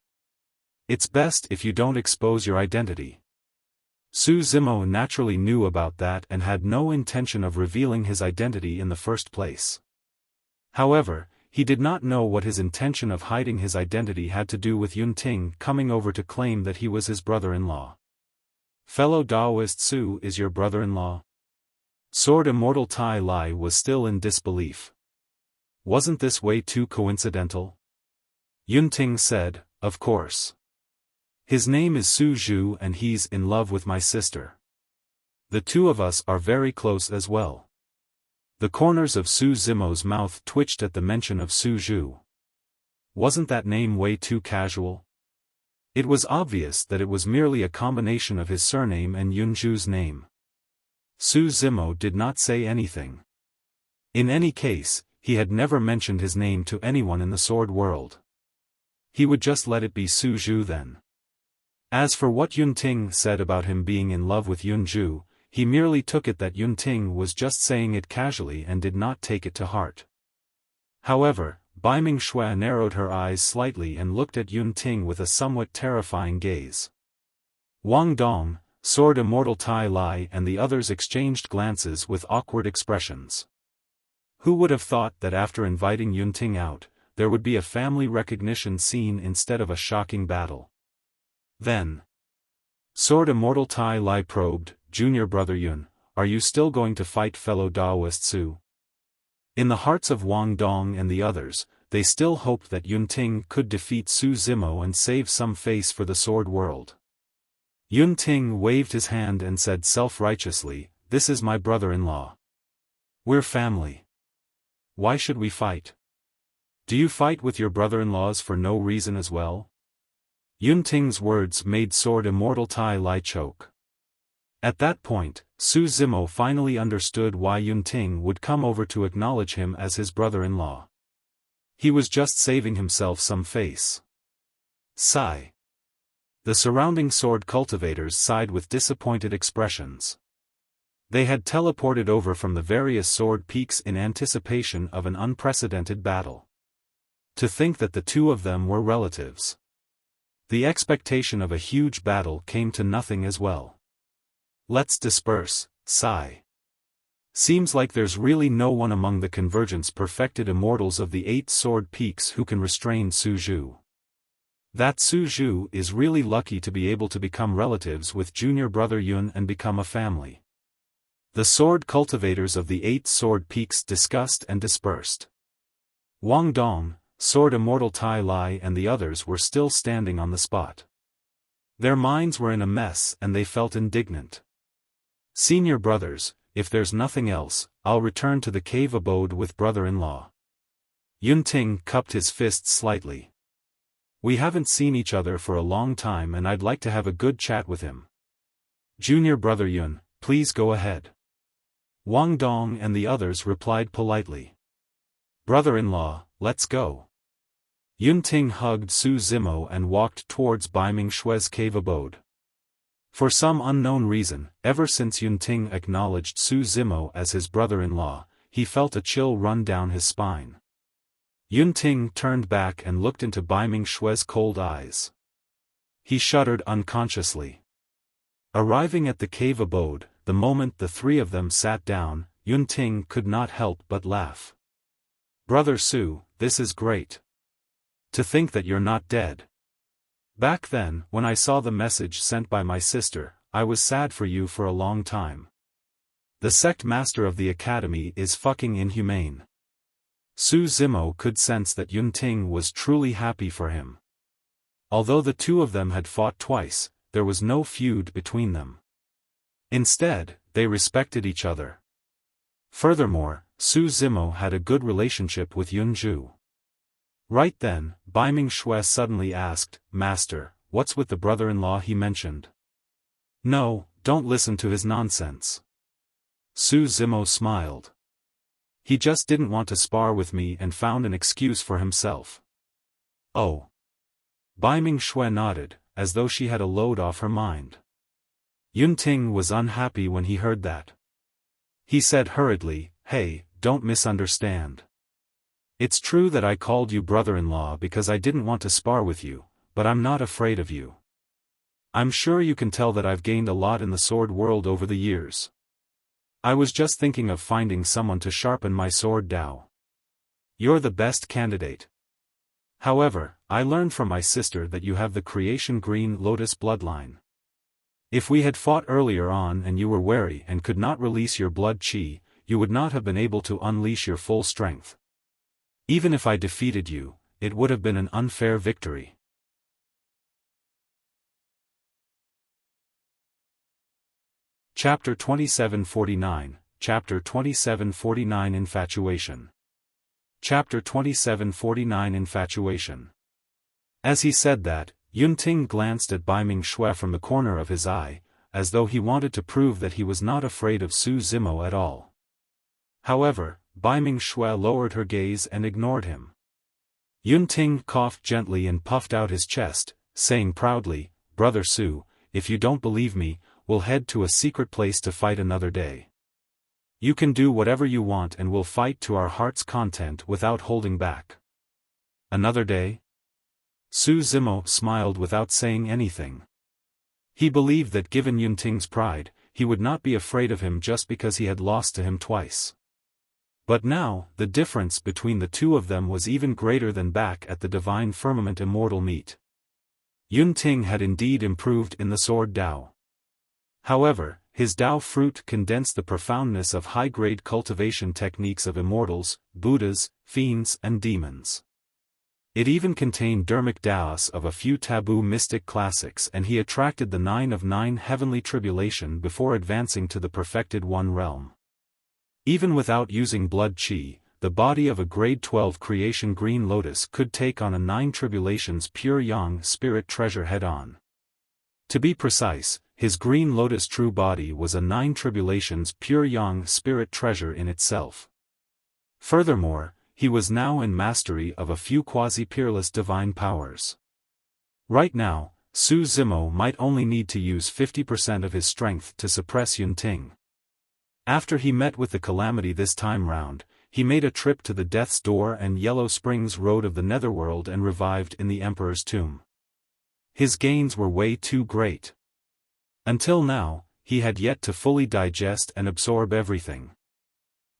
It's best if you don't expose your identity." Su Zimo naturally knew about that and had no intention of revealing his identity in the first place. However, he did not know what his intention of hiding his identity had to do with Yunting coming over to claim that he was his brother-in-law. "Fellow Daoist Su is your brother-in-law?" Sword Immortal Tai Lai was still in disbelief. "Wasn't this way too coincidental?" Yunting said, "Of course. His name is Su Zhu and he's in love with my sister. The two of us are very close as well." The corners of Su Zimo's mouth twitched at the mention of Su Zhu. Wasn't that name way too casual? It was obvious that it was merely a combination of his surname and Yunju's name. Su Zimo did not say anything. In any case, he had never mentioned his name to anyone in the Sword World. He would just let it be Su Zhu then. As for what Yunting said about him being in love with Yunju, he merely took it that Yunting was just saying it casually and did not take it to heart. However, Baiming Shui narrowed her eyes slightly and looked at Yunting with a somewhat terrifying gaze. Wang Dong, Sword Immortal Tai Lai and the others exchanged glances with awkward expressions. Who would have thought that after inviting Yunting out, there would be a family recognition scene instead of a shocking battle? Then, Sword Immortal Tai Lai probed, "Junior brother Yun, are you still going to fight fellow Daoist Su?" In the hearts of Wang Dong and the others, they still hoped that Yunting could defeat Su Zimo and save some face for the Sword World. Yunting waved his hand and said self-righteously, "This is my brother-in-law. We're family. Why should we fight? Do you fight with your brother-in-laws for no reason as well?" Yunting's words made Sword Immortal Tai Lai choke. At that point, Su Zimo finally understood why Yunting would come over to acknowledge him as his brother-in-law. He was just saving himself some face. Sigh. The surrounding sword cultivators sighed with disappointed expressions. They had teleported over from the various sword peaks in anticipation of an unprecedented battle. To think that the two of them were relatives. The expectation of a huge battle came to nothing as well. Let's disperse, sigh. Seems like there's really no one among the convergence-perfected immortals of the 8 sword peaks who can restrain Su Zhu. That Su Zhu is really lucky to be able to become relatives with junior brother Yun and become a family. The sword cultivators of the 8 sword peaks discussed and dispersed. Wang Dong, sword immortal Tai Lai and the others were still standing on the spot. Their minds were in a mess and they felt indignant. Senior brothers, if there's nothing else, I'll return to the cave abode with brother-in-law. Yun Ting cupped his fists slightly. We haven't seen each other for a long time and I'd like to have a good chat with him. Junior brother Yun, please go ahead. Wang Dong and the others replied politely. Brother-in-law, let's go. Yun Ting hugged Su Zimo and walked towards Baiming Shui's cave abode. For some unknown reason, ever since Yun Ting acknowledged Su Zimo as his brother-in-law, he felt a chill run down his spine. Yun Ting turned back and looked into Baiming Shui's cold eyes. He shuddered unconsciously. Arriving at the cave abode, the moment the 3 of them sat down, Yun Ting could not help but laugh. Brother Su, this is great. To think that you're not dead. Back then, when I saw the message sent by my sister, I was sad for you for a long time. The sect master of the academy is fucking inhumane. Su Zimo could sense that Yun Ting was truly happy for him. Although the 2 of them had fought twice, there was no feud between them. Instead, they respected each other. Furthermore, Su Zimo had a good relationship with Yun Zhu. Right then, Baiming Shui suddenly asked, Master, what's with the brother-in-law he mentioned? No, don't listen to his nonsense. Su Zimo smiled. He just didn't want to spar with me and found an excuse for himself. Oh. Baiming Shui nodded, as though she had a load off her mind. Yun Ting was unhappy when he heard that. He said hurriedly, Hey, don't misunderstand. It's true that I called you brother-in-law because I didn't want to spar with you, but I'm not afraid of you. I'm sure you can tell that I've gained a lot in the sword world over the years. I was just thinking of finding someone to sharpen my sword Dao. You're the best candidate. However, I learned from my sister that you have the creation green lotus bloodline. If we had fought earlier on and you were wary and could not release your blood chi, you would not have been able to unleash your full strength. Even if I defeated you, it would have been an unfair victory. Chapter 2749, Chapter 2749 Infatuation. Chapter 2749 Infatuation. As he said that, Yun Ting glanced at Baiming Shui from the corner of his eye, as though he wanted to prove that he was not afraid of Su Zimo at all. However, Baiming Shui lowered her gaze and ignored him. Yun Ting coughed gently and puffed out his chest, saying proudly, Brother Su, if you don't believe me, we'll head to a secret place to fight another day. You can do whatever you want and we'll fight to our heart's content without holding back. Another day? Su Zimo smiled without saying anything. He believed that given Yun Ting's pride, he would not be afraid of him just because he had lost to him twice. But now, the difference between the 2 of them was even greater than back at the Divine Firmament Immortal meet. Yun Ting had indeed improved in the sword Dao. However, his Dao fruit condensed the profoundness of high-grade cultivation techniques of immortals, Buddhas, fiends and demons. It even contained dermic Daos of a few taboo mystic classics and he attracted the 9 of 9 heavenly tribulation before advancing to the perfected 1 realm. Even without using blood chi, the body of a grade 12 creation green lotus could take on a 9 tribulations pure yang spirit treasure head-on. To be precise, his green lotus true body was a 9 tribulations pure yang spirit treasure in itself. Furthermore, he was now in mastery of a few quasi-peerless divine powers. Right now, Su Zimo might only need to use 50% of his strength to suppress Yun Ting. After he met with the calamity this time round, he made a trip to the Death's Door and Yellow Springs Road of the Netherworld and revived in the Emperor's tomb. His gains were way too great. Until now, he had yet to fully digest and absorb everything.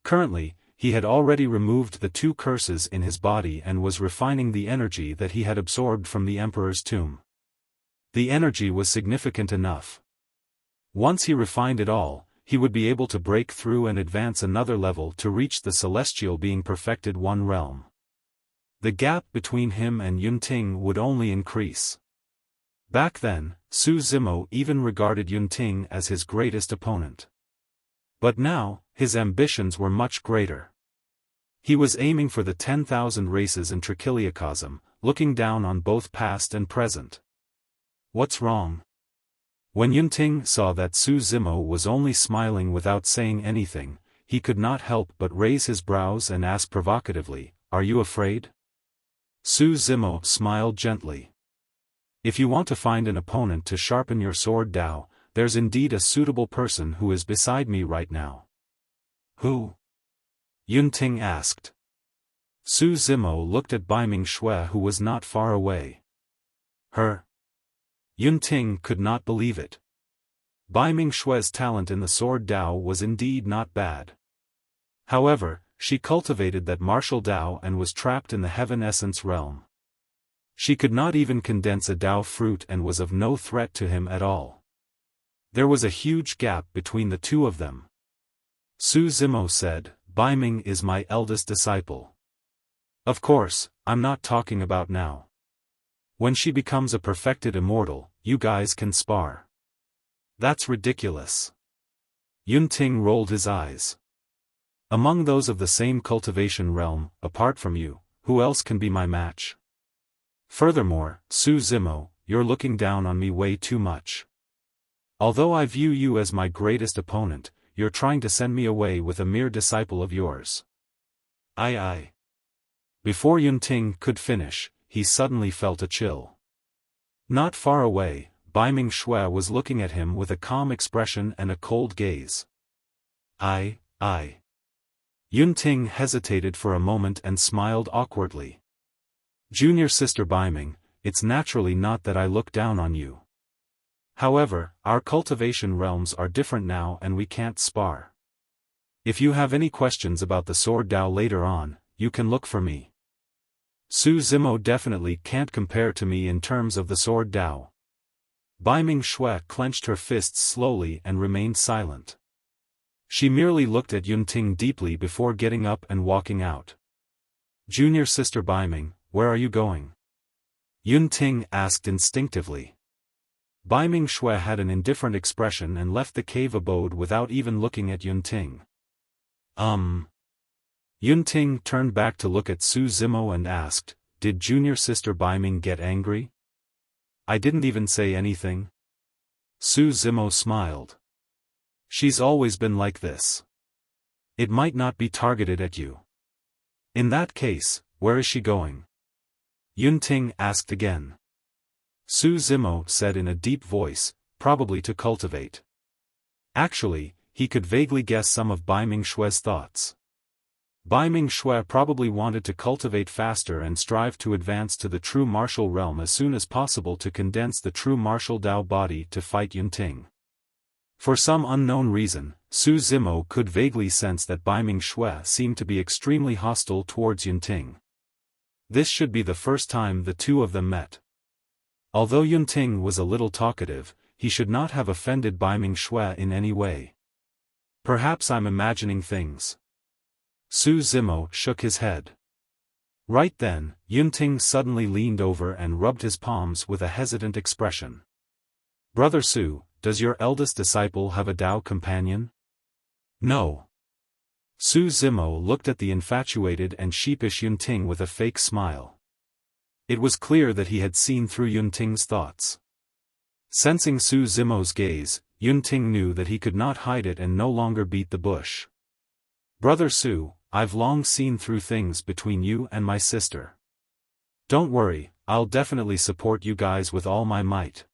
Currently, he had already removed the 2 curses in his body and was refining the energy that he had absorbed from the Emperor's tomb. The energy was significant enough. Once he refined it all, he would be able to break through and advance another level to reach the celestial being perfected one realm. The gap between him and Yunting would only increase. Back then, Su Zimo even regarded Yunting as his greatest opponent. But now, his ambitions were much greater. He was aiming for the 10,000 races in Trichiliocosm, looking down on both past and present. What's wrong? When Yunting saw that Su Zimo was only smiling without saying anything, he could not help but raise his brows and ask provocatively, "Are you afraid?" Su Zimo smiled gently. "If you want to find an opponent to sharpen your sword Dao, there's indeed a suitable person who is beside me right now." "Who?" Yunting asked. Su Zimo looked at Baiming Shui who was not far away. "Her?" Yunting could not believe it. Baiming Shui's talent in the sword Dao was indeed not bad. However, she cultivated that martial Dao and was trapped in the heaven essence realm. She could not even condense a Dao fruit and was of no threat to him at all. There was a huge gap between the 2 of them. Su Zimo said, "Baiming is my eldest disciple. Of course, I'm not talking about now. When she becomes a perfected immortal, you guys can spar." "That's ridiculous." Yunting rolled his eyes. "Among those of the same cultivation realm, apart from you, who else can be my match? Furthermore, Su Zimo, you're looking down on me way too much. Although I view you as my greatest opponent, you're trying to send me away with a mere disciple of yours." Aye. Before Yunting could finish, he suddenly felt a chill. Not far away, Baiming Shui was looking at him with a calm expression and a cold gaze. Aye. Yunting hesitated for a moment and smiled awkwardly. "Junior sister Baiming, it's naturally not that I look down on you. However, our cultivation realms are different now and we can't spar. If you have any questions about the sword Dao later on, you can look for me. Su Zimo definitely can't compare to me in terms of the sword Dao." Baiming Shui clenched her fists slowly and remained silent. She merely looked at Yunting deeply before getting up and walking out. "Junior sister Baiming, where are you going?" Yunting asked instinctively. Baiming Shui had an indifferent expression and left the cave abode without even looking at Yunting. Yunting turned back to look at Su Zimo and asked, "Did junior sister Baiming get angry?" "I didn't even say anything." Su Zimo smiled. "She's always been like this. It might not be targeted at you." "In that case, where is she going?" Yunting asked again. Su Zimo said in a deep voice, "Probably to cultivate." Actually, he could vaguely guess some of Baiming Shui's thoughts. Baiming Shui probably wanted to cultivate faster and strive to advance to the true martial realm as soon as possible to condense the true martial Dao body to fight Yunting. For some unknown reason, Su Zimo could vaguely sense that Baiming Shui seemed to be extremely hostile towards Yunting. This should be the first time the 2 of them met. Although Yunting was a little talkative, he should not have offended Baiming Shui in any way. Perhaps I'm imagining things. Su Zimo shook his head. Right then, Yunting suddenly leaned over and rubbed his palms with a hesitant expression. "Brother Su, does your eldest disciple have a Dao companion?" "No." Su Zimo looked at the infatuated and sheepish Yunting with a fake smile. It was clear that he had seen through Yunting's thoughts. Sensing Su Zimo's gaze, Yunting knew that he could not hide it and no longer beat the bush. "Brother Su, I've long seen through things between you and my sister. Don't worry, I'll definitely support you guys with all my might.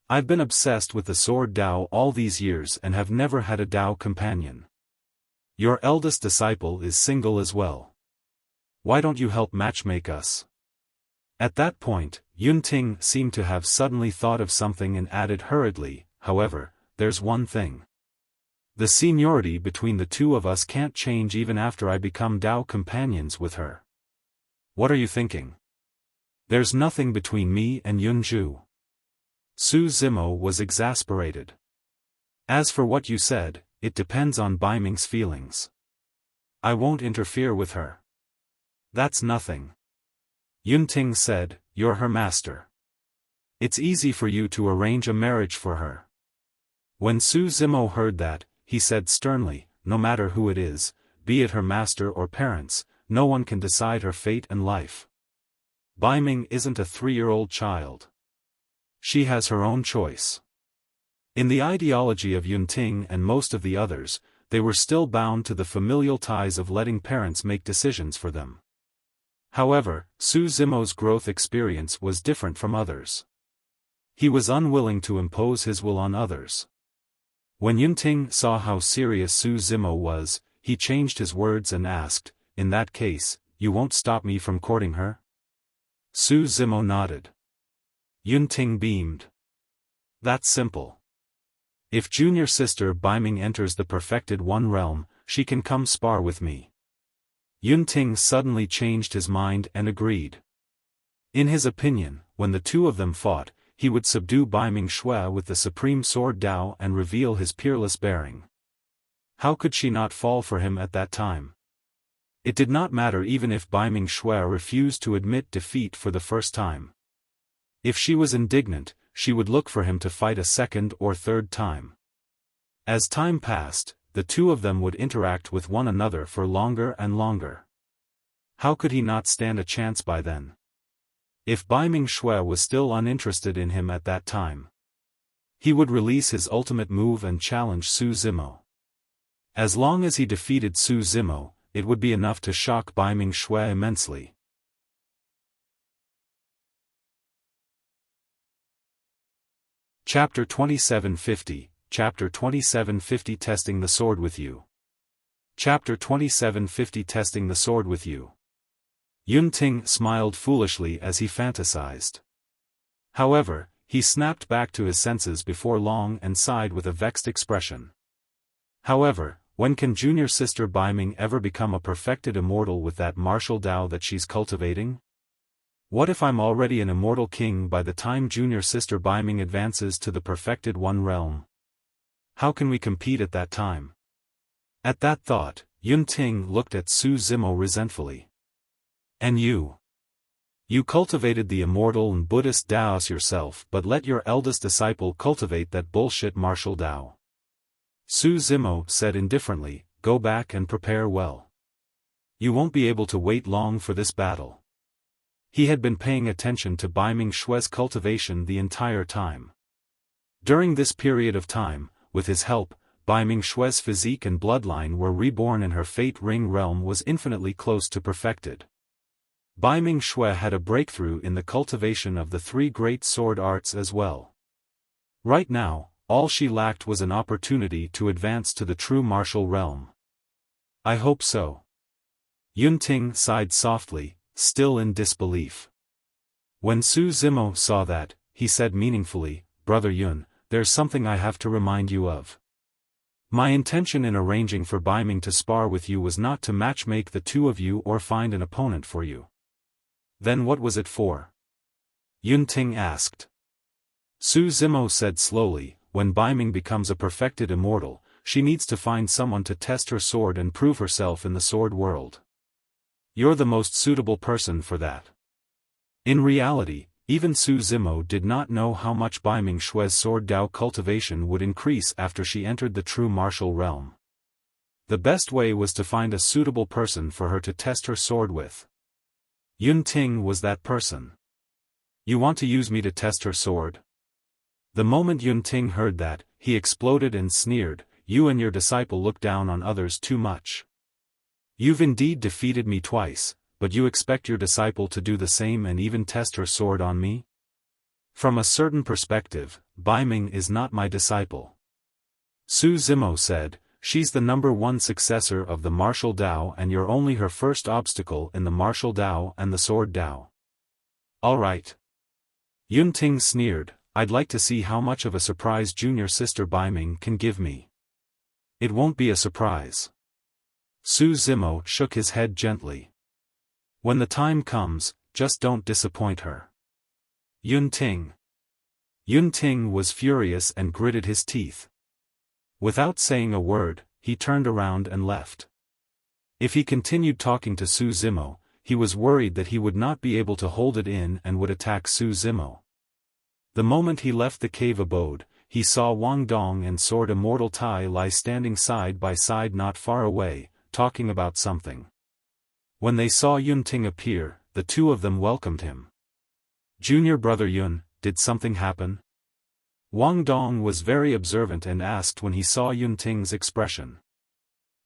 I've been obsessed with the sword Dao all these years and have never had a Dao companion. Your eldest disciple is single as well. Why don't you help matchmake us?" At that point, Yunting seemed to have suddenly thought of something and added hurriedly, however, there's one thing. The seniority between the two of us can't change even after I become Dao companions with her. What are you thinking? There's nothing between me and Yunju. Su Zimo was exasperated. As for what you said, it depends on Bai Ming's feelings. I won't interfere with her. That's nothing. Yunting said, you're her master. It's easy for you to arrange a marriage for her. When Su Zimo heard that, he said sternly, no matter who it is, be it her master or parents, no one can decide her fate and life. Bai Ming isn't a 3-year-old child. She has her own choice. In the ideology of Yunting and most of the others, they were still bound to the familial ties of letting parents make decisions for them. However, Su Zimo's growth experience was different from others. He was unwilling to impose his will on others. When Yunting saw how serious Su Zimo was, he changed his words and asked, in that case, you won't stop me from courting her? Su Zimo nodded. Yunting beamed. That's simple. If junior sister Bai Ming enters the perfected one realm, she can come spar with me. Yunting suddenly changed his mind and agreed. In his opinion, when the two of them fought, he would subdue Bai Ming Shui with the supreme sword Dao and reveal his peerless bearing. How could she not fall for him at that time? It did not matter even if Bai Ming Shui refused to admit defeat for the first time. If she was indignant, she would look for him to fight a second or third time. As time passed, the two of them would interact with one another for longer and longer. How could he not stand a chance by then? If Bai Ming Shui was still uninterested in him at that time, he would release his ultimate move and challenge Su Zimo. As long as he defeated Su Zimo, it would be enough to shock Bai Ming Shui immensely. Chapter 2750, Chapter 2750 Testing the Sword with You. Chapter 2750 Testing the Sword with You. Yunting smiled foolishly as he fantasized. However, he snapped back to his senses before long and sighed with a vexed expression. However, when can junior sister Bai Ming ever become a perfected immortal with that martial Dao that she's cultivating? What if I'm already an immortal king by the time junior sister Bai Ming advances to the perfected one realm? How can we compete at that time? At that thought, Yunting looked at Su Zimo resentfully. And you? You cultivated the immortal and Buddhist Daos yourself but let your eldest disciple cultivate that bullshit martial Dao. Su Zimo said indifferently, go back and prepare well. You won't be able to wait long for this battle. He had been paying attention to Bai Ming Shui's cultivation the entire time. During this period of time, with his help, Bai Ming Shui's physique and bloodline were reborn and her fate ring realm was infinitely close to perfected. Bai Ming Shui had a breakthrough in the cultivation of the 3 great sword arts as well. Right now, all she lacked was an opportunity to advance to the true martial realm. I hope so. Yunting sighed softly, still in disbelief. When Su Zimo saw that, he said meaningfully, Brother Yun, there's something I have to remind you of. My intention in arranging for Bai Ming to spar with you was not to matchmake the two of you or find an opponent for you. Then what was it for? Yunting asked. Su Zimo said slowly, when Bai Ming becomes a perfected immortal, she needs to find someone to test her sword and prove herself in the sword world. You're the most suitable person for that. In reality, even Su Zimo did not know how much Bai Ming Shui's sword Dao cultivation would increase after she entered the true martial realm. The best way was to find a suitable person for her to test her sword with. Yunting was that person. You want to use me to test her sword? The moment Yunting heard that, he exploded and sneered, you and your disciple look down on others too much. You've indeed defeated me twice, but you expect your disciple to do the same and even test her sword on me? From a certain perspective, Bai Ming is not my disciple. Su Zimo said, she's the #1 successor of the martial Dao and you're only her first obstacle in the martial Dao and the sword Dao. All right. Yunting sneered, I'd like to see how much of a surprise junior sister Baiming can give me. It won't be a surprise. Su Zimo shook his head gently. When the time comes, just don't disappoint her. Yunting. Yunting was furious and gritted his teeth. Without saying a word, he turned around and left. If he continued talking to Su Zimo, he was worried that he would not be able to hold it in and would attack Su Zimo. The moment he left the cave abode, he saw Wang Dong and Sword Immortal Tai lie standing side by side not far away, talking about something. When they saw Yunting appear, the two of them welcomed him. Junior brother Yun, did something happen? Wang Dong was very observant and asked when he saw Yunting's expression.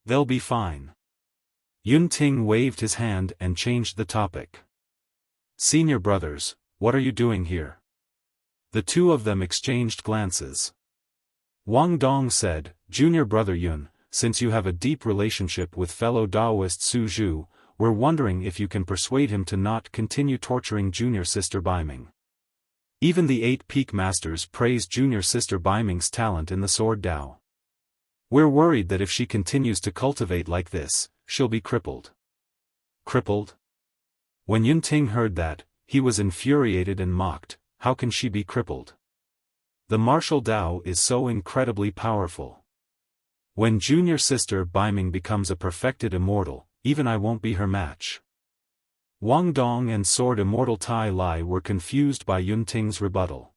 They'll be fine. Yunting waved his hand and changed the topic. Senior brothers, what are you doing here? The two of them exchanged glances. Wang Dong said, Junior brother Yun, since you have a deep relationship with fellow Daoist Su Zhu, we're wondering if you can persuade him to not continue torturing junior sister Baiming. Even the 8 peak masters praised junior sister Baiming's talent in the sword Dao. We're worried that if she continues to cultivate like this, she'll be crippled. Crippled? When Yunting heard that, he was infuriated and mocked, how can she be crippled? The martial Dao is so incredibly powerful. When junior sister Baiming becomes a perfected immortal, even I won't be her match. Wang Dong and Sword Immortal Tai Lai were confused by Yunting's rebuttal.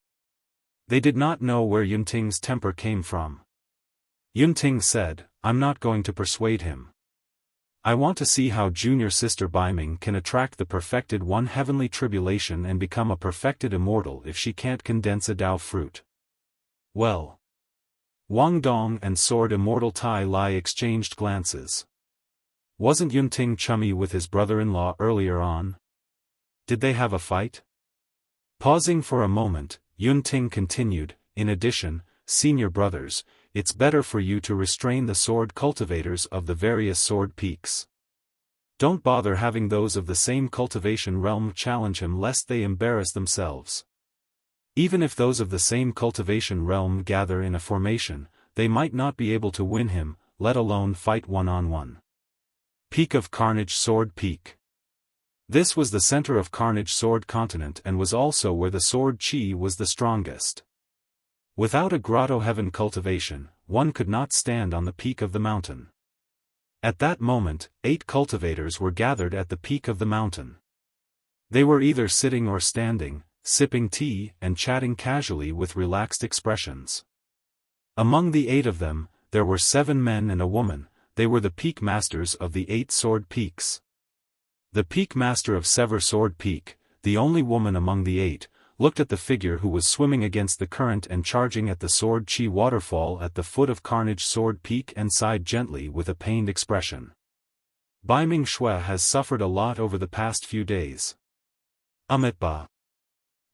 They did not know where Yunting's temper came from. Yunting said, I'm not going to persuade him. I want to see how junior sister Baiming can attract the perfected one heavenly tribulation and become a perfected immortal if she can't condense a Dao fruit. Well. Wang Dong and Sword Immortal Tai Lai exchanged glances. Wasn't Yunting chummy with his brother-in-law earlier on? Did they have a fight? Pausing for a moment, Yunting continued, in addition, senior brothers, it's better for you to restrain the sword cultivators of the various sword peaks. Don't bother having those of the same cultivation realm challenge him lest they embarrass themselves. Even if those of the same cultivation realm gather in a formation, they might not be able to win him, let alone fight one-on-one. Peak of Carnage Sword Peak. This was the center of Carnage Sword Continent and was also where the sword chi was the strongest. Without a grotto heaven cultivation, one could not stand on the peak of the mountain. At that moment, 8 cultivators were gathered at the peak of the mountain. They were either sitting or standing, sipping tea and chatting casually with relaxed expressions. Among the 8 of them, there were 7 men and a woman. They were the peak masters of the 8 sword peaks. The peak master of Sever Sword Peak, the only woman among the 8, looked at the figure who was swimming against the current and charging at the sword chi waterfall at the foot of Carnage Sword Peak and sighed gently with a pained expression. Baiming Shui has suffered a lot over the past few days. Amitabha.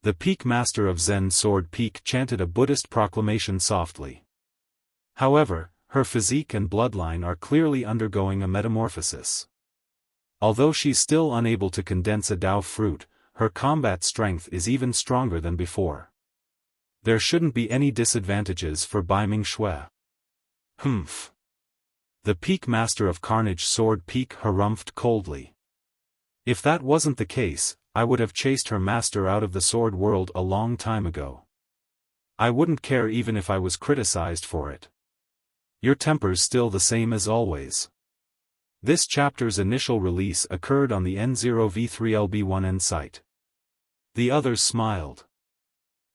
The peak master of Zen Sword Peak chanted a Buddhist proclamation softly. However, her physique and bloodline are clearly undergoing a metamorphosis. Although she's still unable to condense a Dao fruit, her combat strength is even stronger than before. There shouldn't be any disadvantages for Baiming Shui. Humph. The peak master of Carnage Sword Peak harumphed coldly. If that wasn't the case, I would have chased her master out of the sword world a long time ago. I wouldn't care even if I was criticized for it. Your temper's still the same as always. This chapter's initial release occurred on the N0V3LB1N site. The others smiled.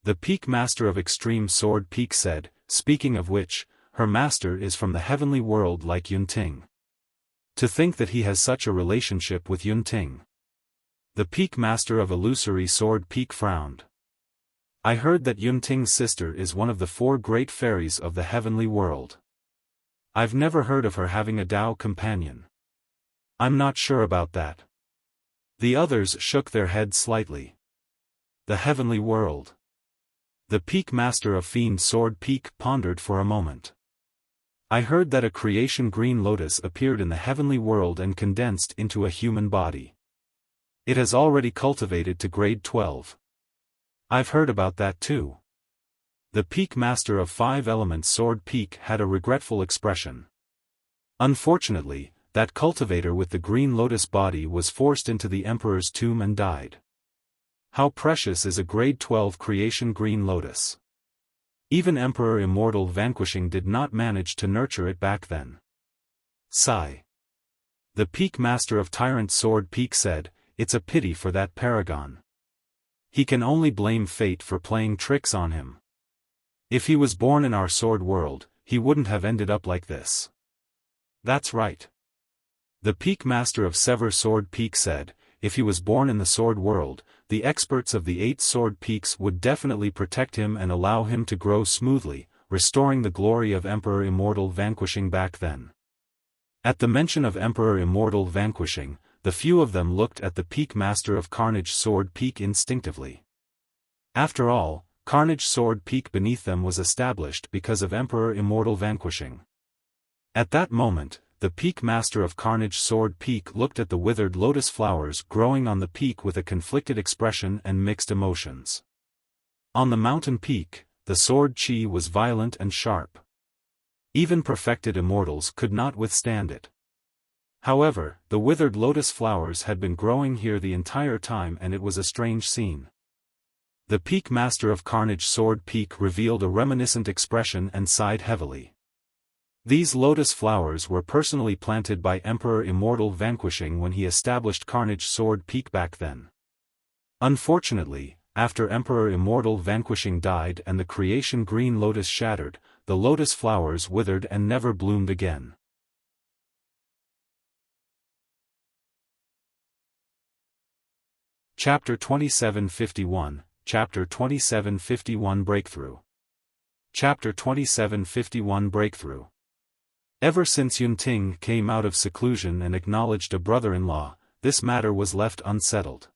The Peak Master of Extreme Sword Peak said, speaking of which, her master is from the heavenly world like Yunting. To think that he has such a relationship with Yunting. The Peak Master of Illusory Sword Peak frowned. I heard that Yunting's sister is one of the 4 great fairies of the heavenly world. I've never heard of her having a Dao companion. I'm not sure about that. The others shook their heads slightly. The heavenly world. The Peak Master of Fiend Sword Peak pondered for a moment. I heard that a creation green lotus appeared in the heavenly world and condensed into a human body. It has already cultivated to grade 12. I've heard about that too. The peak master of 5 elements Sword Peak had a regretful expression. Unfortunately, that cultivator with the green lotus body was forced into the Emperor's tomb and died. How precious is a grade 12 creation green lotus. Even Emperor Immortal vanquishing did not manage to nurture it back then. Sigh. The peak master of Tyrant Sword Peak said, "It's a pity for that paragon. He can only blame fate for playing tricks on him. If he was born in our sword world, he wouldn't have ended up like this." That's right. The peak master of Sever Sword Peak said, if he was born in the sword world, the experts of the 8 sword peaks would definitely protect him and allow him to grow smoothly, restoring the glory of Emperor Immortal vanquishing back then. At the mention of Emperor Immortal vanquishing, the few of them looked at the peak master of Carnage Sword Peak instinctively. After all, Carnage Sword Peak beneath them was established because of Emperor Immortal vanquishing. At that moment, the peak master of Carnage Sword Peak looked at the withered lotus flowers growing on the peak with a conflicted expression and mixed emotions. On the mountain peak, the sword chi was violent and sharp. Even perfected immortals could not withstand it. However, the withered lotus flowers had been growing here the entire time and it was a strange scene. The peak master of Carnage Sword Peak revealed a reminiscent expression and sighed heavily. These lotus flowers were personally planted by Emperor Immortal vanquishing when he established Carnage Sword Peak back then. Unfortunately, after Emperor Immortal vanquishing died and the creation green lotus shattered, the lotus flowers withered and never bloomed again. Chapter 2751, Chapter 2751 Breakthrough. Chapter 2751 Breakthrough. Ever since Yunting came out of seclusion and acknowledged a brother-in-law, this matter was left unsettled.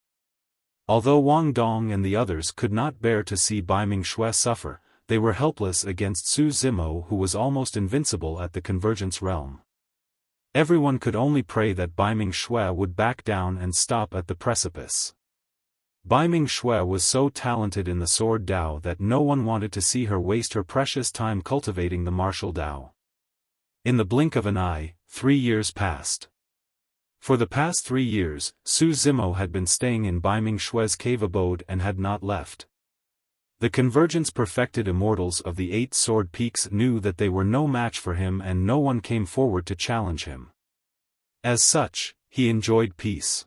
Although Wang Dong and the others could not bear to see Bai Mingxue suffer, they were helpless against Su Zimo who was almost invincible at the Convergence realm. Everyone could only pray that Bai Mingxue would back down and stop at the precipice. Bai Mingxue was so talented in the sword Dao that no one wanted to see her waste her precious time cultivating the martial Dao. In the blink of an eye, 3 years passed. For the past 3 years, Su Zimo had been staying in Bai Mingxue's cave abode and had not left. The Convergence perfected immortals of the 8 sword peaks knew that they were no match for him and no one came forward to challenge him. As such, he enjoyed peace.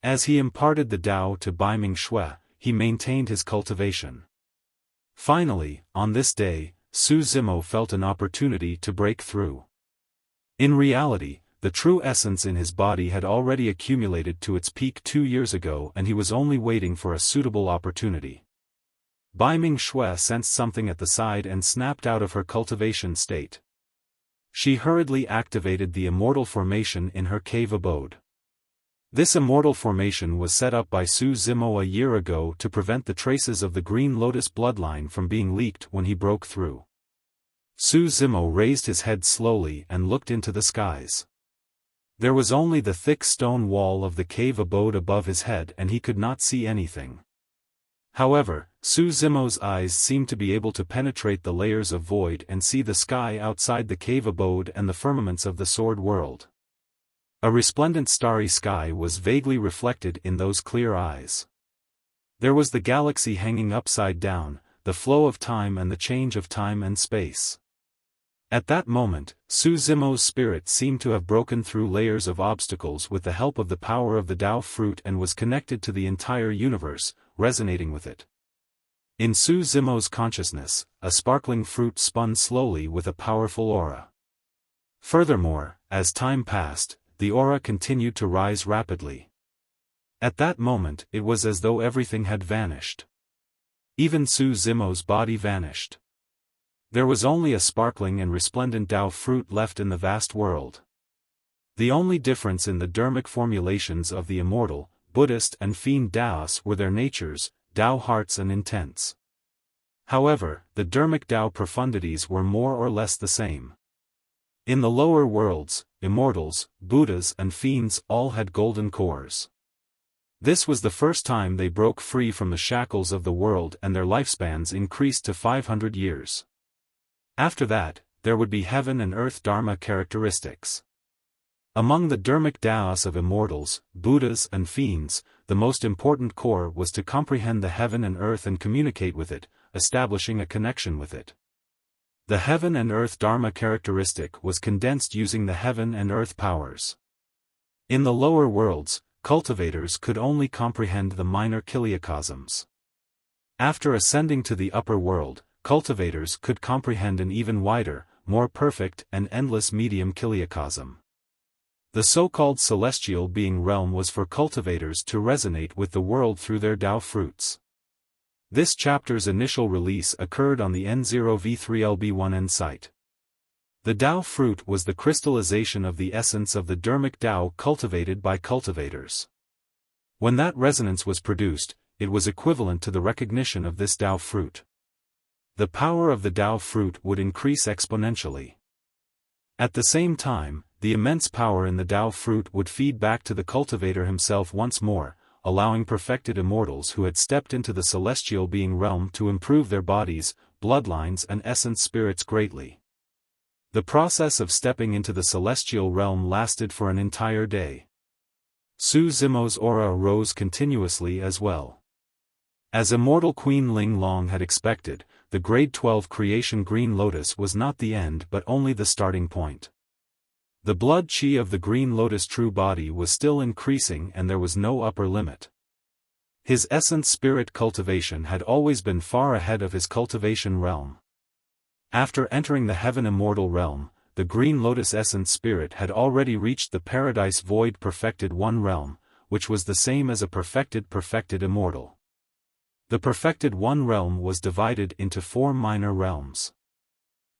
As he imparted the Dao to Bai Mingxue, he maintained his cultivation. Finally, on this day, Su Zimo felt an opportunity to break through. In reality, the true essence in his body had already accumulated to its peak 2 years ago and he was only waiting for a suitable opportunity. Bai Mingxue sensed something at the side and snapped out of her cultivation state. She hurriedly activated the immortal formation in her cave abode. This immortal formation was set up by Su Zimo a year ago to prevent the traces of the Green Lotus bloodline from being leaked when he broke through. Su Zimo raised his head slowly and looked into the skies. There was only the thick stone wall of the cave abode above his head and he could not see anything. However, Su Zimo's eyes seemed to be able to penetrate the layers of void and see the sky outside the cave abode and the firmaments of the sword world. A resplendent starry sky was vaguely reflected in those clear eyes. There was the galaxy hanging upside down, the flow of time and the change of time and space. At that moment, Su Zimo's spirit seemed to have broken through layers of obstacles with the help of the power of the Dao fruit and was connected to the entire universe, resonating with it. In Su Zimo's consciousness, a sparkling fruit spun slowly with a powerful aura. Furthermore, as time passed, the aura continued to rise rapidly. At that moment it was as though everything had vanished. Even Su Zimo's body vanished. There was only a sparkling and resplendent Dao fruit left in the vast world. The only difference in the dermic formulations of the immortal, Buddhist and fiend Daos were their natures, Dao hearts and intents. However, the dermic Dao profundities were more or less the same. In the lower worlds, immortals, Buddhas and fiends all had golden cores. This was the first time they broke free from the shackles of the world, and their lifespans increased to 500 years. After that, there would be heaven and earth dharma characteristics. Among the dharmic Taos of immortals, Buddhas and fiends, the most important core was to comprehend the heaven and earth and communicate with it, establishing a connection with it. The heaven and earth dharma characteristic was condensed using the heaven and earth powers. In the lower worlds, cultivators could only comprehend the minor kiliacosms. After ascending to the upper world, cultivators could comprehend an even wider, more perfect and endless medium kiliacosm. The so-called celestial being realm was for cultivators to resonate with the world through their Tao fruits. This chapter's initial release occurred on the N0V3LB1N site. The Tao fruit was the crystallization of the essence of the dharmic Tao cultivated by cultivators. When that resonance was produced, it was equivalent to the recognition of this Tao fruit. The power of the Tao fruit would increase exponentially. At the same time, the immense power in the Tao fruit would feed back to the cultivator himself once more, allowing perfected immortals who had stepped into the celestial being realm to improve their bodies, bloodlines and essence spirits greatly. The process of stepping into the celestial realm lasted for an entire day. Su Zimo's aura rose continuously as well. As immortal Queen Ling Long had expected, the grade 12 creation green lotus was not the end but only the starting point. The blood chi of the green lotus true body was still increasing and there was no upper limit. His essence spirit cultivation had always been far ahead of his cultivation realm. After entering the heaven immortal realm, the green lotus essence spirit had already reached the paradise void perfected one realm, which was the same as a perfected immortal. The perfected one realm was divided into 4 minor realms.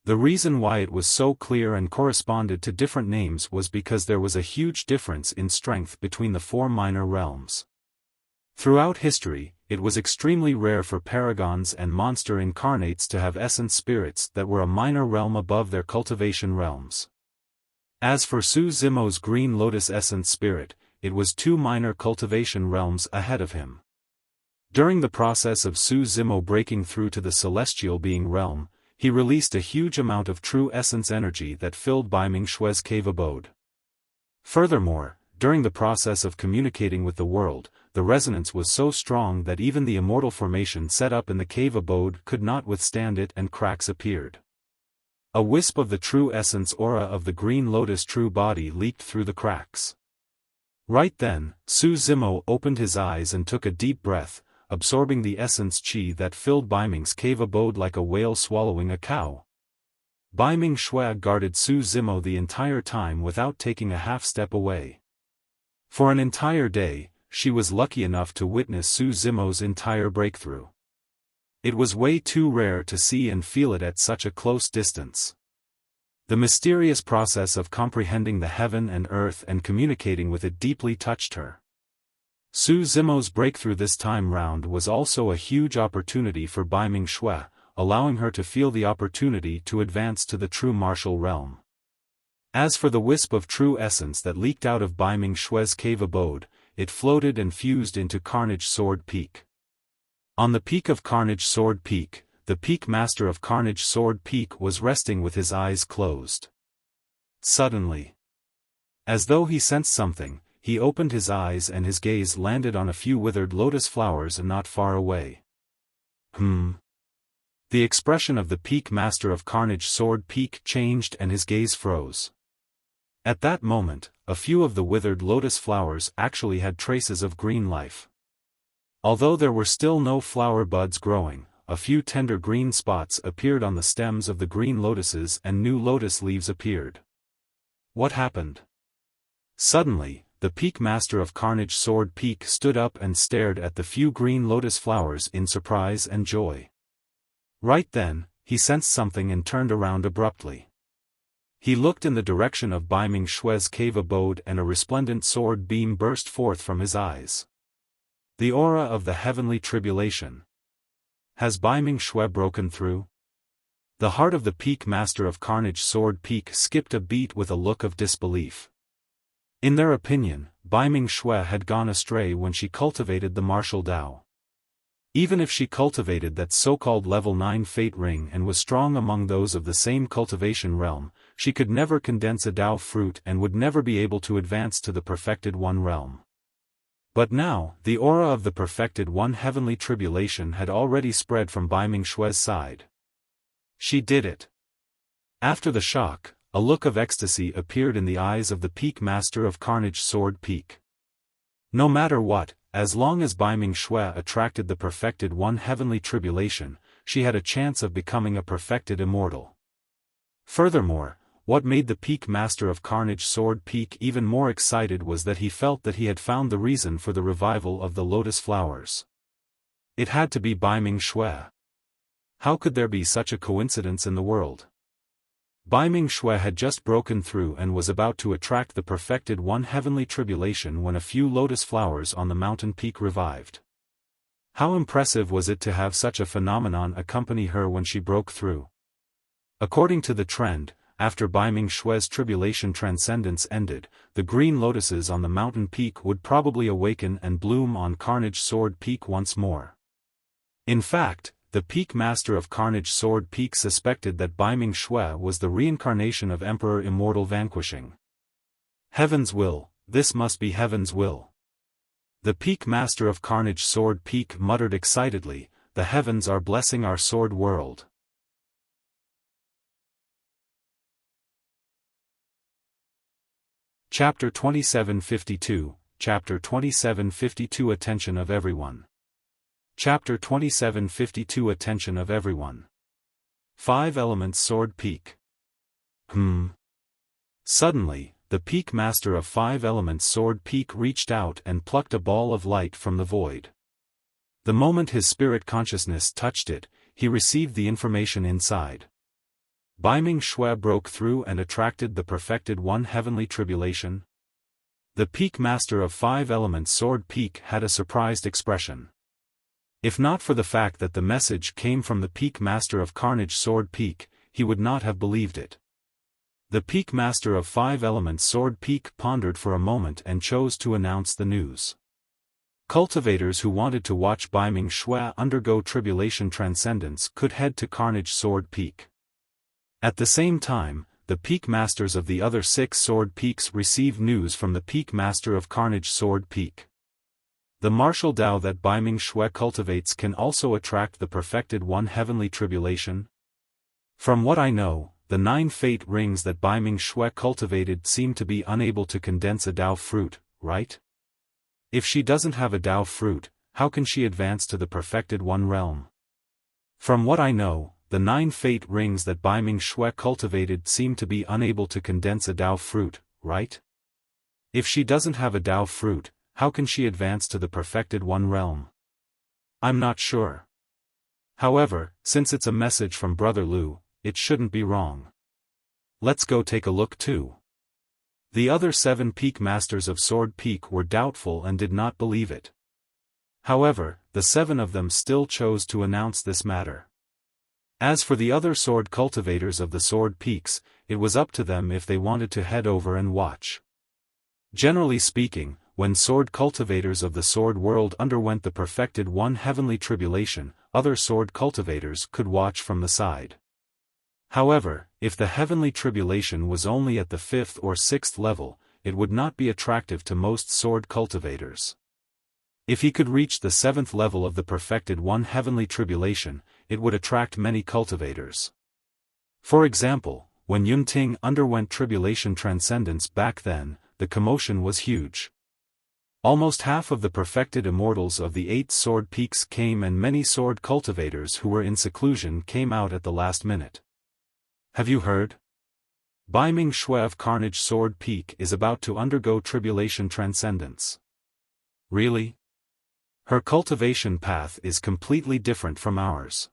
The reason why it was so clear and corresponded to different names was because there was a huge difference in strength between the 4 minor realms. Throughout history, it was extremely rare for paragons and monster incarnates to have essence spirits that were a minor realm above their cultivation realms. As for Su Zimo's green lotus essence spirit, it was 2 minor cultivation realms ahead of him. During the process of Su Zimo breaking through to the celestial being realm, he released a huge amount of true essence energy that filled Baiming Shue's cave abode. Furthermore, during the process of communicating with the world, the resonance was so strong that even the immortal formation set up in the cave abode could not withstand it and cracks appeared. A wisp of the true essence aura of the green lotus true body leaked through the cracks. Right then, Su Zimo opened his eyes and took a deep breath, absorbing the essence chi that filled Baiming's cave abode like a whale swallowing a cow. Baiming Shui guarded Su Zimo the entire time without taking a half step away. For an entire day, she was lucky enough to witness Su Zimo's entire breakthrough. It was way too rare to see and feel it at such a close distance. The mysterious process of comprehending the heaven and earth and communicating with it deeply touched her. Su Zimo's breakthrough this time round was also a huge opportunity for Baiming Shui, allowing her to feel the opportunity to advance to the true martial realm. As for the wisp of true essence that leaked out of Baiming Shue's cave abode, it floated and fused into Carnage Sword Peak. On the peak of Carnage Sword Peak, the peak master of Carnage Sword Peak was resting with his eyes closed. Suddenly, as though he sensed something, he opened his eyes and his gaze landed on a few withered lotus flowers not far away. The expression of the peak master of Carnage Sword Peak changed and his gaze froze. At that moment, a few of the withered lotus flowers actually had traces of green life. Although there were still no flower buds growing, a few tender green spots appeared on the stems of the green lotuses and new lotus leaves appeared. What happened? Suddenly, the peak master of Carnage Sword Peak stood up and stared at the few green lotus flowers in surprise and joy. Right then, he sensed something and turned around abruptly. He looked in the direction of Baiming Shue's cave abode and a resplendent sword beam burst forth from his eyes. The aura of the heavenly tribulation. Has Baiming Shui broken through? The heart of the peak master of Carnage Sword Peak skipped a beat with a look of disbelief. In their opinion, Bai-Ming Xue had gone astray when she cultivated the martial Dao. Even if she cultivated that so-called level 9 fate ring and was strong among those of the same cultivation realm, she could never condense a Dao fruit and would never be able to advance to the perfected one realm. But now, the aura of the perfected one heavenly tribulation had already spread from Bai-Ming Xue's side. She did it. After the shock, a look of ecstasy appeared in the eyes of the Peak Master of Carnage Sword Peak. No matter what, as long as Bai-Ming Xue attracted the perfected one heavenly tribulation, she had a chance of becoming a perfected immortal. Furthermore, what made the Peak Master of Carnage Sword Peak even more excited was that he felt that he had found the reason for the revival of the lotus flowers. It had to be Bai-Ming Xue. How could there be such a coincidence in the world? Bai-Ming Xue had just broken through and was about to attract the perfected one heavenly tribulation when a few lotus flowers on the mountain peak revived. How impressive was it to have such a phenomenon accompany her when she broke through? According to the trend, after Bai-Ming Xue's tribulation transcendence ended, the green lotuses on the mountain peak would probably awaken and bloom on Carnage Sword Peak once more. In fact, the Peak Master of Carnage Sword Peak suspected that Bai-Ming Xue was the reincarnation of Emperor Immortal vanquishing. Heaven's will, this must be heaven's will. The Peak Master of Carnage Sword Peak muttered excitedly, the heavens are blessing our sword world. Chapter 2752, Chapter 2752 Attention of everyone. Chapter 2752 Attention of everyone. 5 Elements Sword Peak. Suddenly, the Peak Master of 5 Elements Sword Peak reached out and plucked a ball of light from the void. The moment his spirit consciousness touched it, he received the information inside. Bai-Ming Xue broke through and attracted the perfected one heavenly tribulation. The Peak Master of 5 Elements Sword Peak had a surprised expression. If not for the fact that the message came from the Peak Master of Carnage Sword Peak, he would not have believed it. The Peak Master of 5 Elements Sword Peak pondered for a moment and chose to announce the news. Cultivators who wanted to watch Bai-Ming Xue undergo tribulation transcendence could head to Carnage Sword Peak. At the same time, the Peak Masters of the other 6 Sword Peaks received news from the Peak Master of Carnage Sword Peak. The martial Dao that Bai-Ming Xue cultivates can also attract the perfected one heavenly tribulation. From what I know, the 9 fate rings that Bai-Ming Xue cultivated seem to be unable to condense a Dao fruit, right? If she doesn't have a Dao fruit, how can she advance to the perfected one realm? From what I know, the 9 fate rings that Bai-Ming Xue cultivated seem to be unable to condense a Dao fruit, right? If she doesn't have a Dao fruit, how can she advance to the perfected one realm? I'm not sure. However, since it's a message from Brother Lu, it shouldn't be wrong. Let's go take a look too. The other 7 Peak Masters of Sword Peak were doubtful and did not believe it. However, the 7 of them still chose to announce this matter. As for the other sword cultivators of the Sword Peaks, it was up to them if they wanted to head over and watch. Generally speaking, when sword cultivators of the sword world underwent the perfected one heavenly tribulation, other sword cultivators could watch from the side. However, if the heavenly tribulation was only at the 5th or 6th level, it would not be attractive to most sword cultivators. If he could reach the 7th level of the perfected one heavenly tribulation, it would attract many cultivators. For example, when Yunting underwent tribulation transcendence back then, the commotion was huge. Almost half of the perfected immortals of the 8 sword peaks came and many sword cultivators who were in seclusion came out at the last minute. Have you heard? Bai-Ming Xue of Carnage Sword Peak is about to undergo tribulation transcendence. Really? Her cultivation path is completely different from ours.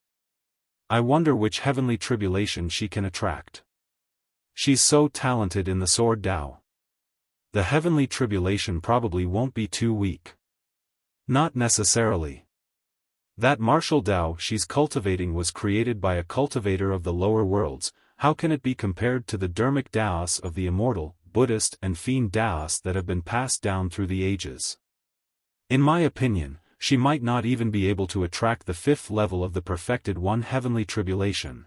I wonder which heavenly tribulation she can attract. She's so talented in the sword Dao. The heavenly tribulation probably won't be too weak. Not necessarily. That martial Dao she's cultivating was created by a cultivator of the lower worlds. How can it be compared to the dermic Daos of the Immortal, Buddhist and fiend Taoist that have been passed down through the ages. In my opinion, she might not even be able to attract the 5th level of the perfected one heavenly tribulation.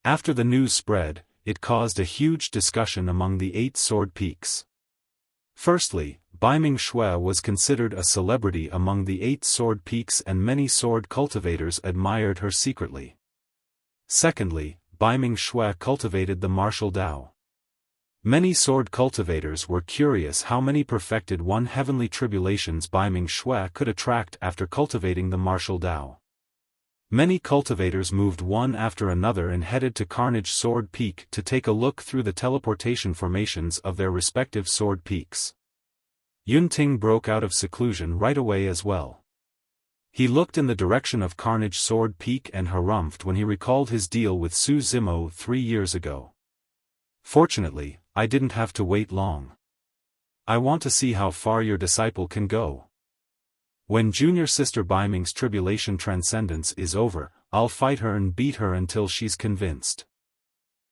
After the news spread, it caused a huge discussion among the 8 sword peaks. Firstly, Baiming Shui was considered a celebrity among the 8 sword peaks and many sword cultivators admired her secretly. Secondly, Baiming Shui cultivated the martial Tao. Many sword cultivators were curious how many perfected one heavenly tribulations Baiming Shui could attract after cultivating the martial Tao. Many cultivators moved one after another and headed to Carnage Sword Peak to take a look through the teleportation formations of their respective sword peaks. Yunting broke out of seclusion right away as well. He looked in the direction of Carnage Sword Peak and harumphed when he recalled his deal with Su Zimo 3 years ago. Fortunately, I didn't have to wait long. I want to see how far your disciple can go. When junior sister Baiming's tribulation transcendence is over, I'll fight her and beat her until she's convinced.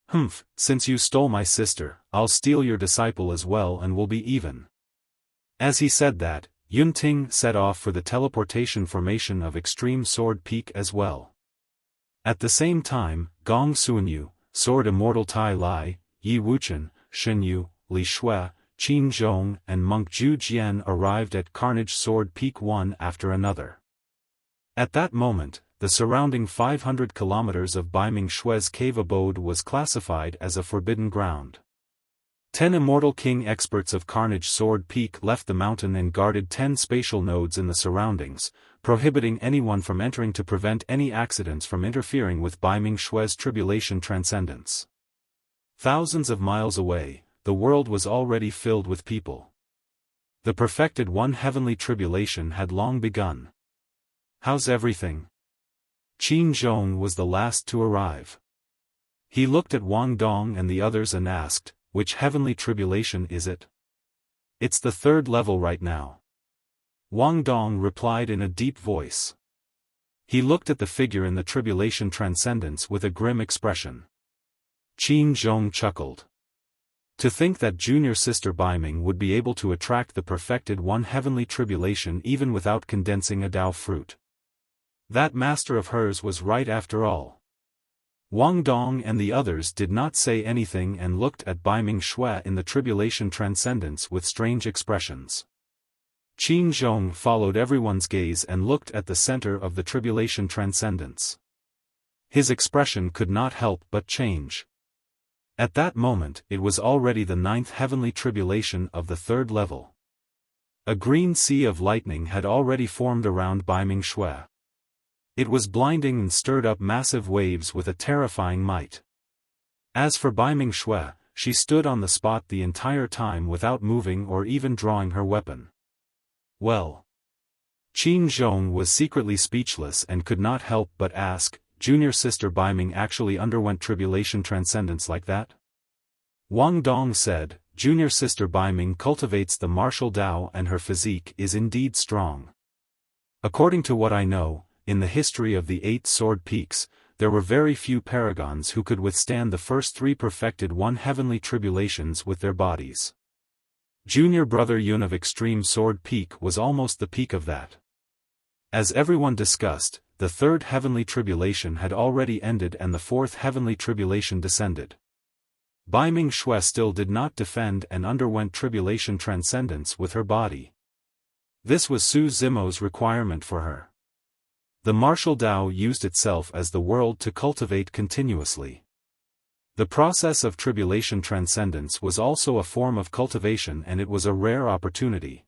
Humph, since you stole my sister, I'll steal your disciple as well and we'll be even. As he said that, Yunting set off for the teleportation formation of Extreme Sword Peak as well. At the same time, Gong Suanyu, Sword Immortal Tai Lai, Yi Wuchen, Shenyu, Li Shui, Qin Zhong and Monk Zhu Jian arrived at Carnage Sword Peak one after another. At that moment, the surrounding 500 kilometers of Baiming Shui's cave abode was classified as a forbidden ground. 10 Immortal King experts of Carnage Sword Peak left the mountain and guarded 10 spatial nodes in the surroundings, prohibiting anyone from entering to prevent any accidents from interfering with Baiming Shui's tribulation transcendence. Thousands of miles away, the world was already filled with people. The perfected one heavenly tribulation had long begun. How's everything? Qin Zhong was the last to arrive. He looked at Wang Dong and the others and asked, which heavenly tribulation is it? It's the 3rd level right now. Wang Dong replied in a deep voice. He looked at the figure in the tribulation transcendence with a grim expression. Qin Zhong chuckled. To think that junior sister Baiming would be able to attract the perfected one heavenly tribulation even without condensing a Tao fruit. That master of hers was right after all. Wang Dong and the others did not say anything and looked at Baiming Shui in the tribulation transcendence with strange expressions. Qin Zhong followed everyone's gaze and looked at the center of the tribulation transcendence. His expression could not help but change. At that moment it was already the 9th heavenly tribulation of the 3rd level. A green sea of lightning had already formed around Baiming Shui. It was blinding and stirred up massive waves with a terrifying might. As for Baiming Shui, she stood on the spot the entire time without moving or even drawing her weapon. Well. Qin Zhong was secretly speechless and could not help but ask, junior sister Baiming actually underwent tribulation transcendence like that? Wang Dong said, junior sister Baiming cultivates the martial Tao and her physique is indeed strong. According to what I know, in the history of the 8 sword peaks, there were very few paragons who could withstand the first 3 perfected one heavenly tribulations with their bodies. Junior brother Yun of Extreme Sword Peak was almost the peak of that. As everyone discussed, the 3rd heavenly tribulation had already ended and the 4th heavenly tribulation descended. Baiming Shui still did not defend and underwent tribulation transcendence with her body. This was Su Zimo's requirement for her. The martial Tao used itself as the world to cultivate continuously. The process of tribulation transcendence was also a form of cultivation and it was a rare opportunity.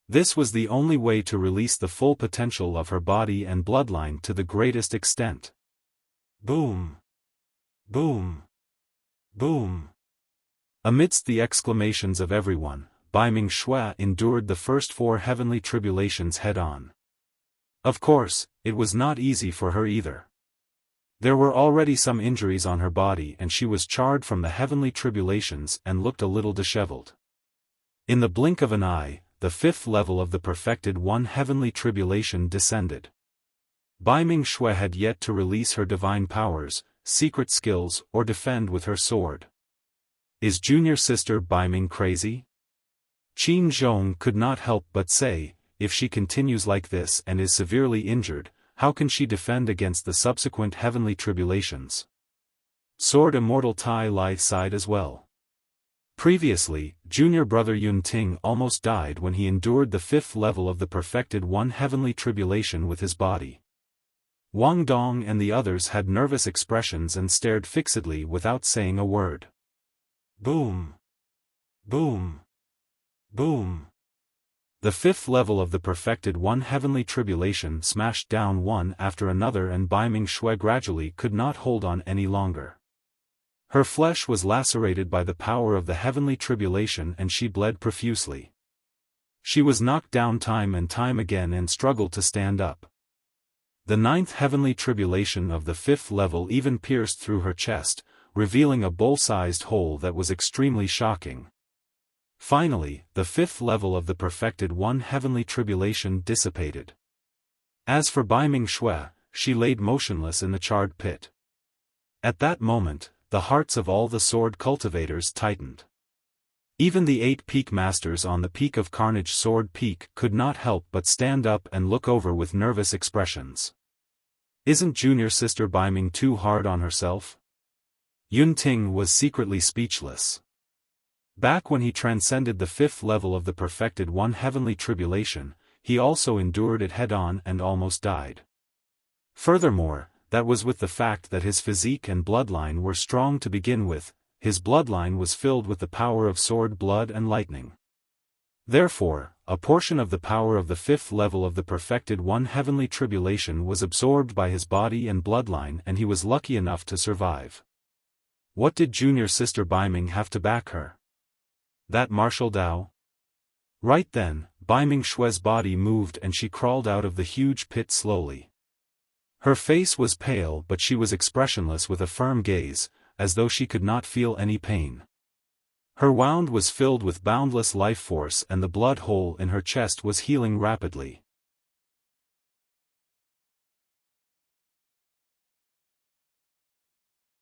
This was the only way to release the full potential of her body and bloodline to the greatest extent. Boom! Boom! Boom! Amidst the exclamations of everyone, Baiming Shui endured the first 4 heavenly tribulations head-on. Of course, it was not easy for her either. There were already some injuries on her body and she was charred from the heavenly tribulations and looked a little disheveled. In the blink of an eye, the 5th level of the perfected one heavenly tribulation descended. Baiming Shui had yet to release her divine powers, secret skills or defend with her sword. Is junior sister Baiming crazy? Qin Zhong could not help but say, if she continues like this and is severely injured, how can she defend against the subsequent heavenly tribulations? Sword Immortal Tai Lai sighed as well. Previously, junior brother Yun Ting almost died when he endured the 5th level of the perfected one heavenly tribulation with his body. Wang Dong and the others had nervous expressions and stared fixedly without saying a word. Boom! Boom! Boom! The 5th level of the perfected one heavenly tribulation smashed down one after another, and Baiming Shui gradually could not hold on any longer. Her flesh was lacerated by the power of the heavenly tribulation and she bled profusely. She was knocked down time and time again and struggled to stand up. The 9th heavenly tribulation of the 5th level even pierced through her chest, revealing a bowl-sized hole that was extremely shocking. Finally, the 5th level of the perfected one heavenly tribulation dissipated. As for Baiming Shui, she laid motionless in the charred pit. At that moment, the hearts of all the sword cultivators tightened. Even the 8 peak masters on the peak of Carnage Sword Peak could not help but stand up and look over with nervous expressions. Isn't junior sister Baiming too hard on herself? Yun Ting was secretly speechless. Back when he transcended the 5th level of the perfected one heavenly tribulation, he also endured it head-on and almost died. Furthermore, that was with the fact that his physique and bloodline were strong to begin with. His bloodline was filled with the power of sword blood and lightning. Therefore, a portion of the power of the 5th level of the perfected one heavenly tribulation was absorbed by his body and bloodline, and he was lucky enough to survive. What did junior sister Baiming have to back her? That martial Dao? Right then, Baiming Shui's body moved and she crawled out of the huge pit slowly. Her face was pale but she was expressionless with a firm gaze, as though she could not feel any pain. Her wound was filled with boundless life force and the blood hole in her chest was healing rapidly.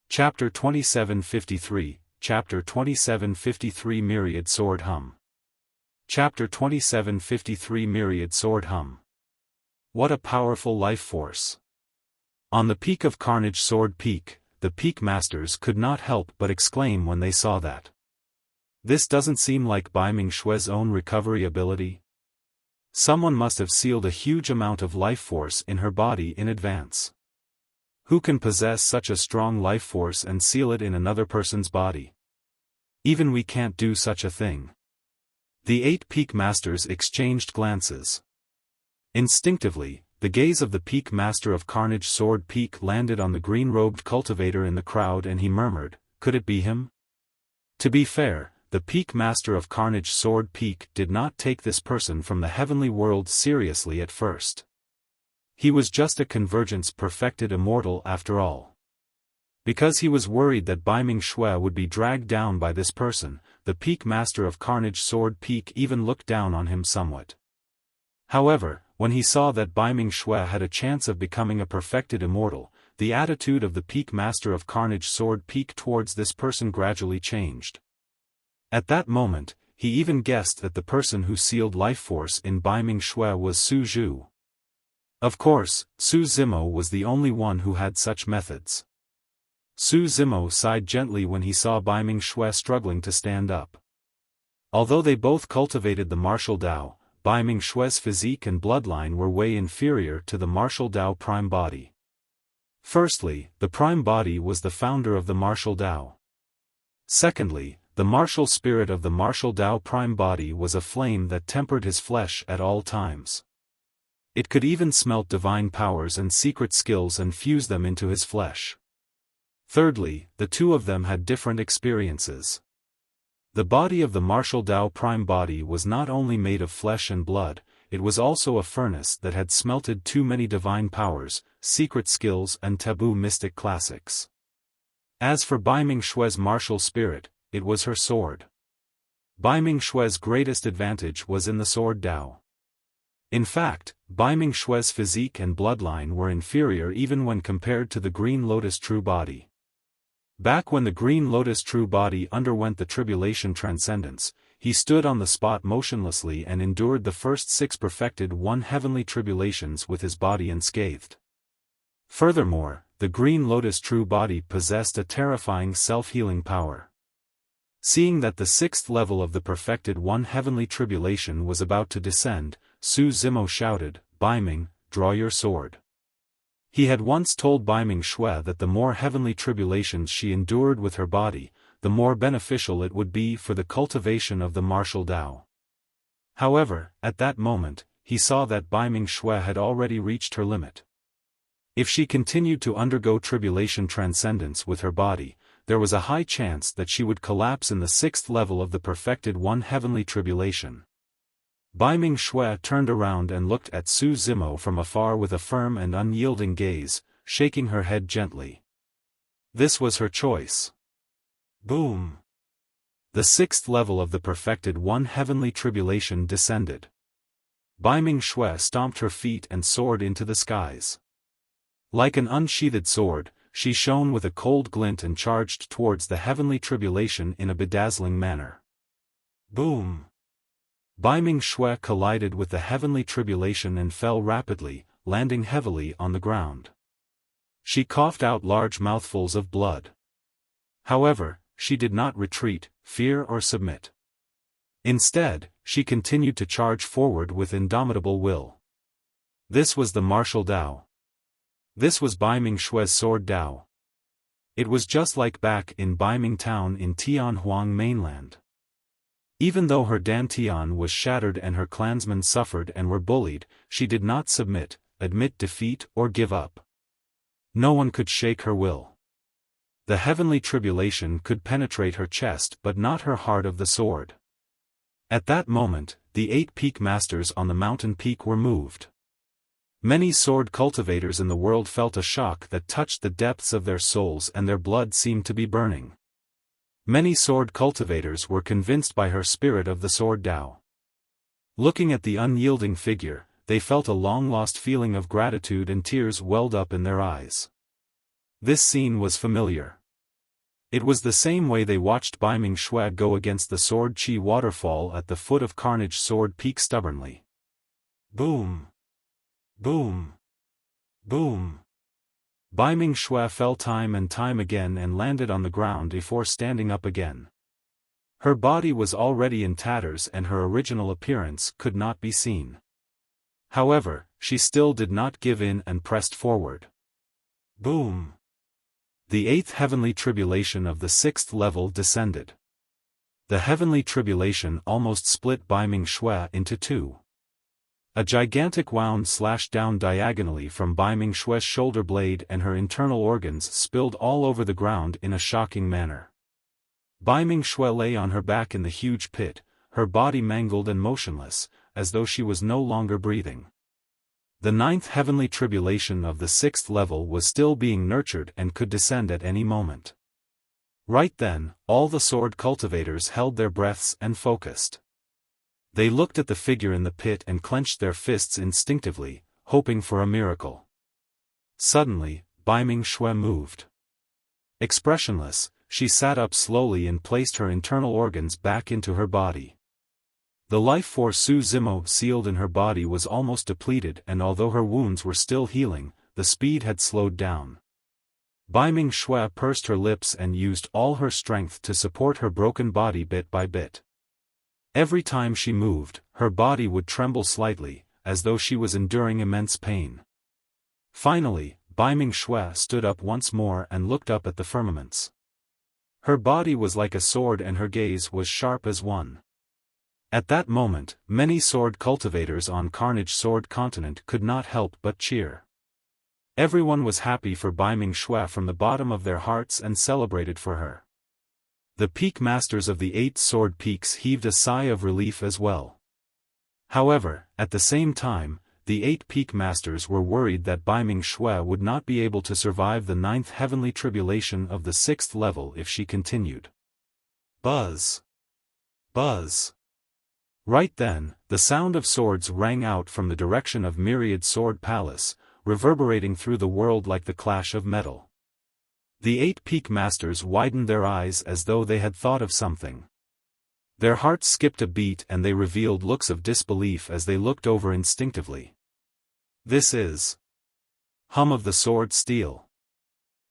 Chapter 2753, Chapter 2753 Myriad Sword Hum. Chapter 2753 Myriad Sword Hum. What a powerful life force! On the peak of Carnage Sword Peak, the Peak Masters could not help but exclaim when they saw that. This doesn't seem like Baiming Shui's own recovery ability. Someone must have sealed a huge amount of life force in her body in advance. Who can possess such a strong life force and seal it in another person's body? Even we can't do such a thing. The 8 Peak Masters exchanged glances. Instinctively, the gaze of the Peak Master of Carnage Sword Peak landed on the green-robed cultivator in the crowd and he murmured, could it be him? To be fair, the Peak Master of Carnage Sword Peak did not take this person from the heavenly world seriously at first. He was just a convergence perfected immortal after all. Because he was worried that Baiming Shui would be dragged down by this person, the Peak Master of Carnage Sword Peak even looked down on him somewhat. However, when he saw that Baiming Shui had a chance of becoming a perfected immortal, the attitude of the Peak Master of Carnage Sword Peak towards this person gradually changed. At that moment, he even guessed that the person who sealed life force in Baiming Shui was Su Zhu. Of course, Su Zimo was the only one who had such methods. Su Zimo sighed gently when he saw Baiming Shui struggling to stand up. Although they both cultivated the martial Dao, Baiming Shui's physique and bloodline were way inferior to the martial Dao prime body. Firstly, the prime body was the founder of the martial Dao. Secondly, the martial spirit of the martial Dao prime body was a flame that tempered his flesh at all times. It could even smelt divine powers and secret skills and fuse them into his flesh. Thirdly, the two of them had different experiences. The body of the martial Dao prime body was not only made of flesh and blood, it was also a furnace that had smelted too many divine powers, secret skills and taboo mystic classics. As for Baiming Shui's martial spirit, it was her sword. Baiming Shui's greatest advantage was in the sword Dao. In fact, Baiming Shui's physique and bloodline were inferior even when compared to the Green Lotus true body. Back when the Green Lotus true body underwent the tribulation transcendence, he stood on the spot motionlessly and endured the first 6 perfected one heavenly tribulations with his body unscathed. Furthermore, the Green Lotus true body possessed a terrifying self-healing power. Seeing that the 6th level of the perfected one heavenly tribulation was about to descend, Su Zimo shouted, "Baiming, draw your sword." He had once told Baiming Shui that the more heavenly tribulations she endured with her body, the more beneficial it would be for the cultivation of the martial Tao. However, at that moment, he saw that Baiming Shui had already reached her limit. If she continued to undergo tribulation transcendence with her body, there was a high chance that she would collapse in the 6th level of the perfected one heavenly tribulation. Baiming Shui turned around and looked at Su Zimo from afar with a firm and unyielding gaze, shaking her head gently. This was her choice. Boom! The 6th level of the perfected one heavenly tribulation descended. Baiming Shui stomped her feet and soared into the skies. Like an unsheathed sword, she shone with a cold glint and charged towards the heavenly tribulation in a bedazzling manner. Boom! Baiming Shui collided with the heavenly tribulation and fell rapidly, landing heavily on the ground. She coughed out large mouthfuls of blood. However, she did not retreat, fear or submit. Instead, she continued to charge forward with indomitable will. This was the martial Tao. This was Baiming Shui's sword Tao. It was just like back in Baiming town in Tianhuang mainland. Even though her dantian was shattered and her clansmen suffered and were bullied, she did not submit, admit defeat or give up. No one could shake her will. The heavenly tribulation could penetrate her chest but not her heart of the sword. At that moment, the 8 peak masters on the mountain peak were moved. Many sword cultivators in the world felt a shock that touched the depths of their souls and their blood seemed to be burning. Many sword cultivators were convinced by her spirit of the sword Tao. Looking at the unyielding figure, they felt a long-lost feeling of gratitude and tears welled up in their eyes. This scene was familiar. It was the same way they watched Baiming Shui go against the sword Qi waterfall at the foot of Carnage Sword Peak stubbornly. Boom! Boom! Boom! Baiming Shui fell time and time again and landed on the ground before standing up again. Her body was already in tatters and her original appearance could not be seen. However, she still did not give in and pressed forward. Boom! The 8th heavenly tribulation of the 6th level descended. The heavenly tribulation almost split Baiming Shui into 2. A gigantic wound slashed down diagonally from Baiming Shui's shoulder blade and her internal organs spilled all over the ground in a shocking manner. Baiming Shui lay on her back in the huge pit, her body mangled and motionless, as though she was no longer breathing. The 9th heavenly tribulation of the 6th level was still being nurtured and could descend at any moment. Right then, all the sword cultivators held their breaths and focused. They looked at the figure in the pit and clenched their fists instinctively, hoping for a miracle. Suddenly, Baiming Shui moved. Expressionless, she sat up slowly and placed her internal organs back into her body. The life force Su Zimo sealed in her body was almost depleted and although her wounds were still healing, the speed had slowed down. Baiming Shui pursed her lips and used all her strength to support her broken body bit by bit. Every time she moved, her body would tremble slightly, as though she was enduring immense pain. Finally, Baiming Shui stood up once more and looked up at the firmaments. Her body was like a sword and her gaze was sharp as one. At that moment, many sword cultivators on Carnage Sword Continent could not help but cheer. Everyone was happy for Baiming Shui from the bottom of their hearts and celebrated for her. The peak masters of the 8 sword peaks heaved a sigh of relief as well. However, at the same time, the 8 peak masters were worried that Baiming Shui would not be able to survive the 9th heavenly tribulation of the 6th level if she continued. Buzz! Buzz! Right then, the sound of swords rang out from the direction of Myriad Sword Palace, reverberating through the world like the clash of metal. The 8 peak masters widened their eyes as though they had thought of something. Their hearts skipped a beat and they revealed looks of disbelief as they looked over instinctively. This is hum of the sword steel.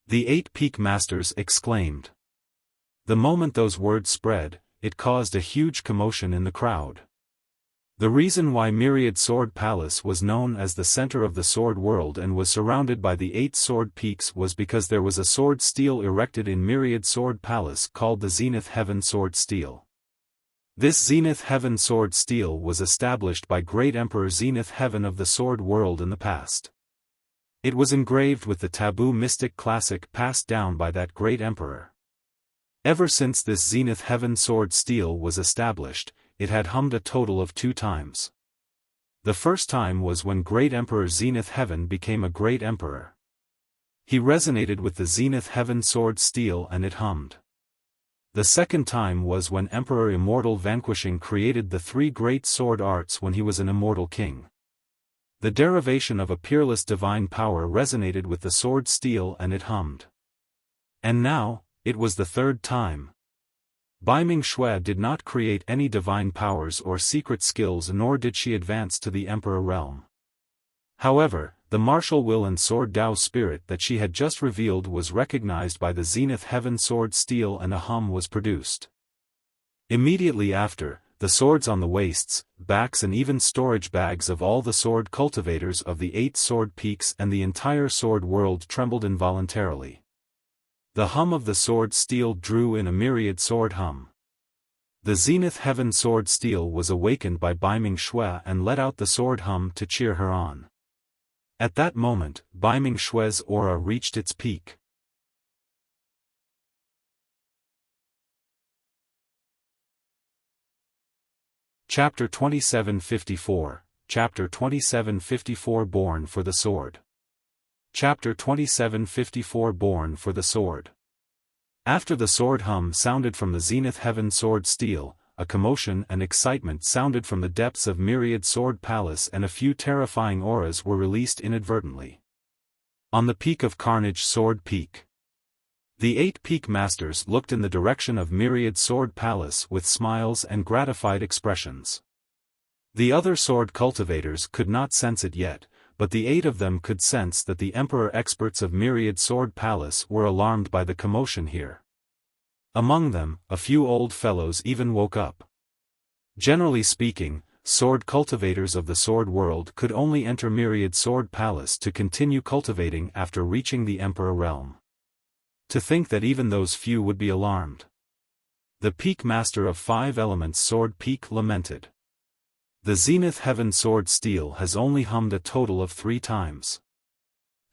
The 8 peak masters exclaimed. The moment those words spread, it caused a huge commotion in the crowd. The reason why Myriad Sword Palace was known as the center of the sword world and was surrounded by the 8 sword peaks was because there was a sword steel erected in Myriad Sword Palace called the Zenith Heaven Sword Steel. This Zenith Heaven Sword Steel was established by Great Emperor Zenith Heaven of the sword world in the past. It was engraved with the taboo mystic classic passed down by that great emperor. Ever since this Zenith Heaven Sword Steel was established, it had hummed a total of 2 times. The first time was when Great Emperor Zenith Heaven became a great emperor. He resonated with the Zenith Heaven Sword Steel and it hummed. The second time was when Emperor Immortal Vanquishing created the 3 great sword arts when he was an immortal king. The derivation of a peerless divine power resonated with the sword steel and it hummed. And now, it was the third time. Baiming Shui did not create any divine powers or secret skills nor did she advance to the Emperor realm. However, the martial will and sword Tao spirit that she had just revealed was recognized by the Zenith Heaven Sword Steel and a hum was produced. Immediately after, the swords on the waists, backs and even storage bags of all the sword cultivators of the 8 sword peaks and the entire sword world trembled involuntarily. The hum of the sword steel drew in a myriad sword hum. The Zenith Heaven Sword Steel was awakened by Baiming Shui and let out the sword hum to cheer her on. At that moment, Baiming Shui's aura reached its peak. Chapter 2754, Chapter 2754 Born for the Sword. Chapter 2754 Born for the Sword. After the sword hum sounded from the Zenith Heaven Sword Steel, a commotion and excitement sounded from the depths of Myriad Sword Palace and a few terrifying auras were released inadvertently. On the peak of Carnage Sword Peak. The 8 peak masters looked in the direction of Myriad Sword Palace with smiles and gratified expressions. The other sword cultivators could not sense it yet, but the 8 of them could sense that the Emperor experts of Myriad Sword Palace were alarmed by the commotion here. Among them, a few old fellows even woke up. Generally speaking, sword cultivators of the sword world could only enter Myriad Sword Palace to continue cultivating after reaching the Emperor realm. To think that even those few would be alarmed. The peak master of 5 elements Sword Peak lamented. The Zenith Heaven Sword Steel has only hummed a total of 3 times.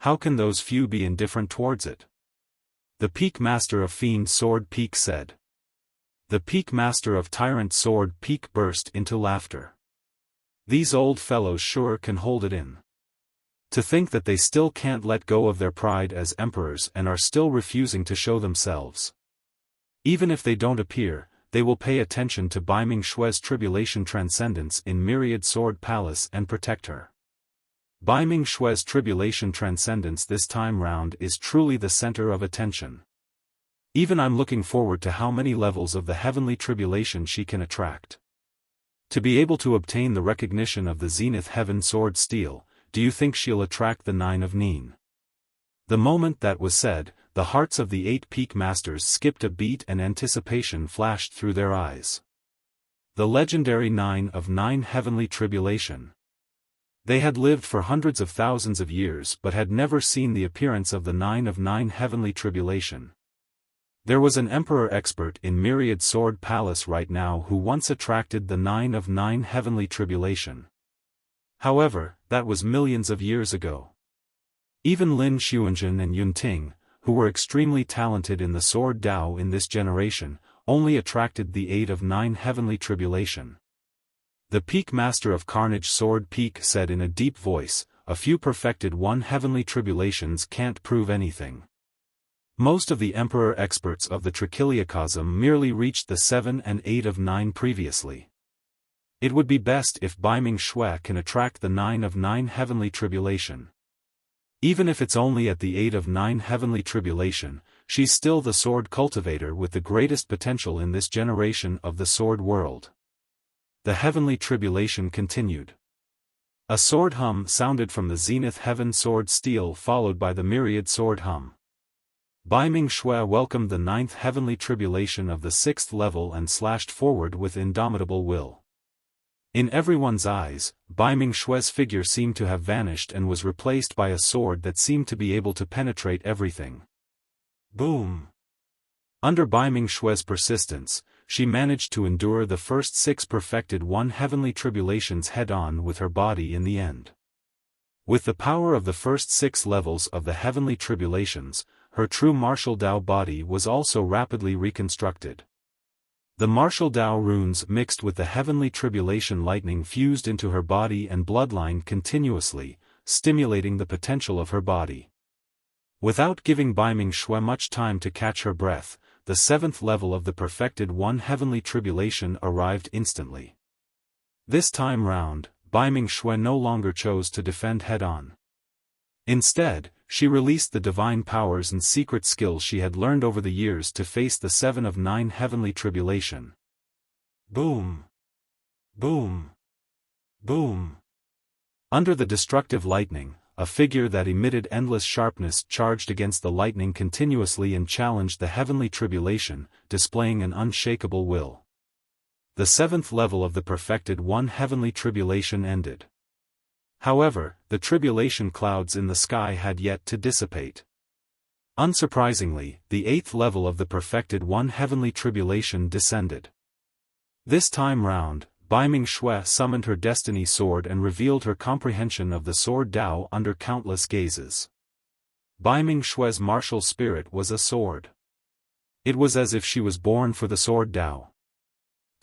How can those few be indifferent towards it? The Peak Master of Fiend Sword Peak said. The Peak Master of Tyrant Sword Peak burst into laughter. These old fellows sure can hold it in. To think that they still can't let go of their pride as emperors and are still refusing to show themselves. Even if they don't appear, they will pay attention to Baiming Shui's tribulation transcendence in Myriad Sword Palace and protect her. Baiming Shui's tribulation transcendence this time round is truly the center of attention. Even I'm looking forward to how many levels of the heavenly tribulation she can attract. To be able to obtain the recognition of the Zenith Heaven Sword Steel, do you think she'll attract the 9 of Nine? The moment that was said, the hearts of the 8 peak masters skipped a beat and anticipation flashed through their eyes. The legendary 9 of Nine heavenly tribulation. They had lived for hundreds of thousands of years but had never seen the appearance of the 9 of Nine heavenly tribulation. There was an emperor expert in Myriad Sword Palace right now who once attracted the 9 of Nine heavenly tribulation. However, that was millions of years ago. Even Lin Xuanzhen and Yun Ting, who were extremely talented in the sword Dao in this generation, only attracted the 8 of Nine heavenly tribulation. The Peak Master of Carnage Sword Peak said in a deep voice, a few perfected 1 heavenly tribulations can't prove anything. Most of the Emperor experts of the Trichiliacosm merely reached the 7 and 8 of Nine previously. It would be best if Baiming Shui can attract the 9 of Nine heavenly tribulation. Even if it's only at the 8 of Nine heavenly tribulation, she's still the sword cultivator with the greatest potential in this generation of the sword world. The heavenly tribulation continued. A sword hum sounded from the zenith heaven, sword steel followed by the myriad sword hum. Bai Ming Shui welcomed the 9th heavenly tribulation of the 6th level and slashed forward with indomitable will. In everyone's eyes, Bai Ming Shui's figure seemed to have vanished and was replaced by a sword that seemed to be able to penetrate everything. Boom! Under Bai Ming Shui's persistence, she managed to endure the first 6 perfected 1 heavenly tribulations head-on with her body in the end. With the power of the first 6 levels of the heavenly tribulations, her true martial Dao body was also rapidly reconstructed. The martial Dao runes mixed with the heavenly tribulation lightning fused into her body and bloodline continuously, stimulating the potential of her body. Without giving Bai Ming Shui much time to catch her breath, the 7th level of the perfected 1 heavenly tribulation arrived instantly. This time round, Bai Ming Shui no longer chose to defend head-on. Instead, she released the divine powers and secret skills she had learned over the years to face the 7 of 9 heavenly tribulation. Boom! Boom! Boom! Under the destructive lightning, a figure that emitted endless sharpness charged against the lightning continuously and challenged the heavenly tribulation, displaying an unshakable will. The 7th level of the perfected 1 heavenly tribulation ended. However, the tribulation clouds in the sky had yet to dissipate. Unsurprisingly, the 8th level of the perfected 1 heavenly tribulation descended. This time round, Bai Ming Shui summoned her destiny sword and revealed her comprehension of the sword Dao under countless gazes. Bai Ming Shui's martial spirit was a sword. It was as if she was born for the sword Dao.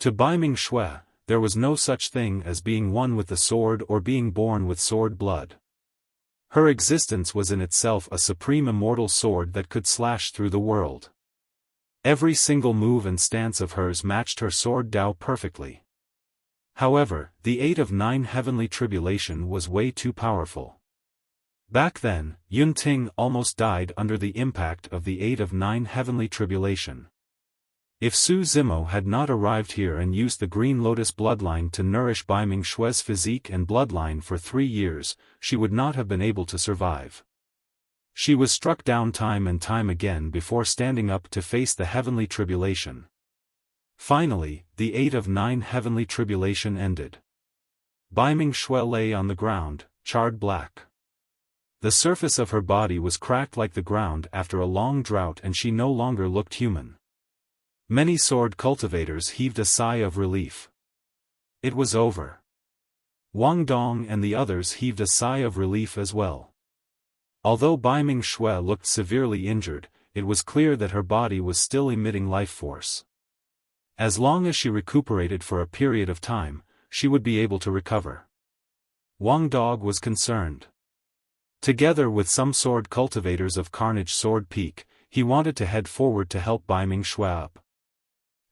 To Bai Ming Shui, there was no such thing as being one with the sword or being born with sword blood. Her existence was in itself a supreme immortal sword that could slash through the world. Every single move and stance of hers matched her sword Dao perfectly. However, the 8 of 9 heavenly tribulation was way too powerful. Back then, Yun Ting almost died under the impact of the 8 of 9 heavenly tribulation. If Su Zimo had not arrived here and used the Green Lotus bloodline to nourish Bai Ming Shui's physique and bloodline for 3 years, she would not have been able to survive. She was struck down time and time again before standing up to face the heavenly tribulation. Finally, the 8 of 9 heavenly tribulation ended. Bai Ming Shui lay on the ground, charred black. The surface of her body was cracked like the ground after a long drought and she no longer looked human. Many sword cultivators heaved a sigh of relief. It was over. Wang Dong and the others heaved a sigh of relief as well. Although Bai Ming Shui looked severely injured, it was clear that her body was still emitting life force. As long as she recuperated for a period of time, she would be able to recover. Wang Dog was concerned. Together with some sword cultivators of Carnage Sword Peak, he wanted to head forward to help Bai Ming Shui up.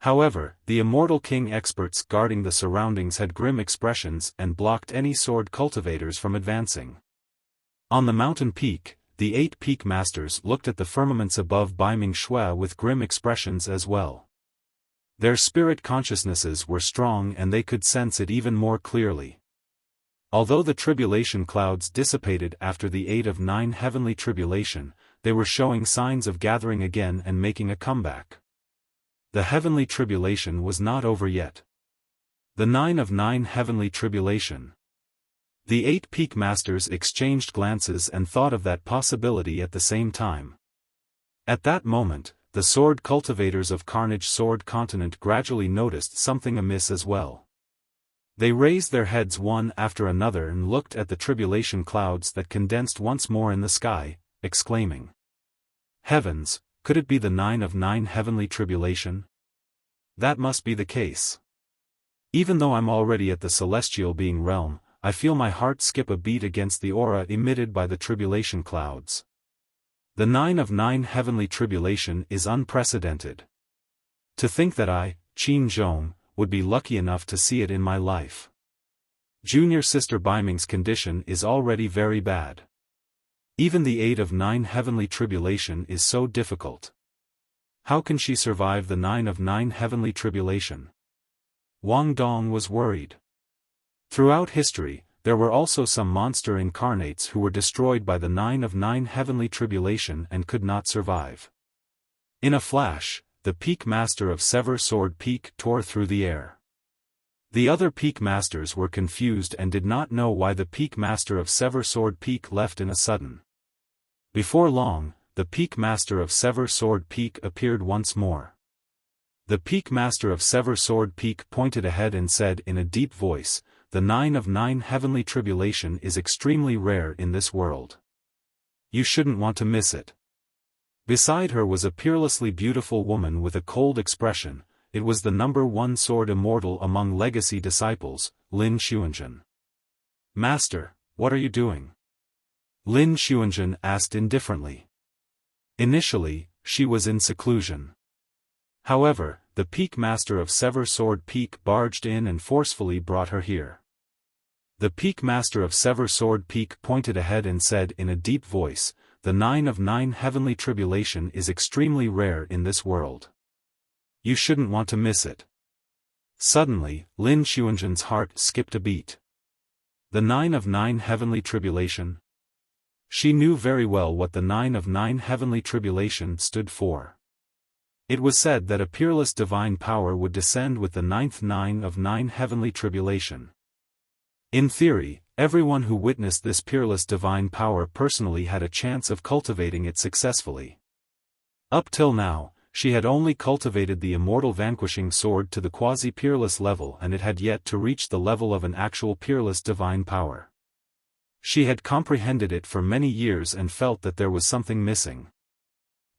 However, the Immortal King experts guarding the surroundings had grim expressions and blocked any sword cultivators from advancing. On the mountain peak, the 8 peak masters looked at the firmaments above Bai Ming Shui with grim expressions as well. Their spirit consciousnesses were strong and they could sense it even more clearly. Although the tribulation clouds dissipated after the 8 of 9 heavenly tribulation, they were showing signs of gathering again and making a comeback. The heavenly tribulation was not over yet. The 9 of 9 heavenly tribulation. The 8 peak masters exchanged glances and thought of that possibility at the same time. At that moment, the sword cultivators of Carnage Sword Continent gradually noticed something amiss as well. They raised their heads one after another and looked at the tribulation clouds that condensed once more in the sky, exclaiming, "Heavens, could it be the 9 of 9 heavenly tribulation? That must be the case. Even though I'm already at the celestial being realm, I feel my heart skip a beat against the aura emitted by the tribulation clouds. The 9 of 9 heavenly tribulation is unprecedented. To think that I, Qin Zhong, would be lucky enough to see it in my life. Junior sister Bai Ming's condition is already very bad. Even the 8 of 9 heavenly tribulation is so difficult. How can she survive the 9 of 9 heavenly tribulation? Wang Dong was worried. Throughout history, there were also some monster incarnates who were destroyed by the 9 of 9 heavenly tribulation and could not survive. In a flash, the peak master of Sever Sword Peak tore through the air. The other peak masters were confused and did not know why the peak master of Sever Sword Peak left in a sudden. Before long, the peak master of Sever Sword Peak appeared once more. The peak master of Sever Sword Peak pointed ahead and said in a deep voice, "The 9 of 9 heavenly tribulation is extremely rare in this world. You shouldn't want to miss it." Beside her was a peerlessly beautiful woman with a cold expression. It was the number 1 sword immortal among legacy disciples, Lin Xuanzhen. "Master, what are you doing?" Lin Xuanzhen asked indifferently. Initially, she was in seclusion. However, the peak master of Sever Sword Peak barged in and forcefully brought her here. The peak master of Sever Sword Peak pointed ahead and said in a deep voice, "The 9 of 9 heavenly tribulation is extremely rare in this world. You shouldn't want to miss it." Suddenly, Lin Xuanzhen's heart skipped a beat. The 9 of 9 heavenly tribulation? She knew very well what the 9 of 9 heavenly tribulation stood for. It was said that a peerless divine power would descend with the 9th 9 of 9 heavenly tribulation. In theory, everyone who witnessed this peerless divine power personally had a chance of cultivating it successfully. Up till now, she had only cultivated the immortal vanquishing sword to the quasi-peerless level, and it had yet to reach the level of an actual peerless divine power. She had comprehended it for many years and felt that there was something missing.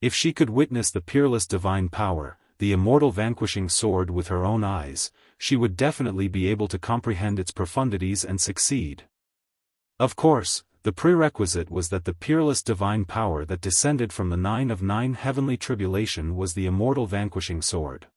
If she could witness the peerless divine power, the immortal vanquishing sword with her own eyes, she would definitely be able to comprehend its profundities and succeed. Of course, the prerequisite was that the peerless divine power that descended from the 9 of 9 heavenly tribulation was the immortal vanquishing sword.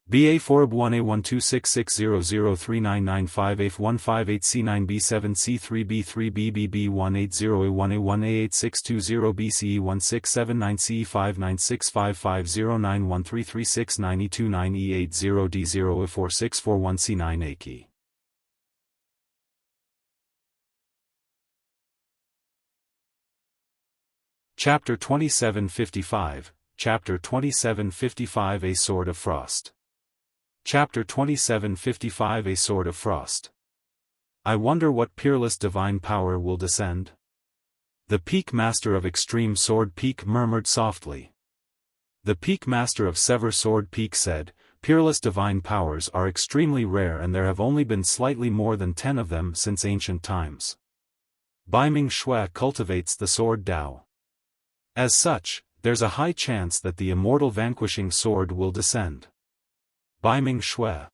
BA 4B1A1266003995815AC9B7C3B3BBB180A1A1A1620 BCE1679655091336929880D0A4641C9A key. Chapter 2755, Chapter 2755 A Sword of Frost. Chapter 2755 A Sword of Frost. I wonder what peerless divine power will descend? The Peak Master of Extreme Sword Peak murmured softly. The Peak Master of Sever Sword Peak said, "Peerless divine powers are extremely rare and there have only been slightly more than 10 of them since ancient times. Baiming Shui cultivates the sword Dao. As such, there's a high chance that the immortal vanquishing sword will descend." Baiming Shui.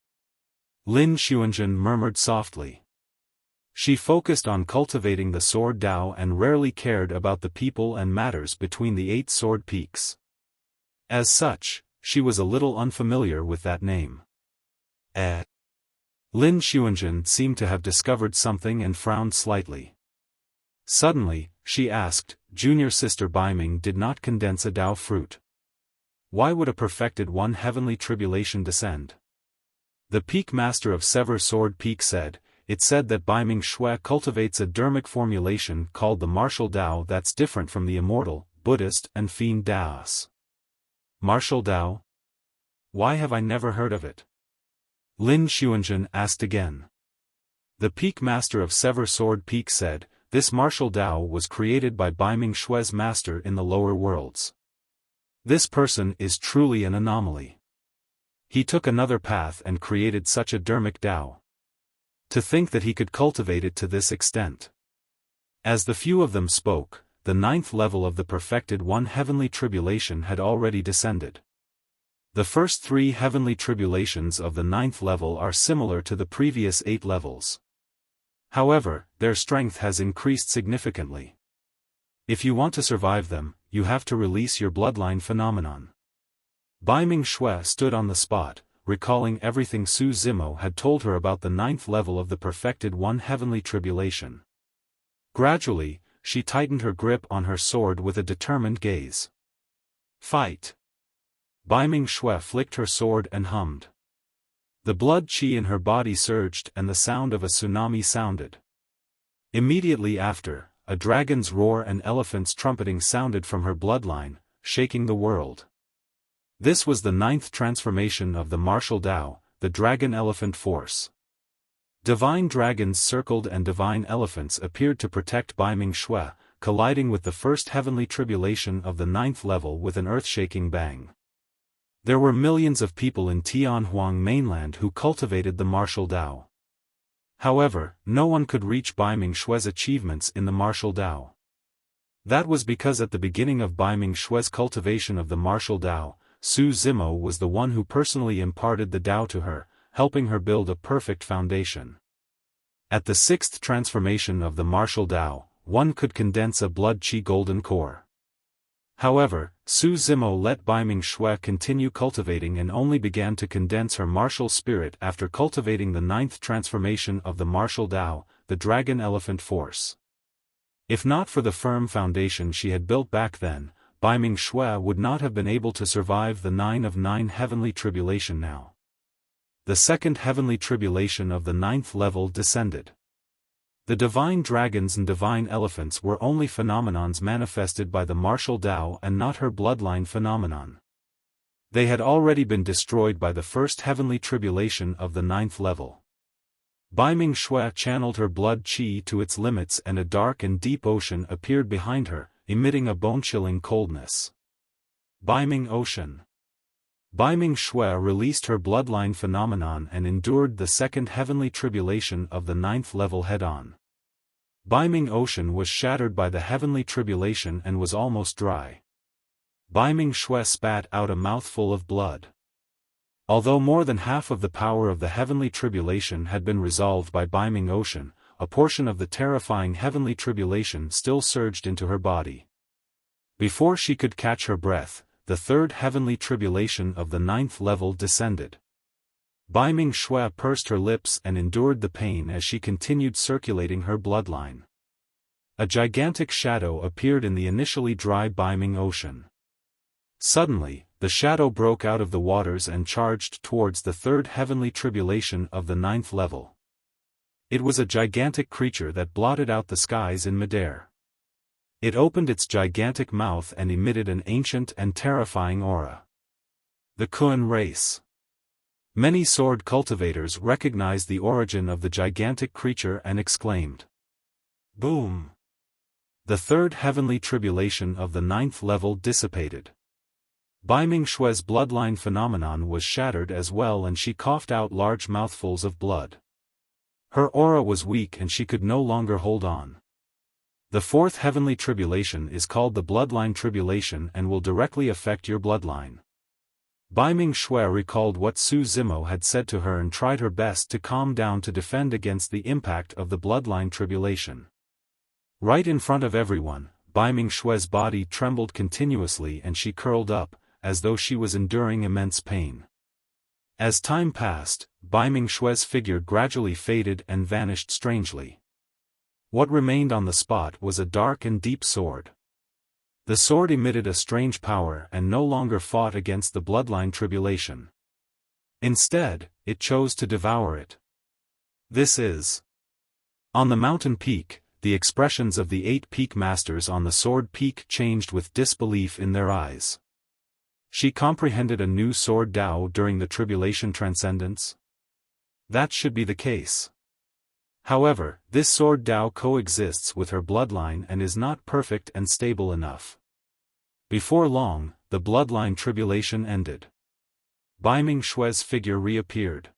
Lin Xuanzhen murmured softly. She focused on cultivating the sword Dao and rarely cared about the people and matters between the 8 sword peaks. As such, she was a little unfamiliar with that name. Lin Xuanzhen seemed to have discovered something and frowned slightly. Suddenly, she asked, "Junior sister Baiming did not condense a Dao fruit. Why would a perfected 1 heavenly tribulation descend?" The Peak Master of Sever Sword Peak said, "It said that Baiming Shui cultivates a dermic formulation called the martial Dao that's different from the immortal, Buddhist and fiend Daos." Martial Dao? Why have I never heard of it? Lin Xuanzhen asked again. The Peak Master of Sever Sword Peak said, "This martial Dao was created by Baiming Shui's master in the lower worlds. This person is truly an anomaly. He took another path and created such a dermic Dao. To think that he could cultivate it to this extent." As the few of them spoke, the 9th level of the perfected 1 heavenly tribulation had already descended. The first 3 heavenly tribulations of the 9th level are similar to the previous 8 levels. However, their strength has increased significantly. If you want to survive them, you have to release your bloodline phenomenon. Baiming Shui stood on the spot, recalling everything Su Zimo had told her about the 9th level of the perfected 1 heavenly tribulation. Gradually, she tightened her grip on her sword with a determined gaze. "Fight!" Bai Shui flicked her sword and hummed. The blood qi in her body surged and the sound of a tsunami sounded. Immediately after, a dragon's roar and elephant's trumpeting sounded from her bloodline, shaking the world. This was the 9th transformation of the martial Tao, the dragon-elephant force. Divine dragons circled and divine elephants appeared to protect Bai Shui, colliding with the first heavenly tribulation of the 9th level with an earth-shaking bang. There were millions of people in Tianhuang mainland who cultivated the martial Tao. However, no one could reach Bai Shui's achievements in the martial Tao. That was because at the beginning of Bai Shui's cultivation of the martial Tao, Su Zimo was the one who personally imparted the Tao to her, helping her build a perfect foundation. At the 6th transformation of the martial Tao, one could condense a blood qi golden core. However, Su Zimo let Bai Shui continue cultivating and only began to condense her martial spirit after cultivating the 9th transformation of the martial Tao, the dragon-elephant force. If not for the firm foundation she had built back then, Bai Shui would not have been able to survive the 9 of 9 heavenly tribulation now. The 2nd heavenly tribulation of the 9th level descended. The divine dragons and divine elephants were only phenomenons manifested by the martial Tao and not her bloodline phenomenon. They had already been destroyed by the 1st heavenly tribulation of the 9th level. Bai Shui channeled her blood qi to its limits and a dark and deep ocean appeared behind her, emitting a bone-chilling coldness. Bai Ocean. Bai Shui released her bloodline phenomenon and endured the 2nd heavenly tribulation of the 9th level head-on. Bai Ocean was shattered by the heavenly tribulation and was almost dry. Bai Shui spat out a mouthful of blood. Although more than half of the power of the heavenly tribulation had been resolved by Bai Ocean, a portion of the terrifying heavenly tribulation still surged into her body. Before she could catch her breath, the 3rd heavenly tribulation of the 9th level descended. Bai Shui pursed her lips and endured the pain as she continued circulating her bloodline. A gigantic shadow appeared in the initially dry Bai Ocean. Suddenly, the shadow broke out of the waters and charged towards the 3rd heavenly tribulation of the 9th level. It was a gigantic creature that blotted out the skies in midair. It opened its gigantic mouth and emitted an ancient and terrifying aura. The Kun race. Many sword cultivators recognized the origin of the gigantic creature and exclaimed. Boom! The 3rd heavenly tribulation of the 9th level dissipated. Bai Shui's bloodline phenomenon was shattered as well and she coughed out large mouthfuls of blood. Her aura was weak and she could no longer hold on. The 4th heavenly tribulation is called the bloodline tribulation and will directly affect your bloodline. Bai Shui recalled what Su Zimo had said to her and tried her best to calm down to defend against the impact of the bloodline tribulation. Right in front of everyone, Bai Shui's body trembled continuously and she curled up, as though she was enduring immense pain. As time passed, Bai Shui's figure gradually faded and vanished strangely. What remained on the spot was a dark and deep sword. The sword emitted a strange power and no longer fought against the bloodline tribulation. Instead, it chose to devour it. This is. On the mountain peak, the expressions of the 8 peak masters on the sword peak changed with disbelief in their eyes. She comprehended a new sword Tao during the tribulation transcendence? That should be the case. However, this sword Tao coexists with her bloodline and is not perfect and stable enough. Before long, the bloodline tribulation ended. Bai Shui's figure reappeared.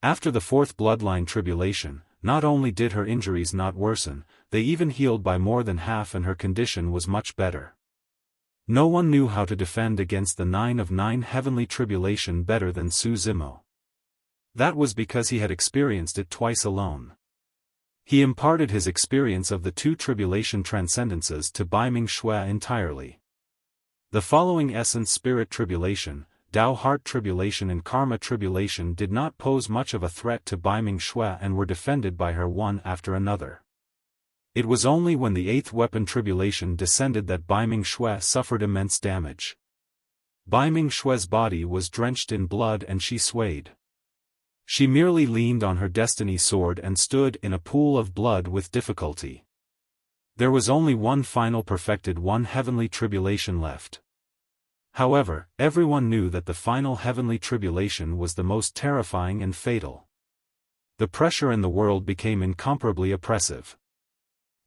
After the 4th bloodline tribulation, not only did her injuries not worsen, they even healed by more than half and her condition was much better. No one knew how to defend against the 9 of 9 heavenly tribulation better than Su Zimo. That was because he had experienced it twice alone. He imparted his experience of the 2 tribulation transcendences to Bai Shui entirely. The following essence spirit tribulation, Tao heart tribulation and karma tribulation did not pose much of a threat to Bai Shui and were defended by her one after another. It was only when the 8th weapon tribulation descended that Bai Shui suffered immense damage. Bai Mingshue's body was drenched in blood and she swayed. She merely leaned on her destiny sword and stood in a pool of blood with difficulty. There was only one final perfected heavenly tribulation left. However, everyone knew that the final heavenly tribulation was the most terrifying and fatal. The pressure in the world became incomparably oppressive.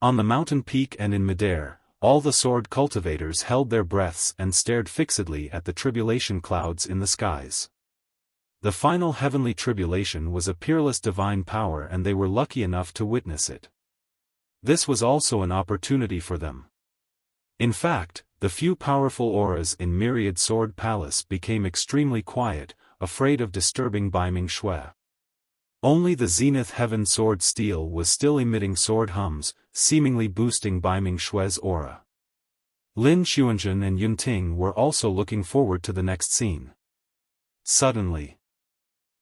On the mountain peak and in midair, all the sword cultivators held their breaths and stared fixedly at the tribulation clouds in the skies. The final heavenly tribulation was a peerless divine power and they were lucky enough to witness it. This was also an opportunity for them. In fact, the few powerful auras in Myriad Sword Palace became extremely quiet, afraid of disturbing Bai Mingxue. Only the Zenith Heaven Sword Steel was still emitting sword hums, seemingly boosting Bai Mingshue's aura. Lin Xuanzhen and Yunting were also looking forward to the next scene. Suddenly,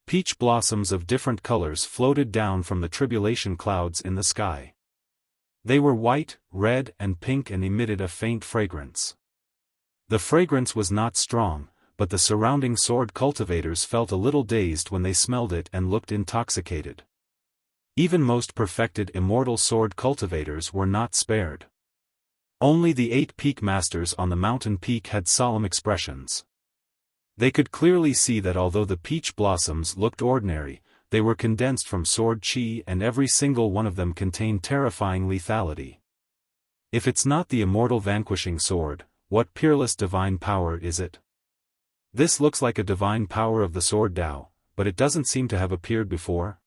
peach blossoms of different colors floated down from the tribulation clouds in the sky. They were white, red, and pink and emitted a faint fragrance. The fragrance was not strong, but the surrounding sword cultivators felt a little dazed when they smelled it and looked intoxicated. Even most perfected immortal sword cultivators were not spared. Only the 8 peak masters on the mountain peak had solemn expressions. They could clearly see that although the peach blossoms looked ordinary, they were condensed from sword chi and every single one of them contained terrifying lethality. If it's not the immortal vanquishing sword, what peerless divine power is it? This looks like a divine power of the sword Dao, but it doesn't seem to have appeared before.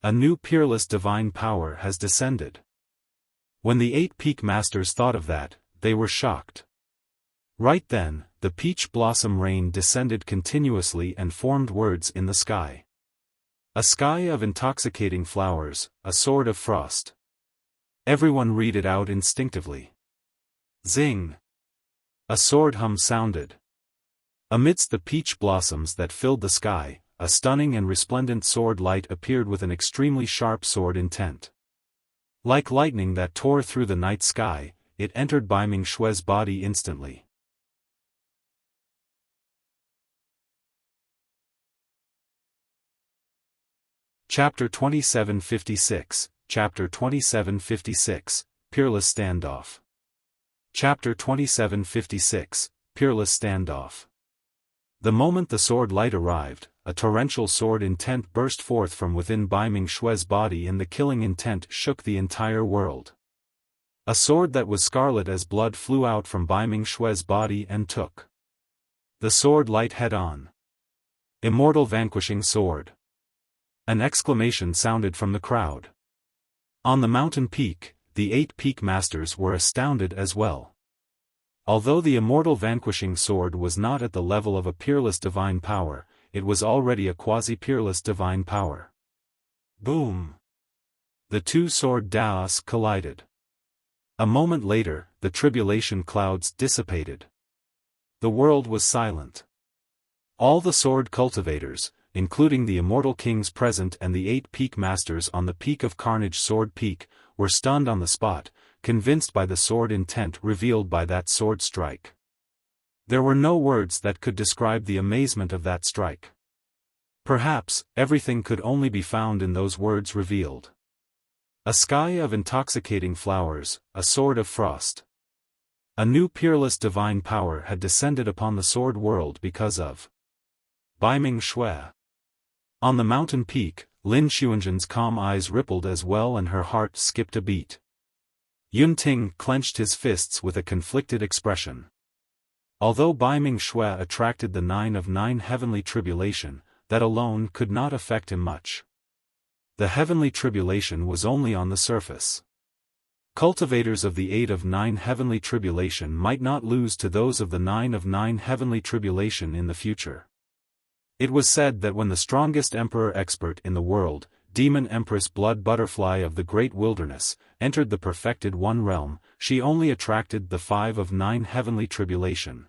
A new peerless divine power has descended. When the 8 peak masters thought of that, they were shocked. Right then, the peach blossom rain descended continuously and formed words in the sky. A sky of intoxicating flowers, a sword of frost. Everyone read it out instinctively. Zing! A sword hum sounded. Amidst the peach blossoms that filled the sky, a stunning and resplendent sword light appeared with an extremely sharp sword intent. Like lightning that tore through the night sky, it entered Bai Mingshue's body instantly. Chapter 2756, Chapter 2756, Peerless Standoff. Chapter 2756, Peerless Standoff. The moment the sword light arrived, a torrential sword intent burst forth from within Bai Mingshue's body and the killing intent shook the entire world. A sword that was scarlet as blood flew out from Bai Mingshue's body and took the sword light head-on. Immortal vanquishing sword. An exclamation sounded from the crowd. On the mountain peak, the 8 peak masters were astounded as well. Although the immortal vanquishing sword was not at the level of a peerless divine power, it was already a quasi-peerless divine power. Boom! The two sword daos collided. A moment later, the tribulation clouds dissipated. The world was silent. All the sword cultivators, including the immortal kings present and the 8 peak masters on the peak of Carnage Sword Peak, were stunned on the spot, convinced by the sword intent revealed by that sword strike. There were no words that could describe the amazement of that strike. Perhaps, everything could only be found in those words revealed. A sky of intoxicating flowers, a sword of frost. A new peerless divine power had descended upon the sword world because of Bai Mingxue. On the mountain peak, Lin Xuanzhen's calm eyes rippled as well and her heart skipped a beat. Yunting clenched his fists with a conflicted expression. Although Bai Mingxue attracted the 9 of 9 heavenly tribulation, that alone could not affect him much. The heavenly tribulation was only on the surface. Cultivators of the 8 of 9 heavenly tribulation might not lose to those of the 9 of 9 heavenly tribulation in the future. It was said that when the strongest emperor expert in the world, Demon Empress Blood Butterfly of the Great Wilderness, entered the perfected One realm, she only attracted the 5 of 9 heavenly tribulation.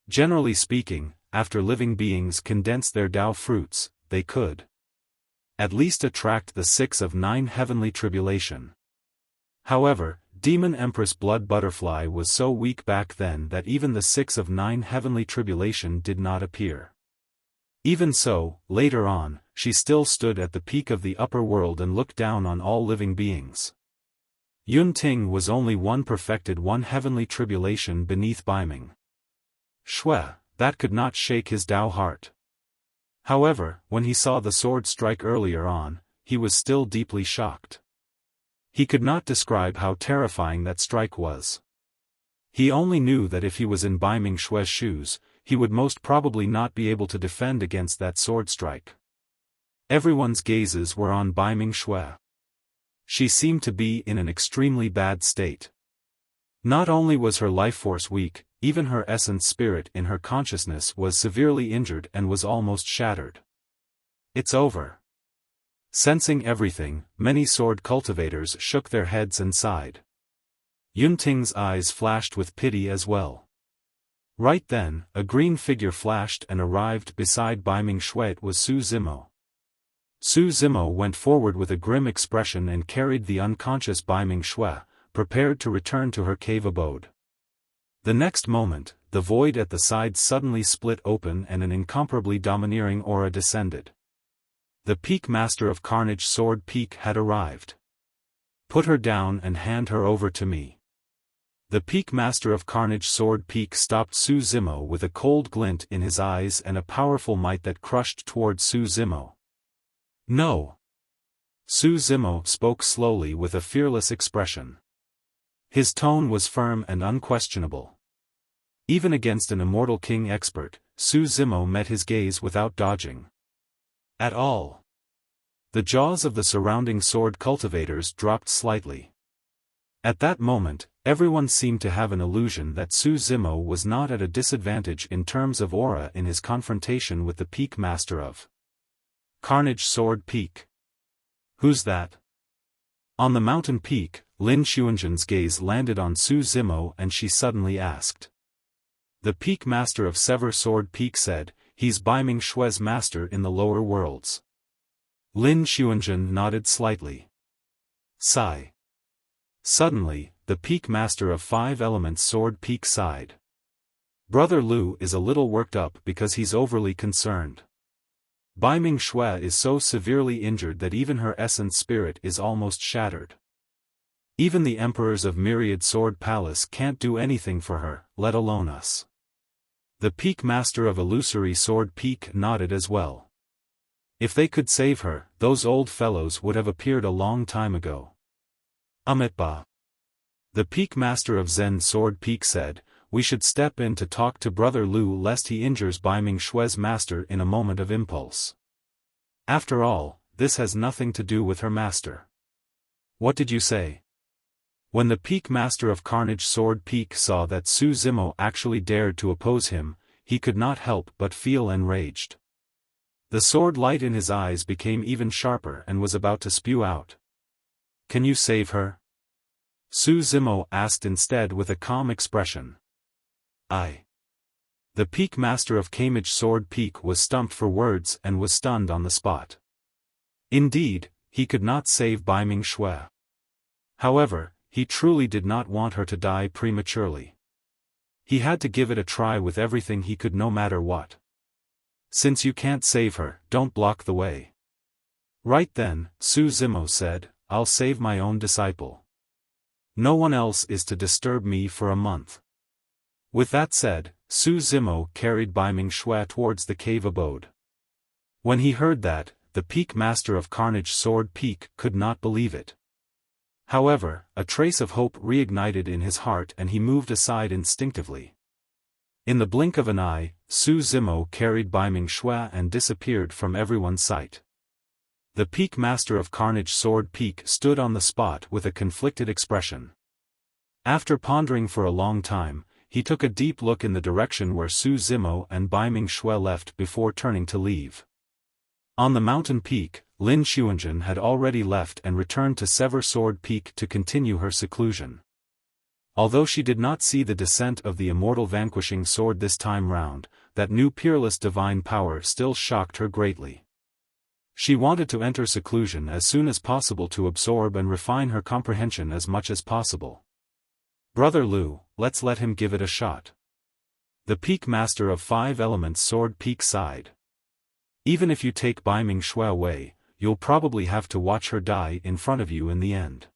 Generally speaking, after living beings condense their Tao fruits, they could at least attract the 6 of 9 heavenly tribulation. However, demon Empress Blood Butterfly was so weak back then that even the 6 of 9 heavenly tribulation did not appear. Even so, later on, she still stood at the peak of the upper world and looked down on all living beings. Yun Ting was only one perfected one heavenly tribulation beneath Baiming Shui, that could not shake his Tao heart. However, when he saw the sword strike earlier on, he was still deeply shocked. He could not describe how terrifying that strike was. He only knew that if he was in Baiming Shui's shoes, he would most probably not be able to defend against that sword strike. Everyone's gazes were on Baiming Shui. She seemed to be in an extremely bad state. Not only was her life force weak, even her essence spirit in her consciousness was severely injured and was almost shattered. It's over. Sensing everything, many sword cultivators shook their heads and sighed. Yun Ting's eyes flashed with pity as well. Right then, a green figure flashed and arrived beside Baiming Shui. It was Su Zimo. Su Zimo went forward with a grim expression and carried the unconscious Baiming Shui, prepared to return to her cave abode. The next moment, the void at the side suddenly split open and an incomparably domineering aura descended. The Peak Master of Carnage Sword Peak had arrived. Put her down and hand her over to me. The Peak Master of Carnage Sword Peak stopped Su Zimo with a cold glint in his eyes and a powerful might that crushed toward Su Zimo. No. Su Zimo spoke slowly with a fearless expression. His tone was firm and unquestionable. Even against an Immortal King expert, Su Zimo met his gaze without dodging at all. The jaws of the surrounding sword cultivators dropped slightly. At that moment, everyone seemed to have an illusion that Su Zimo was not at a disadvantage in terms of aura in his confrontation with the Peak Master of Carnage Sword Peak. Who's that? On the mountain peak, Lin Xuanzhen's gaze landed on Su Zimo and she suddenly asked. The Peak Master of Sever Sword Peak said, he's Baiming Shui's master in the lower worlds. Lin Xuanzhen nodded slightly. Sigh. Suddenly, the Peak Master of 5 Elements Sword Peak sighed. Brother Lu is a little worked up because he's overly concerned. Baiming Shui is so severely injured that even her essence spirit is almost shattered. Even the emperors of Myriad Sword Palace can't do anything for her, let alone us. The Peak Master of Illusory Sword Peak nodded as well. If they could save her, those old fellows would have appeared a long time ago. Amitba. The Peak Master of Zen Sword Peak said, we should step in to talk to Brother Lu lest he injures Baiming Shui's master in a moment of impulse. After all, this has nothing to do with her master. What did you say? When the Peak Master of Carnage Sword Peak saw that Su Zimo actually dared to oppose him, he could not help but feel enraged. The sword light in his eyes became even sharper and was about to spew out. Can you save her? Su Zimo asked instead with a calm expression. The Peak Master of Carnage Sword Peak was stumped for words and was stunned on the spot. Indeed, he could not save Baiming Shui. However, he truly did not want her to die prematurely. He had to give it a try with everything he could no matter what. Since you can't save her, don't block the way. Right then, Su Zimo said, I'll save my own disciple. No one else is to disturb me for a month. With that said, Su Zimo carried Baiming Shui towards the cave abode. When he heard that, the Peak Master of Carnage Sword Peak could not believe it. However, a trace of hope reignited in his heart and he moved aside instinctively. In the blink of an eye, Su Zimo carried Baiming Shui and disappeared from everyone's sight. The Peak Master of Carnage Sword Peak stood on the spot with a conflicted expression. After pondering for a long time, he took a deep look in the direction where Su Zimo and Baiming Shui left before turning to leave. On the mountain peak, Lin Xuanzhen had already left and returned to Sever Sword Peak to continue her seclusion. Although she did not see the descent of the immortal vanquishing sword this time round, that new peerless divine power still shocked her greatly. She wanted to enter seclusion as soon as possible to absorb and refine her comprehension as much as possible. Brother Liu, let's let him give it a shot. The peak master of 5 elements sword peak sighed. Even if you take Bai Ming Xue away, you'll probably have to watch her die in front of you in the end.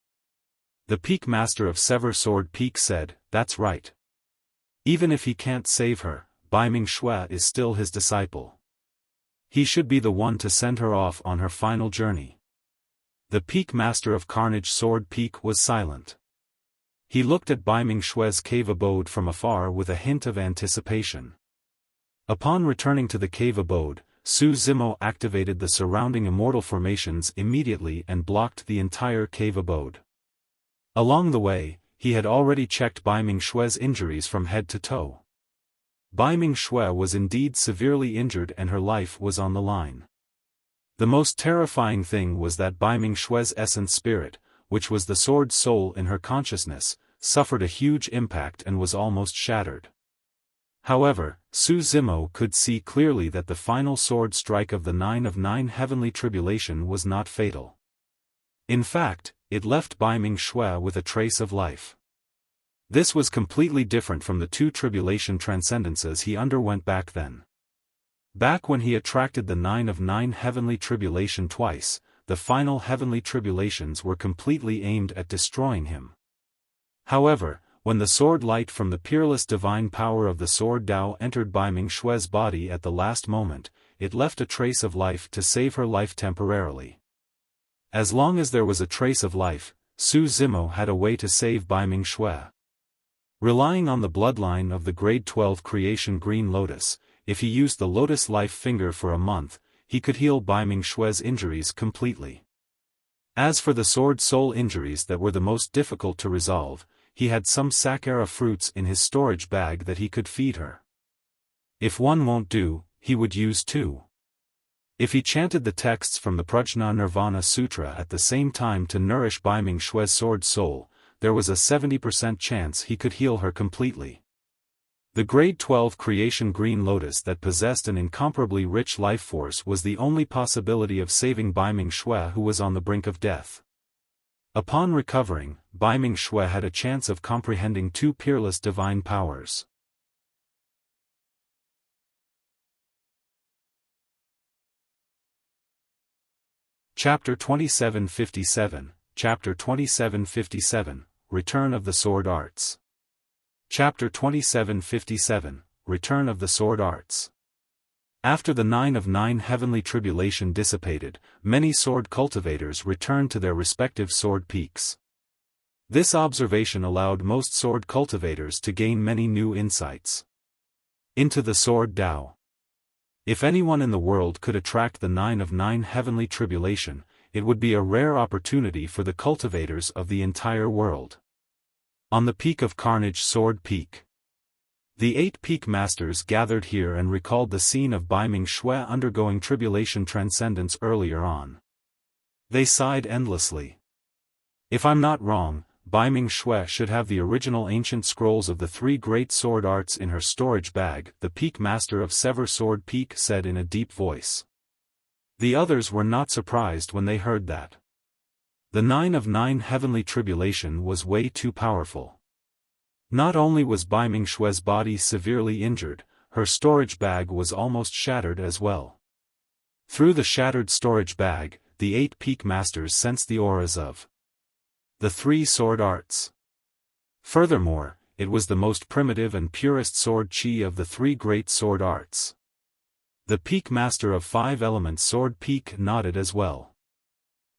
The peak master of Sever sword peak said, that's right. Even if he can't save her, Bai Ming Xue is still his disciple. He should be the one to send her off on her final journey. The peak master of Carnage sword peak was silent. He looked at Bai Ming Xue's cave abode from afar with a hint of anticipation. Upon returning to the cave abode, Su Zimo activated the surrounding immortal formations immediately and blocked the entire cave abode. Along the way, he had already checked Bai Ming Xue's injuries from head to toe. Bai Ming Xue was indeed severely injured and her life was on the line. The most terrifying thing was that Bai Ming Xue's essence spirit, which was the sword soul in her consciousness, suffered a huge impact and was almost shattered. However, Su Zimo could see clearly that the final sword strike of the 9 of 9 heavenly tribulation was not fatal. In fact, it left Bai Ming Xue with a trace of life. This was completely different from the 2 tribulation transcendences he underwent back then. Back when he attracted the 9 of 9 heavenly tribulation twice, the final heavenly tribulations were completely aimed at destroying him. However, when the sword light from the peerless divine power of the sword Dao entered Bai Ming Xue's body at the last moment, it left a trace of life to save her life temporarily. As long as there was a trace of life, Su Zimo had a way to save Bai Ming Xue. Relying on the bloodline of the grade 12 creation Green Lotus, if he used the Lotus Life Finger for a month, he could heal Bai Ming Xue's injuries completely. As for the sword soul injuries that were the most difficult to resolve, he had some Sakara fruits in his storage bag that he could feed her. If one won't do, he would use 2. If he chanted the texts from the Prajna Nirvana Sutra at the same time to nourish Bai Ming Xue's sword soul, there was a 70% chance he could heal her completely. The grade 12 creation Green Lotus that possessed an incomparably rich life force was the only possibility of saving Bai Ming Xue, who was on the brink of death. Upon recovering, Bai Ming Xue had a chance of comprehending 2 peerless divine powers. Chapter 2757, Chapter 2757, Return of the Sword Arts. Chapter 2757, Return of the Sword Arts. After the 9 of 9 heavenly tribulation dissipated, many sword cultivators returned to their respective sword peaks. This observation allowed most sword cultivators to gain many new insights into the sword Dao. If anyone in the world could attract the 9 of 9 heavenly tribulation, it would be a rare opportunity for the cultivators of the entire world. On the peak of Carnage Sword Peak, the 8 peak masters gathered here and recalled the scene of Bai Ming Xue undergoing tribulation transcendence earlier on. They sighed endlessly. If I'm not wrong, Bai Ming Xue should have the original ancient scrolls of the 3 great sword arts in her storage bag, the peak master of Sever Sword Peak said in a deep voice. The others were not surprised when they heard that. The 9 of 9 heavenly tribulation was way too powerful. Not only was Bai Ming Xue's body severely injured, her storage bag was almost shattered as well. Through the shattered storage bag, the 8 peak masters sensed the auras of the 3 sword arts. Furthermore, it was the most primitive and purest sword chi of the 3 great sword arts. The peak master of 5 elements sword peak nodded as well.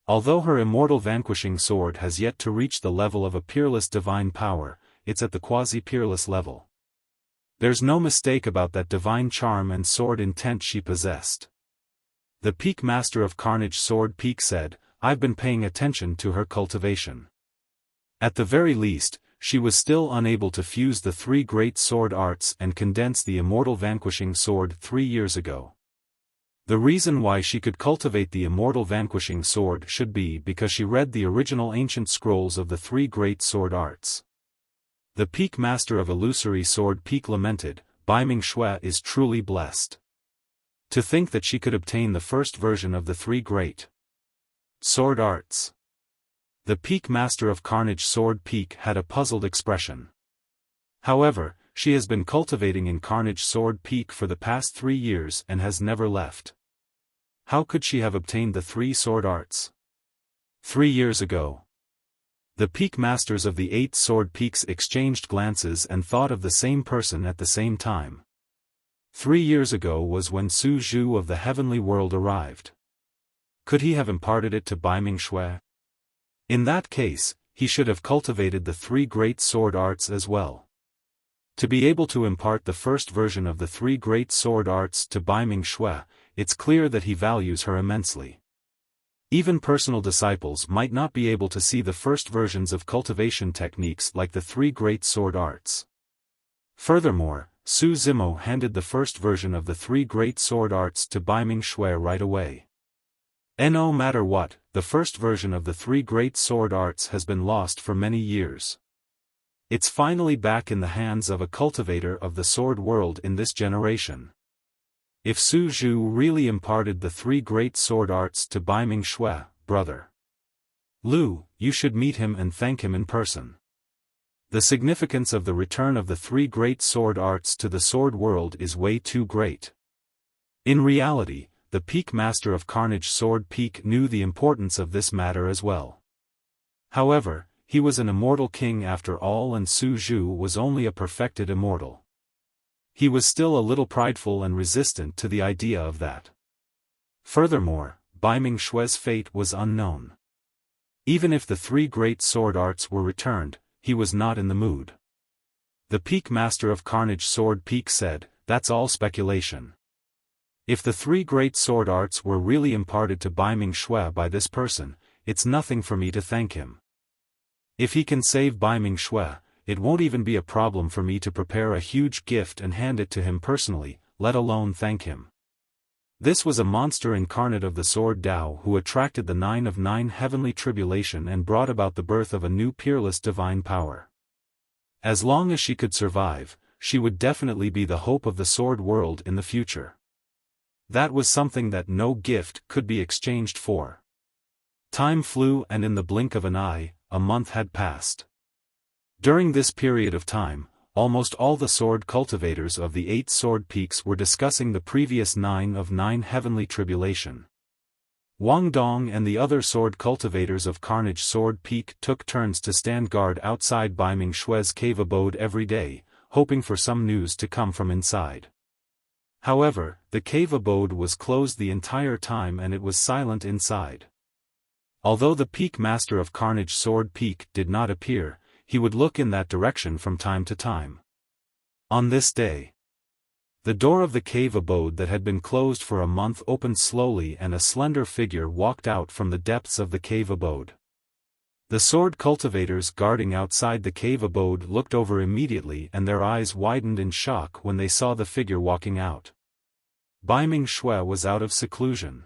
Although her immortal vanquishing sword has yet to reach the level of a peerless divine power, it's at the quasi-peerless level. There's no mistake about that divine charm and sword intent she possessed. The peak master of Carnage Sword Peak said, I've been paying attention to her cultivation. At the very least, she was still unable to fuse the 3 great sword arts and condense the immortal vanquishing sword 3 years ago. The reason why she could cultivate the immortal vanquishing sword should be because she read the original ancient scrolls of the 3 great sword arts. The peak master of Illusory Sword Peak lamented, Bai Ming Xue is truly blessed. To think that she could obtain the first version of the 3 great sword arts. The Peak Master of Carnage Sword Peak had a puzzled expression. However, she has been cultivating in Carnage Sword Peak for the past 3 years and has never left. How could she have obtained the 3 sword arts? 3 years ago. The Peak Masters of the 8 Sword Peaks exchanged glances and thought of the same person at the same time. 3 years ago was when Su Zhu of the Heavenly World arrived. Could he have imparted it to Baiming Shui? In that case, he should have cultivated the 3 great sword arts as well. To be able to impart the first version of the 3 great sword arts to Baiming Shui, it's clear that he values her immensely. Even personal disciples might not be able to see the first versions of cultivation techniques like the 3 great sword arts. Furthermore, Su Zimo handed the first version of the 3 great sword arts to Baiming Shui right away. No matter what, the first version of the 3 great sword arts has been lost for many years. It's finally back in the hands of a cultivator of the sword world in this generation. If Su Zhu really imparted the 3 great sword arts to Baiming Shui, brother Lu, you should meet him and thank him in person. The significance of the return of the 3 great sword arts to the sword world is way too great. In reality, the Peak Master of Carnage Sword Peak knew the importance of this matter as well. However, he was an immortal king after all, and Su Zhu was only a perfected immortal. He was still a little prideful and resistant to the idea of that. Furthermore, Baiming Shui's fate was unknown. Even if the 3 great sword arts were returned, he was not in the mood. The Peak Master of Carnage Sword Peak said, "That's all speculation. If the 3 great sword arts were really imparted to Baiming Shui by this person, it's nothing for me to thank him. If he can save Baiming Shui, it won't even be a problem for me to prepare a huge gift and hand it to him personally, let alone thank him." This was a monster incarnate of the Sword Tao who attracted the 9 of 9 heavenly tribulation and brought about the birth of a new peerless divine power. As long as she could survive, she would definitely be the hope of the sword world in the future. That was something that no gift could be exchanged for. Time flew, and in the blink of an eye, a month had passed. During this period of time, almost all the sword cultivators of the 8 sword peaks were discussing the previous 9 of 9 heavenly tribulation. Wang Dong and the other sword cultivators of Carnage Sword Peak took turns to stand guard outside Baiming Shui's cave abode every day, hoping for some news to come from inside. However, the cave abode was closed the entire time and it was silent inside. Although the Peak Master of Carnage Sword Peak did not appear, he would look in that direction from time to time. On this day, the door of the cave abode that had been closed for a month opened slowly and a slender figure walked out from the depths of the cave abode. The sword cultivators guarding outside the cave abode looked over immediately and their eyes widened in shock when they saw the figure walking out. Baiming Shui was out of seclusion.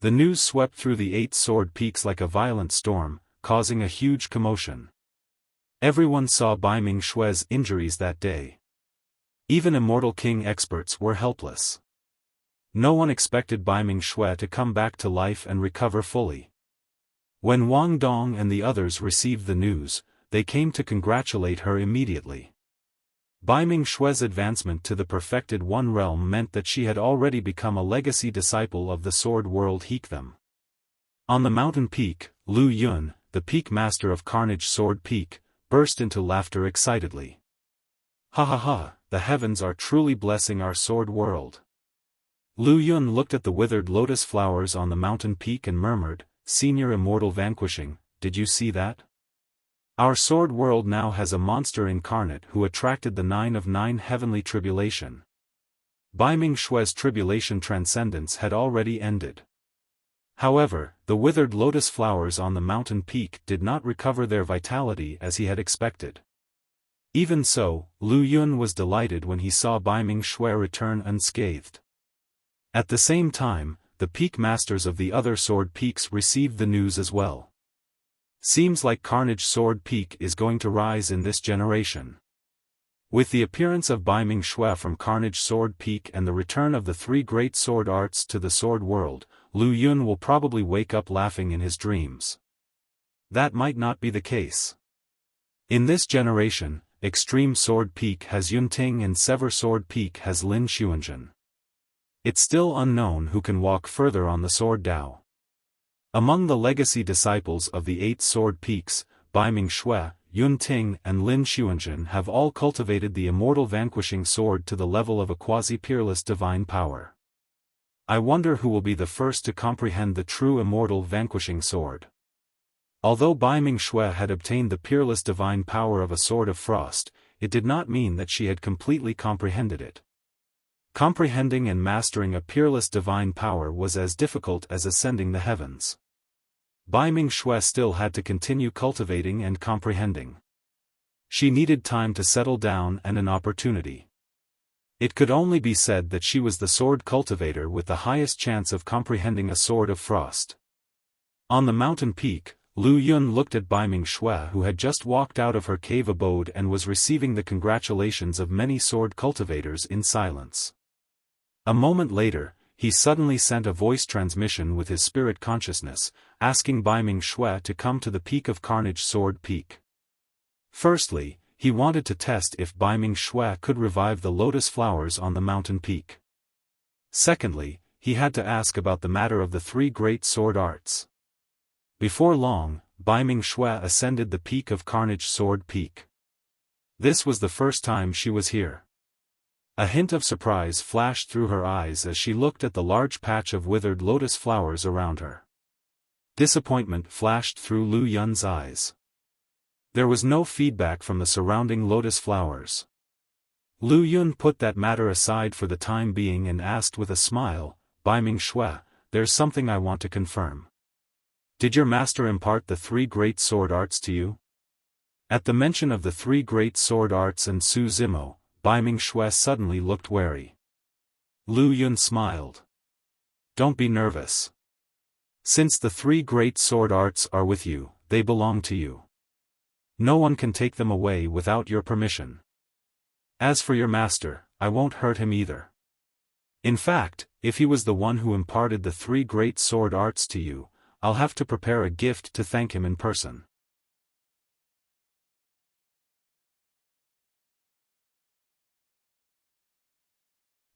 The news swept through the 8 sword peaks like a violent storm, causing a huge commotion. Everyone saw Baiming Shui's injuries that day. Even Immortal King experts were helpless. No one expected Baiming Shui to come back to life and recover fully. When Wang Dong and the others received the news, they came to congratulate her immediately. Baiming Shui's advancement to the perfected One Realm meant that she had already become a legacy disciple of the sword world Heekdom. On the mountain peak, Lu Yun, the Peak Master of Carnage Sword Peak, burst into laughter excitedly. "Ha ha ha, the heavens are truly blessing our sword world." Lu Yun looked at the withered lotus flowers on the mountain peak and murmured, "Senior Immortal vanquishing, did you see that? Our sword world now has a monster incarnate who attracted the 9 of 9 heavenly tribulation." Baiming Shui's tribulation transcendence had already ended. However, the withered lotus flowers on the mountain peak did not recover their vitality as he had expected. Even so, Lu Yun was delighted when he saw Baiming Shui return unscathed. At the same time, the peak masters of the other sword peaks received the news as well. Seems like Carnage Sword Peak is going to rise in this generation. With the appearance of Baiming Shui from Carnage Sword Peak and the return of the 3 great sword arts to the sword world, Lu Yun will probably wake up laughing in his dreams. That might not be the case. In this generation, Extreme Sword Peak has Yunting and Sever Sword Peak has Lin Xuanzhen. It's still unknown who can walk further on the Sword Dao. Among the legacy disciples of the 8 Sword Peaks, Baiming Shui, Yunting and Lin Xuanzhen have all cultivated the immortal vanquishing sword to the level of a quasi-peerless divine power. I wonder who will be the first to comprehend the true immortal vanquishing sword. Although Baiming Shui had obtained the peerless divine power of a sword of frost, it did not mean that she had completely comprehended it. Comprehending and mastering a peerless divine power was as difficult as ascending the heavens. Baiming Shui still had to continue cultivating and comprehending. She needed time to settle down and an opportunity. It could only be said that she was the sword cultivator with the highest chance of comprehending a sword of frost. On the mountain peak, Lu Yun looked at Baiming Shui, who had just walked out of her cave abode and was receiving the congratulations of many sword cultivators in silence. A moment later, he suddenly sent a voice transmission with his spirit consciousness, asking Baiming Shui to come to the peak of Carnage Sword Peak. Firstly, he wanted to test if Baiming Shui could revive the lotus flowers on the mountain peak. Secondly, he had to ask about the matter of the 3 great sword arts. Before long, Baiming Shui ascended the peak of Carnage Sword Peak. This was the first time she was here. A hint of surprise flashed through her eyes as she looked at the large patch of withered lotus flowers around her. Disappointment flashed through Lu Yun's eyes. There was no feedback from the surrounding lotus flowers. Lu Yun put that matter aside for the time being and asked with a smile, "Baiming Shui, there's something I want to confirm. Did your master impart the 3 great sword arts to you?" At the mention of the 3 great sword arts and Su Zimo, Baiming Shui suddenly looked wary. Lu Yun smiled. "Don't be nervous. Since the 3 great sword arts are with you, they belong to you. No one can take them away without your permission. As for your master, I won't hurt him either. In fact, if he was the one who imparted the 3 great sword arts to you, I'll have to prepare a gift to thank him in person."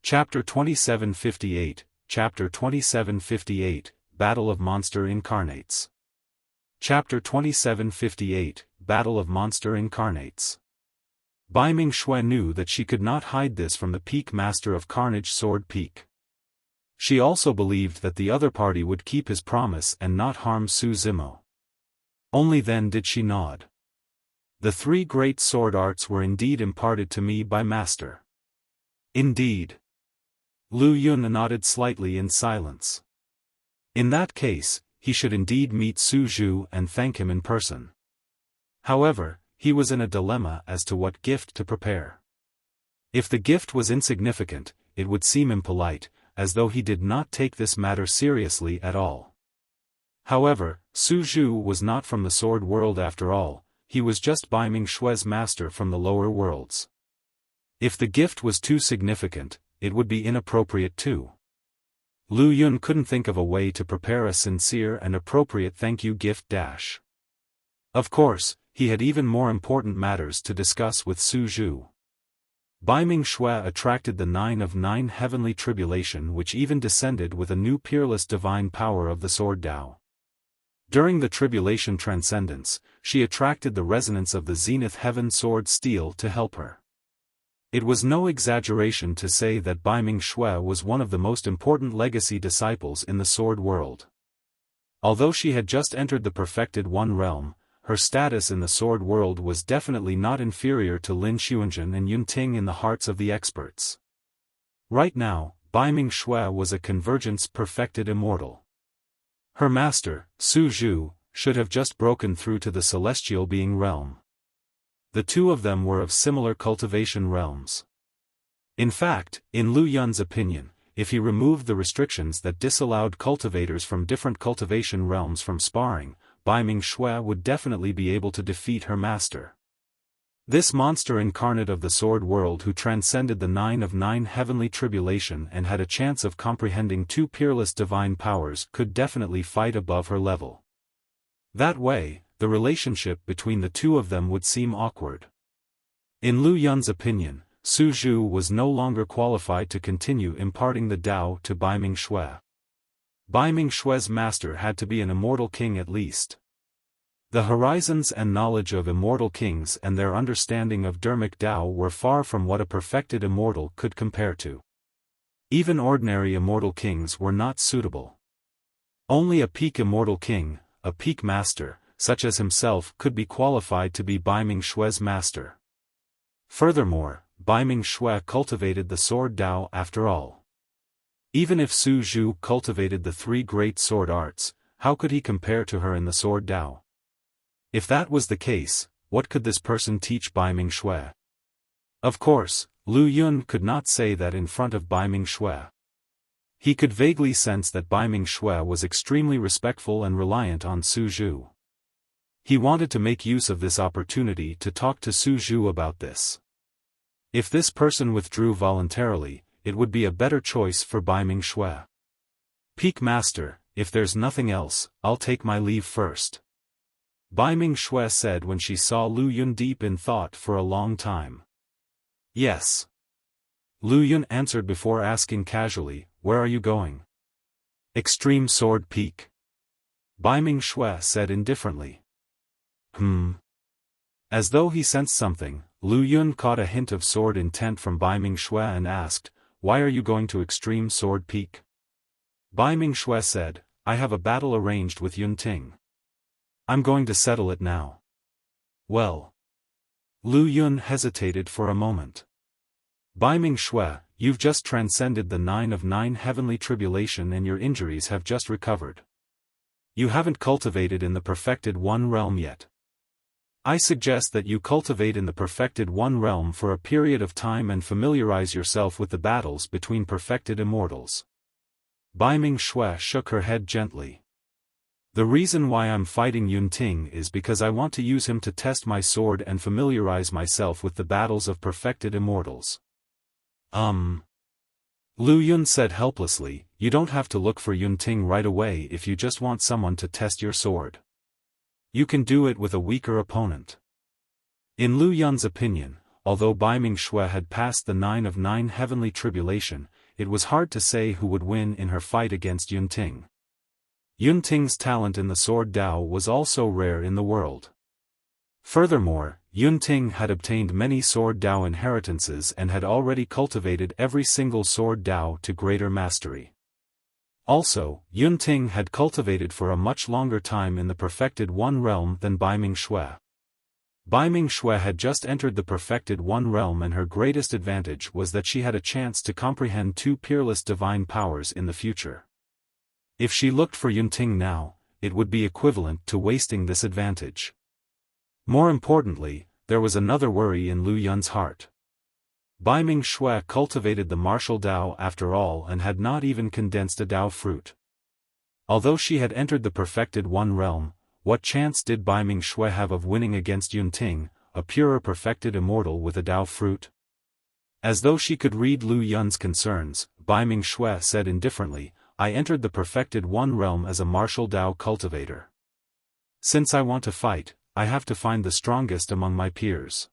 Chapter 2758, Chapter 2758, Battle of Monster Incarnates. Chapter 2758, Battle of Monster Incarnates. Baiming Shui knew that she could not hide this from the Peak Master of Carnage Sword Peak. She also believed that the other party would keep his promise and not harm Su Zimo. Only then did she nod. "The 3 great sword arts were indeed imparted to me by Master." "Indeed." Lu Yun nodded slightly in silence. In that case, he should indeed meet Su Zhu and thank him in person. However, he was in a dilemma as to what gift to prepare. If the gift was insignificant, it would seem impolite, as though he did not take this matter seriously at all. However, Su Zhu was not from the sword world after all, he was just Baiming Shui's master from the lower worlds. If the gift was too significant, it would be inappropriate too. Lu Yun couldn't think of a way to prepare a sincere and appropriate thank you gift. Of course, he had even more important matters to discuss with Su Zhu. Baiming Shui attracted the 9 of 9 heavenly tribulation, which even descended with a new peerless divine power of the Sword Dao. During the tribulation transcendence, she attracted the resonance of the Zenith Heaven Sword Steel to help her. It was no exaggeration to say that Baiming Shui was one of the most important legacy disciples in the sword world. Although she had just entered the perfected One realm, her status in the sword world was definitely not inferior to Lin Xuanzhen and Yunting in the hearts of the experts. Right now, Baiming Shui was a convergence perfected immortal. Her master, Su Zhu, should have just broken through to the celestial being realm. The 2 of them were of similar cultivation realms. In fact, in Lu Yun's opinion, if he removed the restrictions that disallowed cultivators from different cultivation realms from sparring, Baiming Shui would definitely be able to defeat her master. This monster incarnate of the sword world who transcended the 9 of 9 heavenly tribulation and had a chance of comprehending 2 peerless divine powers could definitely fight above her level. That way, the relationship between the two of them would seem awkward. In Lu Yun's opinion, Su Zhu was no longer qualified to continue imparting the Tao to Bai Ming-shui. Bai Ming-shui's master had to be an immortal king at least. The horizons and knowledge of immortal kings and their understanding of Dharmic Tao were far from what a perfected immortal could compare to. Even ordinary immortal kings were not suitable. Only a peak immortal king, a peak master, such as himself could be qualified to be Bai Ming-shui's master. Furthermore, Bai Ming-shui cultivated the sword Tao after all. Even if Su Zhu cultivated the three great sword arts, how could he compare to her in the sword Tao? If that was the case, what could this person teach Bai Ming-shui? Of course, Lu Yun could not say that in front of Bai Ming-shui. He could vaguely sense that Bai Ming-shui was extremely respectful and reliant on Su Zhu. He wanted to make use of this opportunity to talk to Su Zhu about this. If this person withdrew voluntarily, it would be a better choice for Bai Ming-shui. Peak Master, if there's nothing else, I'll take my leave first. Bai Ming-shui said when she saw Lu Yun deep in thought for a long time. Yes. Lu Yun answered before asking casually, where are you going? Extreme Sword Peak. Bai Ming-shui said indifferently. As though he sensed something, Lu Yun caught a hint of sword intent from Bai Ming-shui and asked, why are you going to Extreme Sword Peak? Bai Ming-shui said, I have a battle arranged with Yun Ting. I'm going to settle it now. Well. Lu Yun hesitated for a moment. Bai Ming-shui, you've just transcended the 9 of 9 heavenly tribulation and your injuries have just recovered. You haven't cultivated in the perfected one realm yet. I suggest that you cultivate in the perfected one realm for a period of time and familiarize yourself with the battles between perfected immortals. Bai Ming-shui shook her head gently. The reason why I'm fighting Yun Ting is because I want to use him to test my sword and familiarize myself with the battles of perfected immortals. Lu Yun said helplessly, you don't have to look for Yun Ting right away if you just want someone to test your sword. You can do it with a weaker opponent. In Lu Yun's opinion, although Bai Ming-shui had passed the 9 of 9 heavenly tribulation, it was hard to say who would win in her fight against Yun Ting. Yun Ting's talent in the sword Tao was also rare in the world. Furthermore, Yun Ting had obtained many sword Tao inheritances and had already cultivated every single sword Tao to greater mastery. Also, Yun Ting had cultivated for a much longer time in the perfected one realm than Bai Ming-shui. Bai Ming-shui had just entered the perfected one realm and her greatest advantage was that she had a chance to comprehend two peerless divine powers in the future. If she looked for Yun Ting now, it would be equivalent to wasting this advantage. More importantly, there was another worry in Lu Yun's heart. Bai Ming-shui cultivated the martial Tao after all and had not even condensed a Tao fruit. Although she had entered the perfected one realm, what chance did Bai Ming-shui have of winning against Yun Ting, a purer perfected immortal with a Tao fruit? As though she could read Lu Yun's concerns, Bai Ming-shui said indifferently, I entered the perfected one realm as a martial Tao cultivator. Since I want to fight, I have to find the strongest among my peers.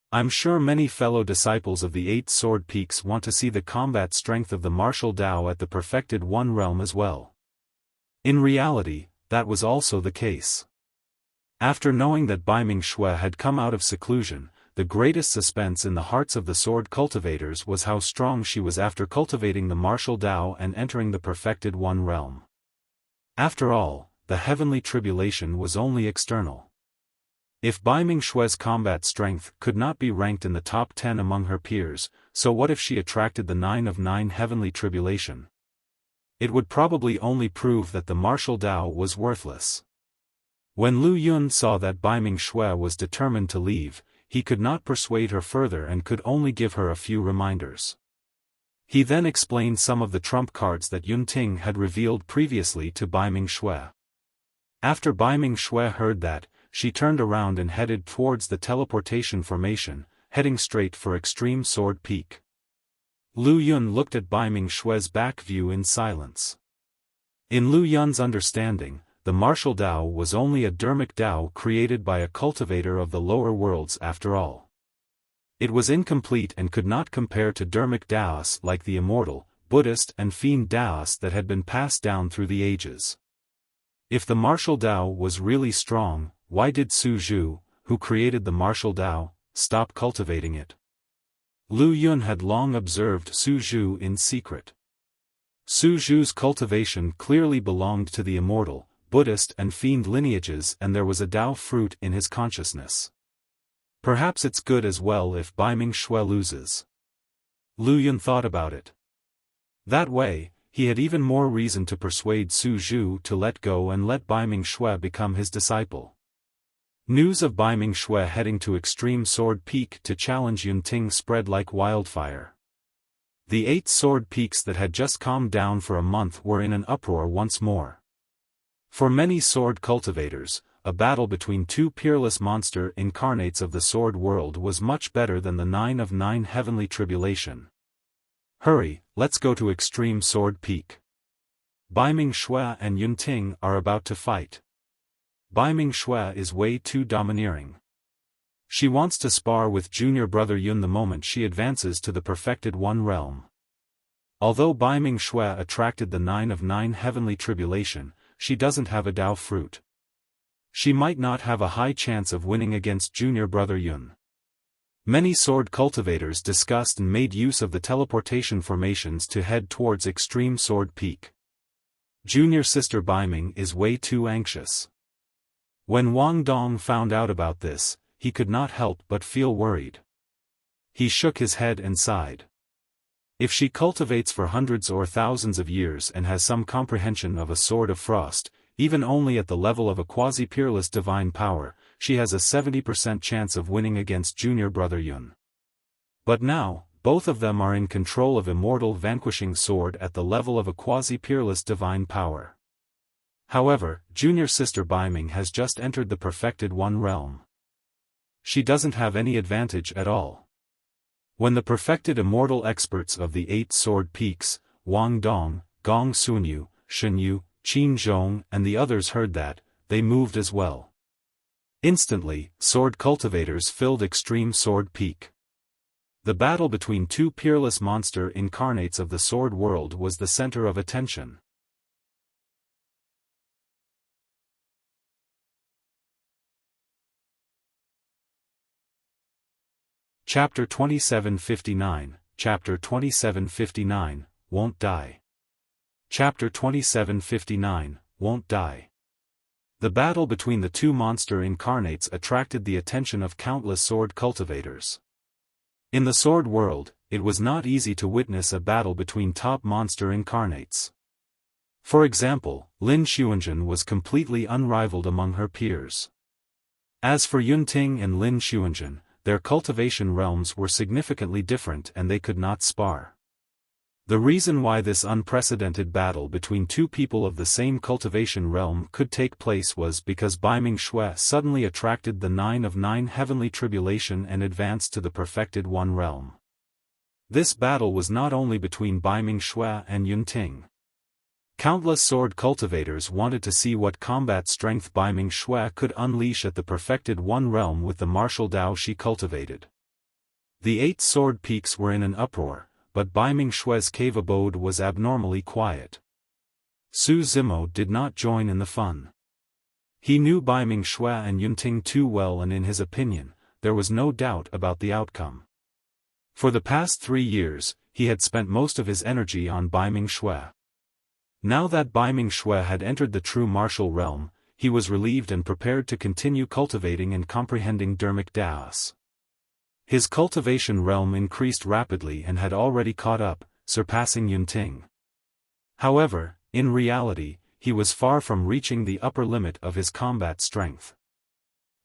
I'm sure many fellow disciples of the 8 sword peaks want to see the combat strength of the martial Tao at the perfected one realm as well. In reality, that was also the case. After knowing that Bai Ming-shui had come out of seclusion, the greatest suspense in the hearts of the sword cultivators was how strong she was after cultivating the martial Tao and entering the perfected one realm. After all, the heavenly tribulation was only external. If Bai Ming-shui's combat strength could not be ranked in the top 10 among her peers, so what if she attracted the 9 of 9 heavenly tribulation? It would probably only prove that the martial Tao was worthless. When Lu Yun saw that Bai Ming-shui was determined to leave, he could not persuade her further and could only give her a few reminders. He then explained some of the trump cards that Yun Ting had revealed previously to Bai Ming-shui. After Bai Ming-shui heard that, she turned around and headed towards the teleportation formation, heading straight for Extreme Sword Peak. Lu Yun looked at Bai Ming-shui's back view in silence. In Lu Yun's understanding, the martial Tao was only a dermic Tao created by a cultivator of the lower worlds after all. It was incomplete and could not compare to dermic Taos like the Immortal, Buddhist and Fiend Taos that had been passed down through the ages. If the martial Tao was really strong, why did Su Zhu, who created the martial Tao, stop cultivating it? Lu Yun had long observed Su Zhu in secret. Su Zhu's cultivation clearly belonged to the Immortal, Buddhist and Fiend lineages, and there was a Tao fruit in his consciousness. Perhaps it's good as well if Baiming Shui loses. Lu Yun thought about it. That way, he had even more reason to persuade Su Zhu to let go and let Baiming Shui become his disciple. News of Baiming Shui heading to Extreme Sword Peak to challenge Yunting spread like wildfire. The 8 sword peaks that had just calmed down for a month were in an uproar once more. For many sword cultivators, a battle between 2 peerless monster incarnates of the sword world was much better than the 9 of 9 heavenly tribulation. Hurry, let's go to Extreme Sword Peak. Baiming Shui and Yunting are about to fight. Baiming Shui is way too domineering. She wants to spar with junior brother Yun the moment she advances to the perfected one realm. Although Baiming Shui attracted the 9 of 9 heavenly tribulation, she doesn't have a Tao fruit. She might not have a high chance of winning against junior brother Yun. Many sword cultivators discussed and made use of the teleportation formations to head towards Extreme Sword Peak. Junior sister Baiming is way too anxious. When Wang Dong found out about this, he could not help but feel worried. He shook his head and sighed. If she cultivates for hundreds or thousands of years and has some comprehension of a sword of frost, even only at the level of a quasi-peerless divine power, she has a 70% chance of winning against junior brother Yun. But now, both of them are in control of Immortal vanquishing sword at the level of a quasi-peerless divine power. However, junior sister Baiming has just entered the perfected one realm. She doesn't have any advantage at all. When the perfected Immortal experts of the 8 sword peaks, Wang Dong, Gong Sunyu, Shen Yu, Qin Zhong and the others heard that, they moved as well. Instantly, sword cultivators filled Extreme Sword Peak. The battle between 2 peerless monster incarnates of the sword world was the center of attention. Chapter 2759, Chapter 2759, Won't Die. Chapter 2759, Won't Die. The battle between the 2 monster incarnates attracted the attention of countless sword cultivators. In the sword world, it was not easy to witness a battle between top monster incarnates. For example, Lin Xuanjun was completely unrivaled among her peers. As for Yunting and Lin Xuanjun, their cultivation realms were significantly different and they could not spar. The reason why this unprecedented battle between 2 people of the same cultivation realm could take place was because Baiming Shui suddenly attracted the 9 of 9 heavenly tribulation and advanced to the perfected one realm. This battle was not only between Baiming Shui and Yunting. Countless sword cultivators wanted to see what combat strength Baiming Shui could unleash at the perfected one realm with the martial Tao she cultivated. The 8 sword peaks were in an uproar, but Baiming Shui's cave abode was abnormally quiet. Su Zimo did not join in the fun. He knew Baiming Shui and Yunting too well and in his opinion, there was no doubt about the outcome. For the past 3 years, he had spent most of his energy on Baiming Shui. Now that Baiming Shui had entered the true martial realm, he was relieved and prepared to continue cultivating and comprehending dermic Taos. His cultivation realm increased rapidly and had already caught up, surpassing Yunting. However, in reality, he was far from reaching the upper limit of his combat strength.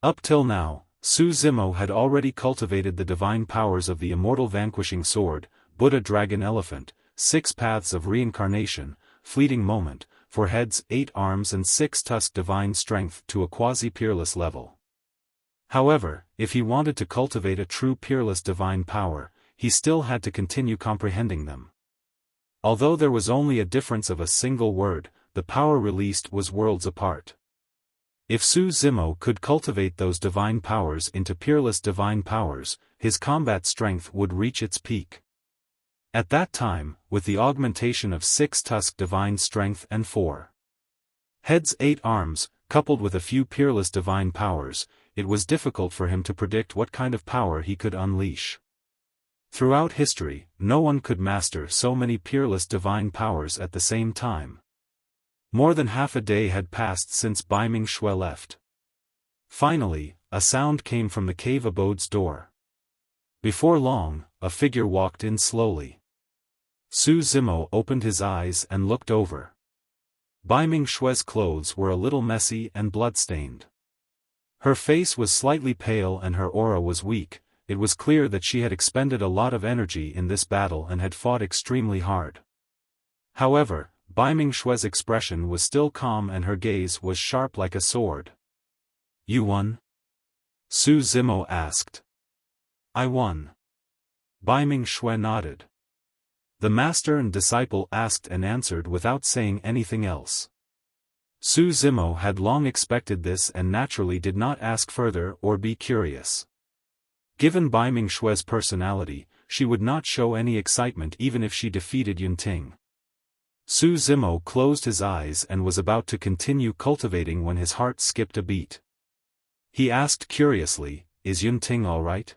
Up till now, Su Zimo had already cultivated the divine powers of the Immortal vanquishing sword, Buddha dragon elephant, 6 paths of reincarnation, fleeting moment, 4 heads, 8 arms and 6 tusk divine strength to a quasi-peerless level. However, if he wanted to cultivate a true peerless divine power, he still had to continue comprehending them. Although there was only a difference of a single word, the power released was worlds apart. If Su Zimo could cultivate those divine powers into peerless divine powers, his combat strength would reach its peak. At that time, with the augmentation of 6 tusk divine strength and 4 heads 8 arms, coupled with a few peerless divine powers, it was difficult for him to predict what kind of power he could unleash. Throughout history, no one could master so many peerless divine powers at the same time. More than half a day had passed since Bai Ming-Shui left. Finally, a sound came from the cave abode's door. Before long, a figure walked in slowly. Su Zimo opened his eyes and looked over. Bai Ming-Shui's clothes were a little messy and blood-stained. Her face was slightly pale and her aura was weak. It was clear that she had expended a lot of energy in this battle and had fought extremely hard. However, Bai Ming-Shui's expression was still calm and her gaze was sharp like a sword. "You won?" Su Zimo asked. "I won." Bai Ming-Shui nodded. The master and disciple asked and answered without saying anything else. Su Zimo had long expected this and naturally did not ask further or be curious. Given Bai Ming-Shui's personality, she would not show any excitement even if she defeated Yunting. Su Zimo closed his eyes and was about to continue cultivating when his heart skipped a beat. He asked curiously, "Is Yunting all right?"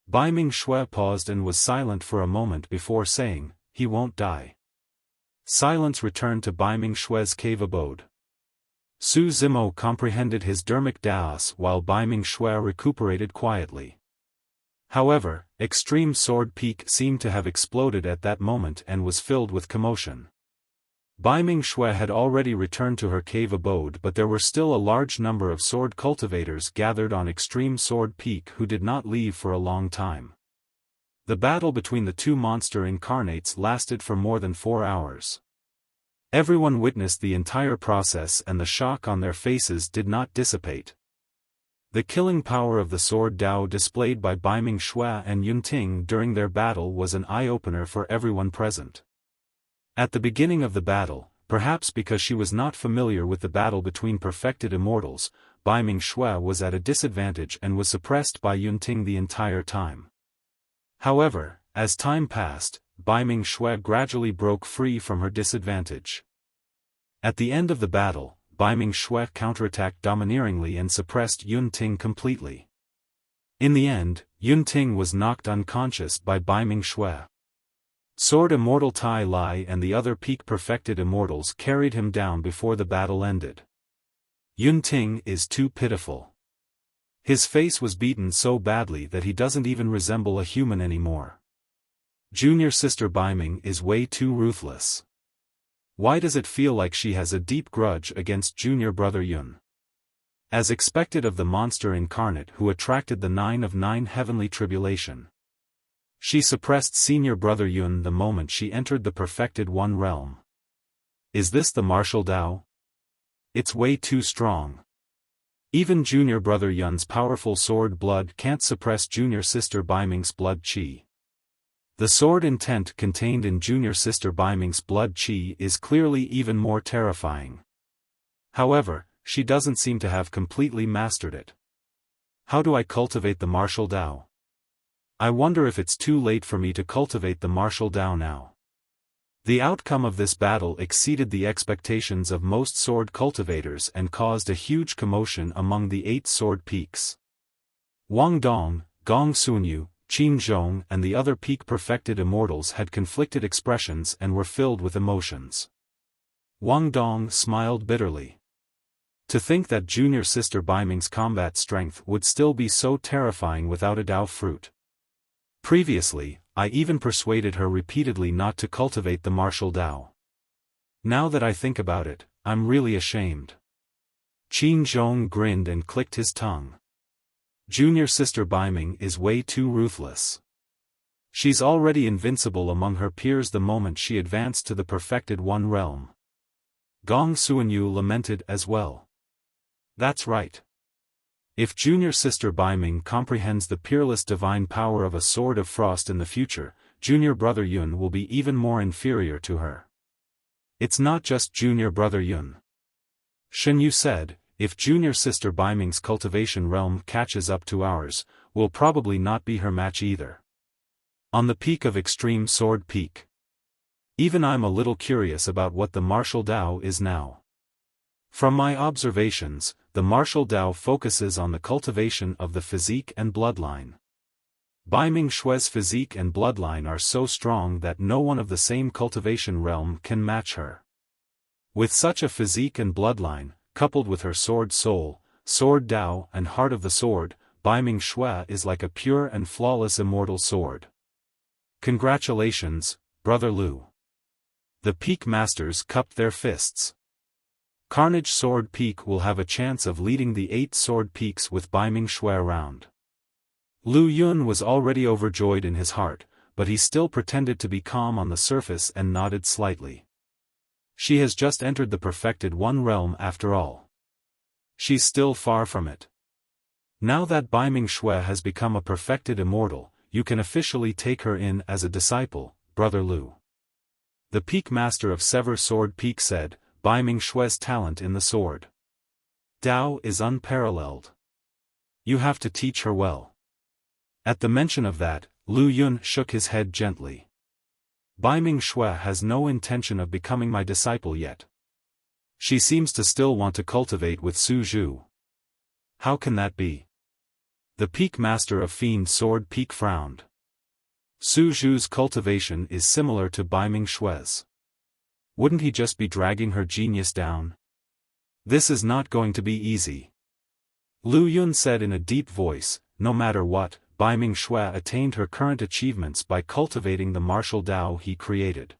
Bai Ming-Shui paused and was silent for a moment before saying, "He won't die." Silence returned to Bai Ming-Shui's cave abode. Su Zimo comprehended his dermic daos while Bai Ming-Shui recuperated quietly. However, Extreme Sword Peak seemed to have exploded at that moment and was filled with commotion. Bai Ming-Shui had already returned to her cave abode, but there were still a large number of sword cultivators gathered on Extreme Sword Peak who did not leave for a long time. The battle between the 2 monster incarnates lasted for more than 4 hours. Everyone witnessed the entire process and the shock on their faces did not dissipate. The killing power of the sword Dao displayed by Bai Ming-Shui and Yunting during their battle was an eye-opener for everyone present. At the beginning of the battle, perhaps because she was not familiar with the battle between perfected immortals, Bai Ming-Shui was at a disadvantage and was suppressed by Yunting the entire time. However, as time passed, Bai Ming-Shui gradually broke free from her disadvantage. At the end of the battle, Bai Ming-Shui counterattacked domineeringly and suppressed Yunting completely. In the end, Yunting was knocked unconscious by Bai Ming-Shui. Sword Immortal Tai Lai and the other peak-perfected immortals carried him down before the battle ended. Yunting is too pitiful. His face was beaten so badly that he doesn't even resemble a human anymore. Junior sister Bai Ming is way too ruthless. Why does it feel like she has a deep grudge against junior brother Yun? As expected of the monster incarnate who attracted the 9 of 9 heavenly tribulation. She suppressed senior brother Yun the moment she entered the perfected one realm. Is this the martial Dao? It's way too strong. Even junior brother Yun's powerful sword blood can't suppress junior sister Bai Ming's blood qi. The sword intent contained in junior sister Bai Ming's blood qi is clearly even more terrifying. However, she doesn't seem to have completely mastered it. How do I cultivate the martial Dao? I wonder if it's too late for me to cultivate the martial Dao now. The outcome of this battle exceeded the expectations of most sword cultivators and caused a huge commotion among the 8 sword peaks. Wang Dong, Gong Sunyu, Qin Zhong and the other peak-perfected immortals had conflicted expressions and were filled with emotions. Wang Dong smiled bitterly. To think that junior sister Bai Ming's combat strength would still be so terrifying without a Dao fruit. Previously, I even persuaded her repeatedly not to cultivate the martial Dao. Now that I think about it, I'm really ashamed. Qin Zhong grinned and clicked his tongue. Junior sister Bai Ming is way too ruthless. She's already invincible among her peers the moment she advanced to the perfected one realm. Gong Suanyu lamented as well. That's right. If junior sister Bai Ming comprehends the peerless divine power of a sword of frost in the future, junior brother Yun will be even more inferior to her. It's not just junior brother Yun. Shen Yu said, if junior sister Bai Ming's cultivation realm catches up to ours, we'll probably not be her match either. On the peak of Extreme Sword Peak. Even I'm a little curious about what the martial Dao is now. From my observations, the martial Dao focuses on the cultivation of the physique and bloodline. Bai Ming Xue's physique and bloodline are so strong that no one of the same cultivation realm can match her. With such a physique and bloodline, coupled with her sword soul, sword Dao and heart of the sword, Bai Ming Xue is like a pure and flawless immortal sword. Congratulations, Brother Lu. The Peak Masters cupped their fists. Carnage Sword Peak will have a chance of leading the 8 Sword Peaks with Bai Ming Xue around. Lu Yun was already overjoyed in his heart, but he still pretended to be calm on the surface and nodded slightly. She has just entered the perfected one realm after all. She's still far from it. Now that Bai Ming Xue has become a perfected immortal, you can officially take her in as a disciple, Brother Lu. The Peak Master of Sever Sword Peak said, Bai Ming Xue's talent in the sword Dao is unparalleled. You have to teach her well. At the mention of that, Lu Yun shook his head gently. Bai Ming Xue has no intention of becoming my disciple yet. She seems to still want to cultivate with Su Zhu. How can that be? The Peak Master of Fiend Sword Peak frowned. Su Zhu's cultivation is similar to Bai Ming Xue's. Wouldn't he just be dragging her genius down? This is not going to be easy. Lu Yun said in a deep voice, no matter what, Bai Ming Xue attained her current achievements by cultivating the martial Dao he created.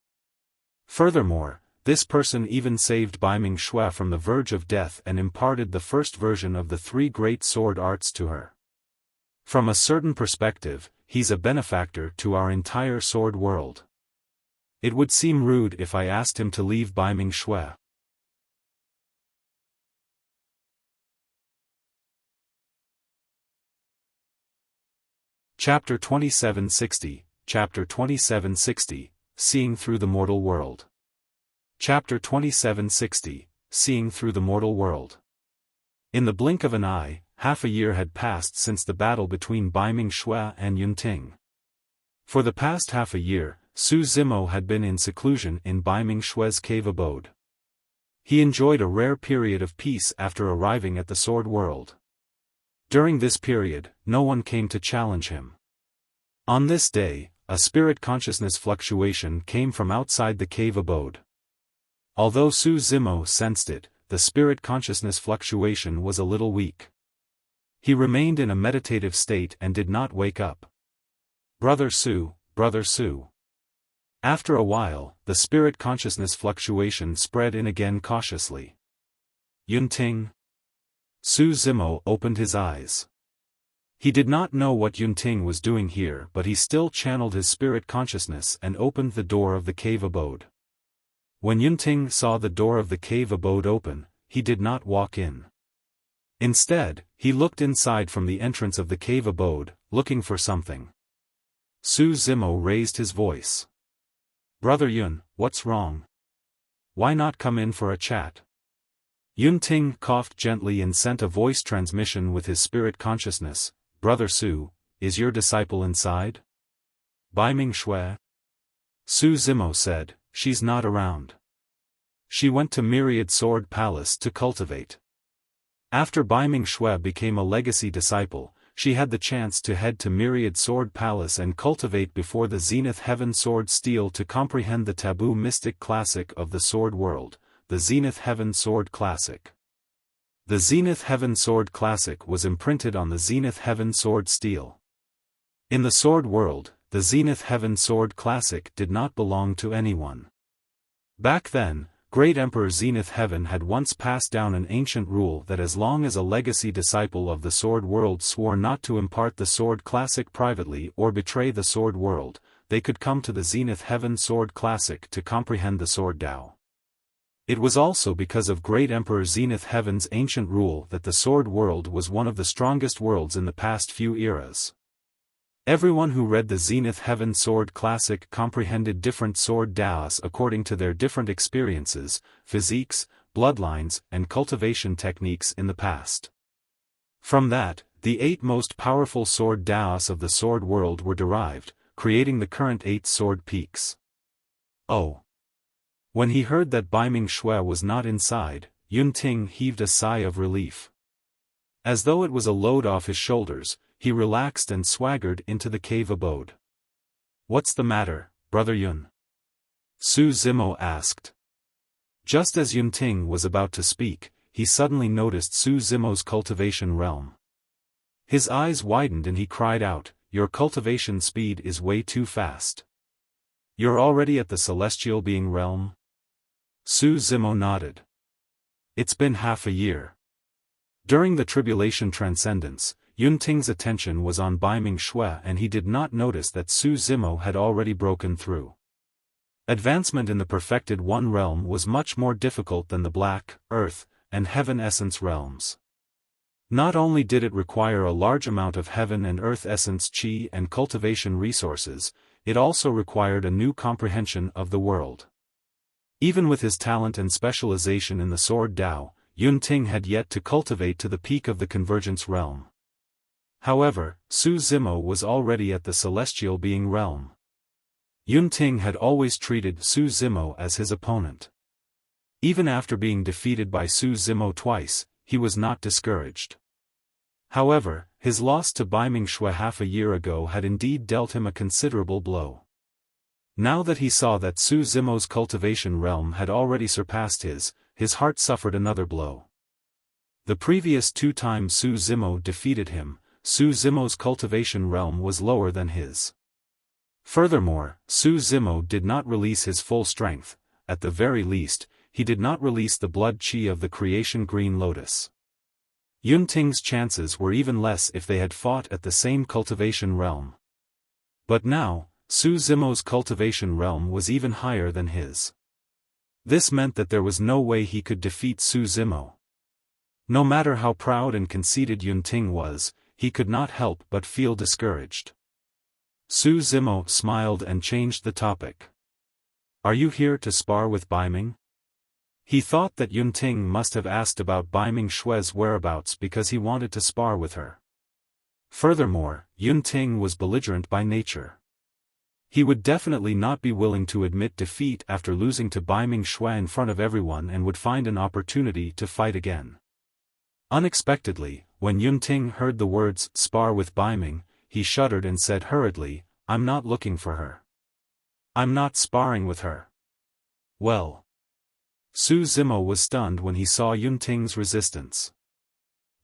Furthermore, this person even saved Bai Ming Xue from the verge of death and imparted the first version of the 3 great sword arts to her. From a certain perspective, he's a benefactor to our entire sword world. It would seem rude if I asked him to leave Bai Ming Xue. Chapter 2760, Chapter 2760, Seeing Through the Mortal World. Chapter 2760, Seeing Through the Mortal World. In the blink of an eye, half a year had passed since the battle between Bai Ming Xue and Yun Ting. For the past half a year, Su Zimo had been in seclusion in Bai Ming Xue's cave abode. He enjoyed a rare period of peace after arriving at the sword world. During this period, no one came to challenge him. On this day, a spirit consciousness fluctuation came from outside the cave abode. Although Su Zimo sensed it, the spirit consciousness fluctuation was a little weak. He remained in a meditative state and did not wake up. Brother Su, Brother Su. After a while, the spirit consciousness fluctuation spread in again cautiously. Yun Ting. Su Zimo opened his eyes. He did not know what Yun Ting was doing here, but he still channeled his spirit consciousness and opened the door of the cave abode. When Yun Ting saw the door of the cave abode open, he did not walk in. Instead, he looked inside from the entrance of the cave abode, looking for something. Su Zimo raised his voice. Brother Yun, what's wrong? Why not come in for a chat? Yun Ting coughed gently and sent a voice transmission with his spirit consciousness. Brother Su, is your disciple inside? Bai Ming Xue? Su Zimo said, she's not around. She went to Myriad Sword Palace to cultivate. After Bai Ming Xue became a legacy disciple, she had the chance to head to Myriad Sword Palace and cultivate before the Zenith Heaven Sword Steel to comprehend the taboo mystic classic of the sword world, the Zenith Heaven Sword Classic. The Zenith Heaven Sword Classic was imprinted on the Zenith Heaven Sword Steel. In the sword world, the Zenith Heaven Sword Classic did not belong to anyone. Back then, Great Emperor Zenith Heaven had once passed down an ancient rule that as long as a legacy disciple of the sword world swore not to impart the Sword Classic privately or betray the sword world, they could come to the Zenith Heaven Sword Classic to comprehend the Sword Dao. It was also because of Great Emperor Zenith Heaven's ancient rule that the sword world was one of the strongest worlds in the past few eras. Everyone who read the Zenith Heaven Sword Classic comprehended different sword daos according to their different experiences, physiques, bloodlines, and cultivation techniques in the past. From that, the 8 most powerful sword daos of the sword world were derived, creating the current 8 sword peaks. Oh! When he heard that Baiming Shui was not inside, Yun Ting heaved a sigh of relief. As though it was a load off his shoulders, he relaxed and swaggered into the cave abode. "What's the matter, Brother Yun?" Su Zimo asked. Just as Yun Ting was about to speak, he suddenly noticed Su Zimo's cultivation realm. His eyes widened and he cried out, "Your cultivation speed is way too fast. You're already at the celestial being realm?" Su Zimo nodded. "It's been half a year." During the tribulation transcendence, Yun Ting's attention was on Baiming Shui and he did not notice that Su Zimo had already broken through. Advancement in the perfected One realm was much more difficult than the Black, Earth, and Heaven Essence realms. Not only did it require a large amount of Heaven and Earth Essence Qi and cultivation resources, it also required a new comprehension of the world. Even with his talent and specialization in the Sword Dao, Yun Ting had yet to cultivate to the peak of the Convergence realm. However, Su Zimo was already at the Celestial Being realm. Yun Ting had always treated Su Zimo as his opponent. Even after being defeated by Su Zimo twice, he was not discouraged. However, his loss to Baiming Shui half a year ago had indeed dealt him a considerable blow. Now that he saw that Su Zimo's cultivation realm had already surpassed his heart suffered another blow. The previous 2 times Su Zimo defeated him, Su Zimo's cultivation realm was lower than his. Furthermore, Su Zimo did not release his full strength, at the very least, he did not release the blood qi of the creation green lotus. Yun Ting's chances were even less if they had fought at the same cultivation realm. But now, Su Zimo's cultivation realm was even higher than his. This meant that there was no way he could defeat Su Zimo. No matter how proud and conceited Yun Ting was, he could not help but feel discouraged. Su Zimo smiled and changed the topic. "Are you here to spar with Baiming?" He thought that Yun Ting must have asked about Baiming Shui's whereabouts because he wanted to spar with her. Furthermore, Yun Ting was belligerent by nature. He would definitely not be willing to admit defeat after losing to Baiming Shui in front of everyone and would find an opportunity to fight again. Unexpectedly, when Yun Ting heard the words "spar with Baiming," he shuddered and said hurriedly, "I'm not looking for her. I'm not sparring with her." Well. Su Zimo was stunned when he saw Yun Ting's resistance.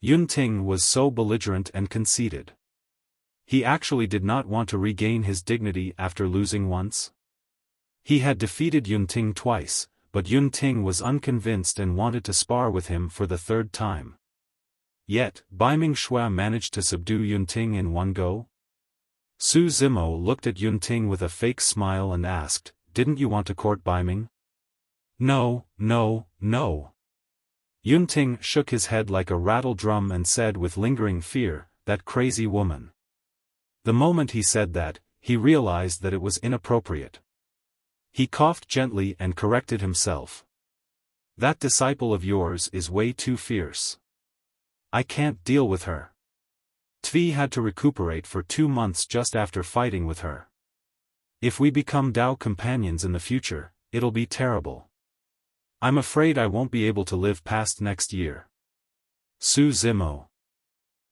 Yun Ting was so belligerent and conceited. He actually did not want to regain his dignity after losing once. He had defeated Yun Ting twice, but Yun Ting was unconvinced and wanted to spar with him for the 3rd time. Yet, Baiming Shui managed to subdue Yun Ting in one go? Su Zimo looked at Yun Ting with a fake smile and asked, "Didn't you want to court Baiming?" "No, no, no." Yun Ting shook his head like a rattle drum and said with lingering fear, "That crazy woman." The moment he said that, he realized that it was inappropriate. He coughed gently and corrected himself. "That disciple of yours is way too fierce. I can't deal with her. Tvi had to recuperate for 2 months just after fighting with her. If we become Dao companions in the future, it'll be terrible. I'm afraid I won't be able to live past next year." Su Zimo.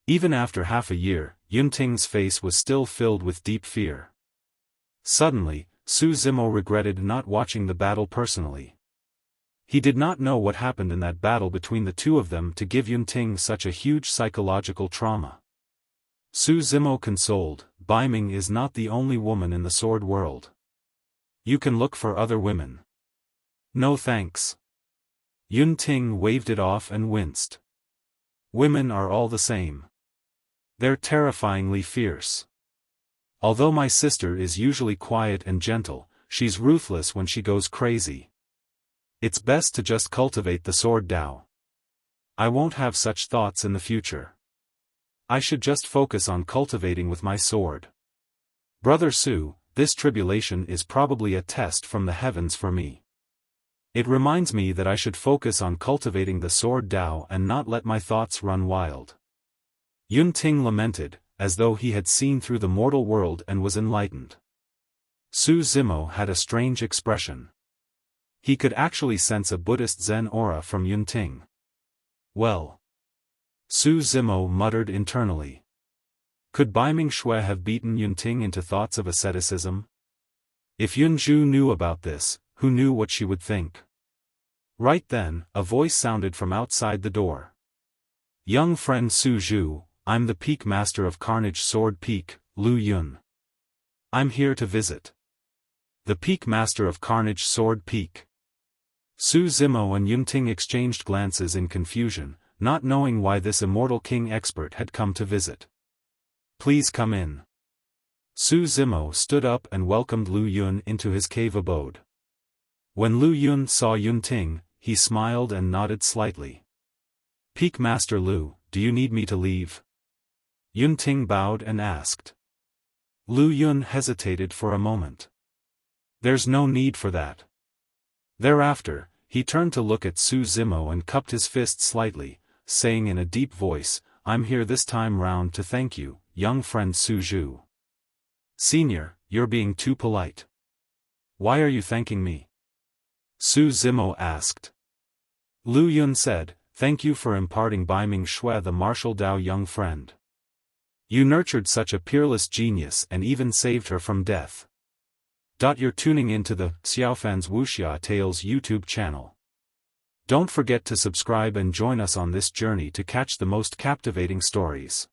Even after half a year, Yun Ting's face was still filled with deep fear. Suddenly, Su Zimo regretted not watching the battle personally. He did not know what happened in that battle between the two of them to give Yun Ting such a huge psychological trauma. Su Zimo consoled, "Baiming is not the only woman in the sword world. You can look for other women." "No thanks." Yun Ting waved it off and winced. "Women are all the same. They're terrifyingly fierce. Although my sister is usually quiet and gentle, she's ruthless when she goes crazy. It's best to just cultivate the Sword Dao. I won't have such thoughts in the future. I should just focus on cultivating with my sword." Brother Su, this tribulation is probably a test from the heavens for me. It reminds me that I should focus on cultivating the sword Dao and not let my thoughts run wild. Yun Ting lamented, as though he had seen through the mortal world and was enlightened. Su Zimo had a strange expression. He could actually sense a Buddhist Zen aura from Yun Ting. Well. Su Zimo muttered internally. Could Baiming Shui have beaten Yun Ting into thoughts of asceticism? If Yun Zhu knew about this, who knew what she would think? Right then, a voice sounded from outside the door. Young friend Su Zhu, I'm the Peak Master of Carnage Sword Peak, Lu Yun. I'm here to visit. The Peak Master of Carnage Sword Peak. Su Zimo and Yun Ting exchanged glances in confusion, not knowing why this immortal king expert had come to visit. Please come in. Su Zimo stood up and welcomed Lu Yun into his cave abode. When Lu Yun saw Yun Ting, he smiled and nodded slightly. Peak Master Lu, do you need me to leave? Yun Ting bowed and asked. Lu Yun hesitated for a moment. There's no need for that. Thereafter, he turned to look at Su Zimo and cupped his fist slightly, saying in a deep voice, I'm here this time round to thank you, young friend Su Zhu. Senior, you're being too polite. Why are you thanking me? Su Zimo asked. Lu Yun said, thank you for imparting Baiming Shui the martial Dao young friend. You nurtured such a peerless genius and even saved her from death. You're tuning into the Xiaofan's Wuxia Tales YouTube channel. Don't forget to subscribe and join us on this journey to catch the most captivating stories.